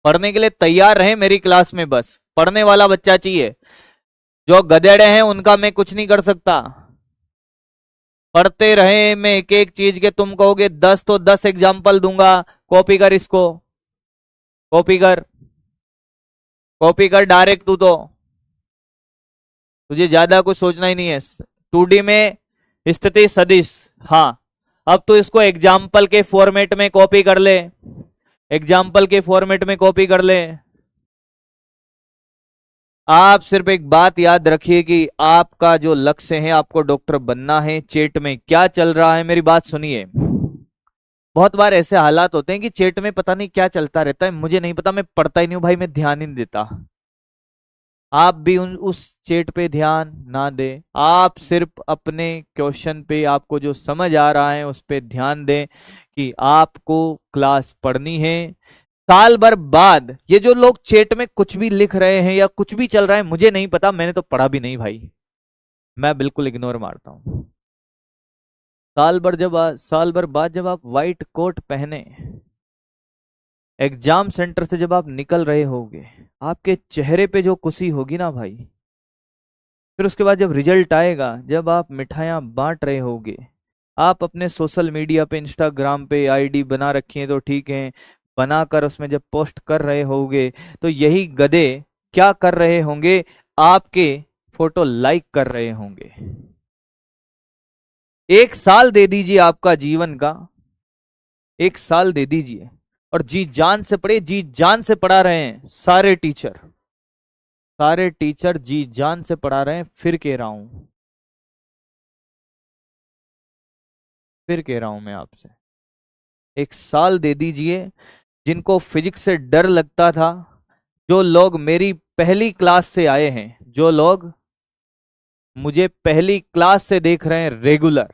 पढ़ने के लिए तैयार रहे मेरी क्लास में, बस पढ़ने वाला बच्चा चाहिए। जो गधेड़े हैं उनका मैं कुछ नहीं कर सकता। पढ़ते रहे मैं एक एक चीज के, तुम कहोगे 10 तो 10 एग्जाम्पल दूंगा। कॉपी कर इसको, कॉपी कर डायरेक्ट। तू तो तुझे ज्यादा कुछ सोचना ही नहीं है। 2D में स्थिति सदिश, हाँ अब तो इसको एग्जाम्पल के फॉर्मेट में कॉपी कर ले, आप सिर्फ एक बात याद रखिए कि आपका जो लक्ष्य है, आपको डॉक्टर बनना है। चेट में क्या चल रहा है, मेरी बात सुनिए। बहुत बार ऐसे हालात होते हैं कि चेट में पता नहीं क्या चलता रहता है, मुझे नहीं पता, मैं पढ़ता ही नहीं हूं भाई, मैं ध्यान ही नहीं देता। आप भी उस चेट पे ध्यान ना दें, आप सिर्फ अपने क्वेश्चन पे, आपको जो समझ आ रहा है उस पे ध्यान दें कि आपको क्लास पढ़नी है। साल भर बाद ये जो लोग चेट में कुछ भी लिख रहे हैं या कुछ भी चल रहा है, मुझे नहीं पता, मैंने तो पढ़ा भी नहीं भाई, मैं बिल्कुल इग्नोर मारता हूं। साल भर बाद जब आप व्हाइट कोट पहने एग्जाम सेंटर से जब आप निकल रहे होगे, आपके चेहरे पे जो खुशी होगी ना भाई, फिर उसके बाद जब रिजल्ट आएगा, जब आप मिठाइयां बांट रहे होगे, आप अपने सोशल मीडिया पे, इंस्टाग्राम पे आईडी बना रखी है तो ठीक है, बनाकर उसमें जब पोस्ट कर रहे होगे, तो यही गधे क्या कर रहे होंगे? आपके फोटो लाइक कर रहे होंगे। एक साल दे दीजिए आपका जीवन का, एक साल दे दीजिए और जी जान से पढ़े, जी जान से पढ़ा रहे हैं सारे टीचर, सारे टीचर जी जान से पढ़ा रहे हैं। फिर कह रहा हूं, फिर कह रहा हूं मैं आपसे, एक साल दे दीजिए। जिनको फिजिक्स से डर लगता था, जो लोग मेरी पहली क्लास से आए हैं, जो लोग मुझे पहली क्लास से देख रहे हैं रेगुलर,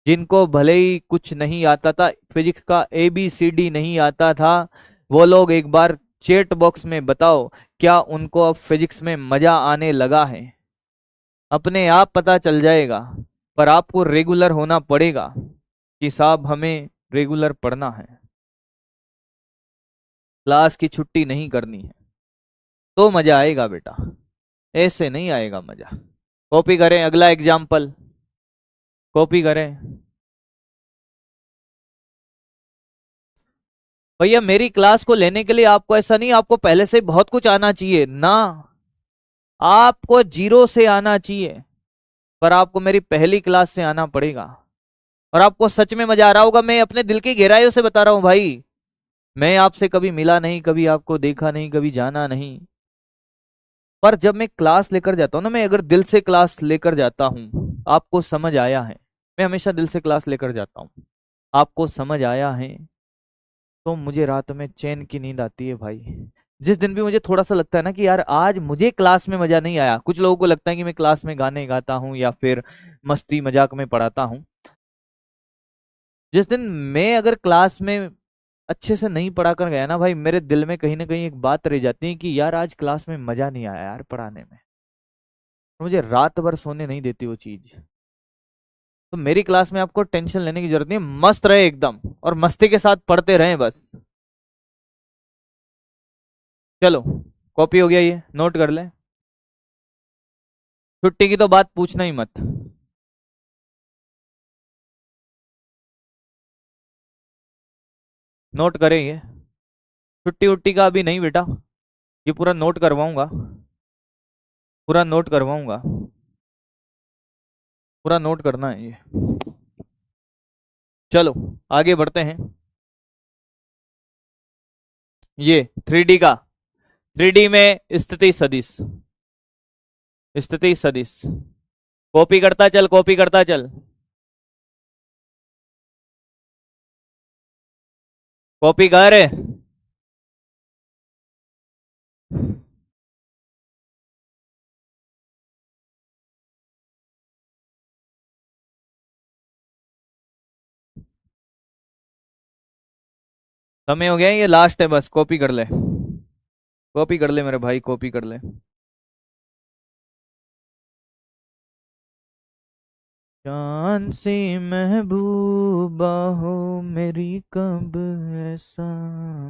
जिनको भले ही कुछ नहीं आता था, फिजिक्स का ABCD नहीं आता था, वो लोग एक बार चैट बॉक्स में बताओ क्या उनको अब फिजिक्स में मजा आने लगा है। अपने आप पता चल जाएगा, पर आपको रेगुलर होना पड़ेगा कि साहब हमें रेगुलर पढ़ना है, क्लास की छुट्टी नहीं करनी है, तो मजा आएगा बेटा, ऐसे नहीं आएगा मजा। कॉपी करें अगला एग्जाम्पल, कॉपी करें। भैया मेरी क्लास को लेने के लिए आपको ऐसा नहीं आपको पहले से बहुत कुछ आना चाहिए ना, आपको जीरो से आना चाहिए, पर आपको मेरी पहली क्लास से आना पड़ेगा। और आपको सच में मजा आ रहा होगा, मैं अपने दिल की गहराइयों से बता रहा हूं भाई, मैं आपसे कभी मिला नहीं, कभी आपको देखा नहीं, कभी जाना नहीं, पर जब मैं क्लास लेकर जाता हूं ना, मैं अगर दिल से क्लास लेकर जाता हूं, आपको समझ आया है, मैं हमेशा दिल से क्लास लेकर जाता हूं, आपको समझ आया है, तो मुझे रात में चैन की नींद आती है भाई। जिस दिन भी मुझे थोड़ा सा लगता है ना कि यार आज मुझे क्लास में मजा नहीं आया, कुछ लोगों को लगता है कि मैं क्लास में गाने गाता हूँ या फिर मस्ती मजाक में पढ़ाता हूँ, जिस दिन मैं अगर क्लास में अच्छे से नहीं पढ़ा कर गया ना भाई, मेरे दिल में कहीं ना कहीं एक बात रह जाती है कि यार आज क्लास में मजा नहीं आया यार पढ़ाने में, मुझे रात भर सोने नहीं देती वो चीज। तो मेरी क्लास में आपको टेंशन लेने की जरूरत नहीं, मस्त रहे एकदम और मस्ती के साथ पढ़ते रहें बस। चलो कॉपी हो गया, ये नोट कर ले, छुट्टी की तो बात पूछना ही मत। नोट करें ये, छुट्टी उट्टी का अभी नहीं बेटा, ये पूरा नोट करवाऊंगा, पूरा नोट करवाऊंगा, पूरा नोट करना है ये। चलो आगे बढ़ते हैं। ये 3D का, 3D में स्थिति सदिश, स्थिति सदिश, कॉपी करता चल, कॉपी करता चल, कॉपी कर। समय हो गया, ये लास्ट है, बस कॉपी कर ले, कॉपी कर ले मेरे भाई, कॉपी कर ले। चांद सी महबूबा हो मेरी, कब ऐसा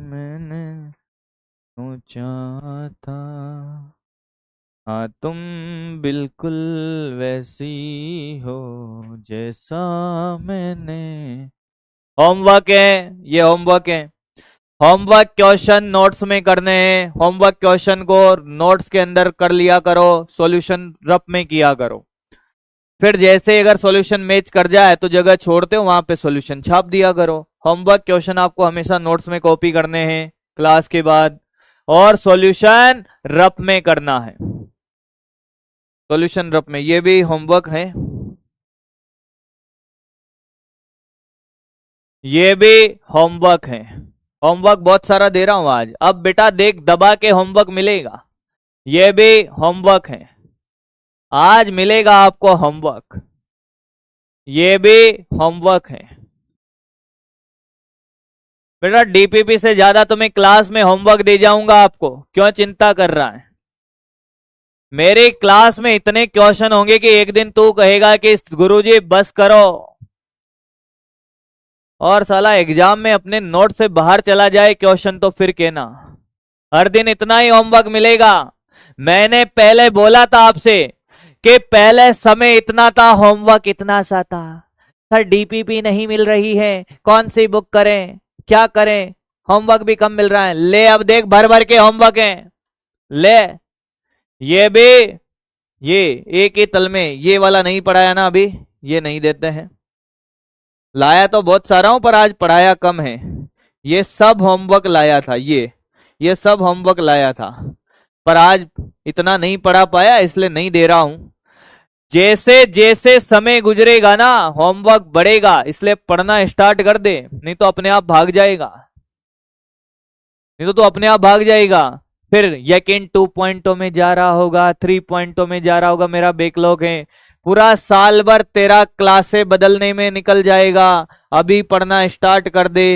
मैंने सोचा था, हाँ तुम बिल्कुल वैसी हो जैसा मैंने। होमवर्क है, ये होमवर्क है, होमवर्क क्वेश्चन नोट्स में करने हैं, होमवर्क क्वेश्चन को नोट्स के अंदर कर लिया करो, सॉल्यूशन रफ में किया करो, फिर जैसे अगर सॉल्यूशन मैच कर जाए तो जगह छोड़ते हो वहां पे सॉल्यूशन छाप दिया करो। होमवर्क क्वेश्चन आपको हमेशा नोट्स में कॉपी करने हैं क्लास के बाद, और सॉल्यूशन रफ में करना है, सॉल्यूशन रफ में, ये भी होमवर्क है, ये भी होमवर्क है। होमवर्क बहुत सारा दे रहा हूं आज, अब बेटा देख दबा के होमवर्क मिलेगा, ये भी होमवर्क है, आज मिलेगा आपको होमवर्क, ये भी होमवर्क है। बेटा DPP से ज्यादा तुम्हें क्लास में होमवर्क दे जाऊंगा आपको, क्यों चिंता कर रहा है। मेरी क्लास में इतने क्वेश्चन होंगे कि एक दिन तू कहेगा कि गुरुजी बस करो, और साला एग्जाम में अपने नोट से बाहर चला जाए क्वेश्चन तो फिर कहना। हर दिन इतना ही होमवर्क मिलेगा, मैंने पहले बोला था आपसे कि पहले समय इतना था, होमवर्क इतना सा था। सर DPP नहीं मिल रही है, कौन सी बुक करें, क्या करें, होमवर्क भी कम मिल रहा है, ले अब देख भर भर के होमवर्क है, ले ये भी, ये एक ही तल में, ये वाला नहीं पढ़ाया ना अभी, ये नहीं देते हैं, लाया तो बहुत सारा हूं पर आज पढ़ाया कम है। ये सब होमवर्क लाया था, ये सब होमवर्क लाया था, पर आज इतना नहीं पढ़ा पाया इसलिए नहीं दे रहा हूं। जैसे जैसे समय गुजरेगा ना होमवर्क बढ़ेगा, इसलिए पढ़ना स्टार्ट कर दे, नहीं तो अपने आप भाग जाएगा, नहीं तो तू अपने आप भाग जाएगा। फिर यकीन 2 पॉइंटों में जा रहा होगा, 3 पॉइंटों में जा रहा होगा, मेरा बैकलॉग है। पूरा साल भर तेरा क्लासें बदलने में निकल जाएगा, अभी पढ़ना स्टार्ट कर दे।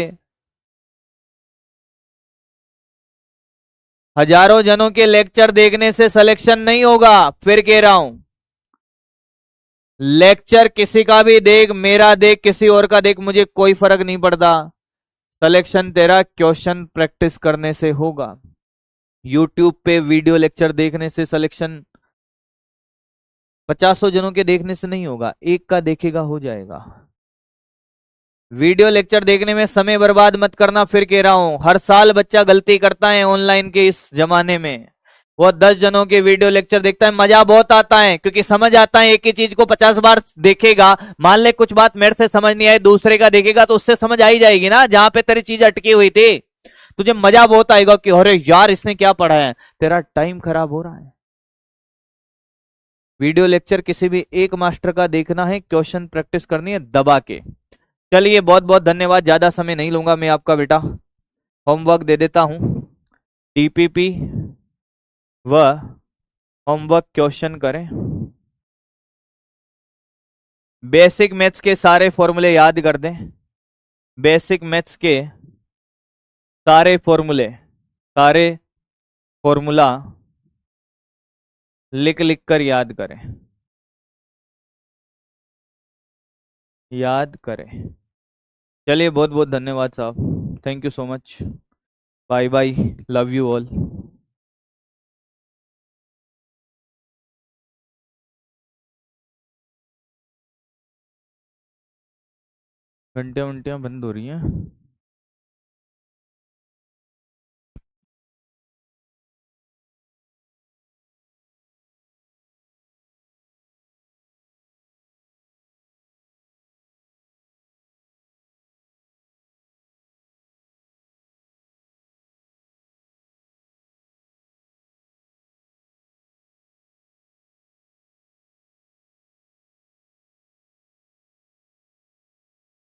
हजारों जनों के लेक्चर देखने से सिलेक्शन नहीं होगा, फिर कह रहा हूं। लेक्चर किसी का भी देख, मेरा देख, किसी और का देख, मुझे कोई फर्क नहीं पड़ता। सिलेक्शन तेरा क्वेश्चन प्रैक्टिस करने से होगा। यूट्यूब पे वीडियो लेक्चर देखने से सिलेक्शन 50 जनों के देखने से नहीं होगा, एक का देखेगा हो जाएगा। वीडियो लेक्चर देखने में समय बर्बाद मत करना, फिर कह रहा हूं। हर साल बच्चा गलती करता है ऑनलाइन के इस जमाने में। वो 10 जनों के वीडियो लेक्चर देखता है, मजा बहुत आता है क्योंकि समझ आता है। एक ही चीज को 50 बार देखेगा, मान ले कुछ बात मेरे से समझ नहीं आई, दूसरे का देखेगा तो उससे समझ आई जाएगी ना, जहां पे तेरी चीज अटकी हुई थी। तुझे मजा बहुत आएगा कि अरे यार इसने क्या पढ़ा है। तेरा टाइम खराब हो रहा है। वीडियो लेक्चर किसी भी एक मास्टर का देखना है, क्वेश्चन प्रैक्टिस करनी है दबा के। चलिए बहुत बहुत धन्यवाद, ज्यादा समय नहीं लूंगा मैं आपका बेटा। होमवर्क दे देता हूं। टीपीपी व होमवर्क क्वेश्चन करें। बेसिक मैथ्स के सारे फॉर्मूले याद कर दें। बेसिक मैथ्स के सारे फॉर्मूले, सारे फॉर्मूला लिख लिख कर याद करें, याद करें। चलिए बहुत बहुत धन्यवाद साहब, thank you so much. Bye bye, love you all. घंटियां बंद हो रही हैं।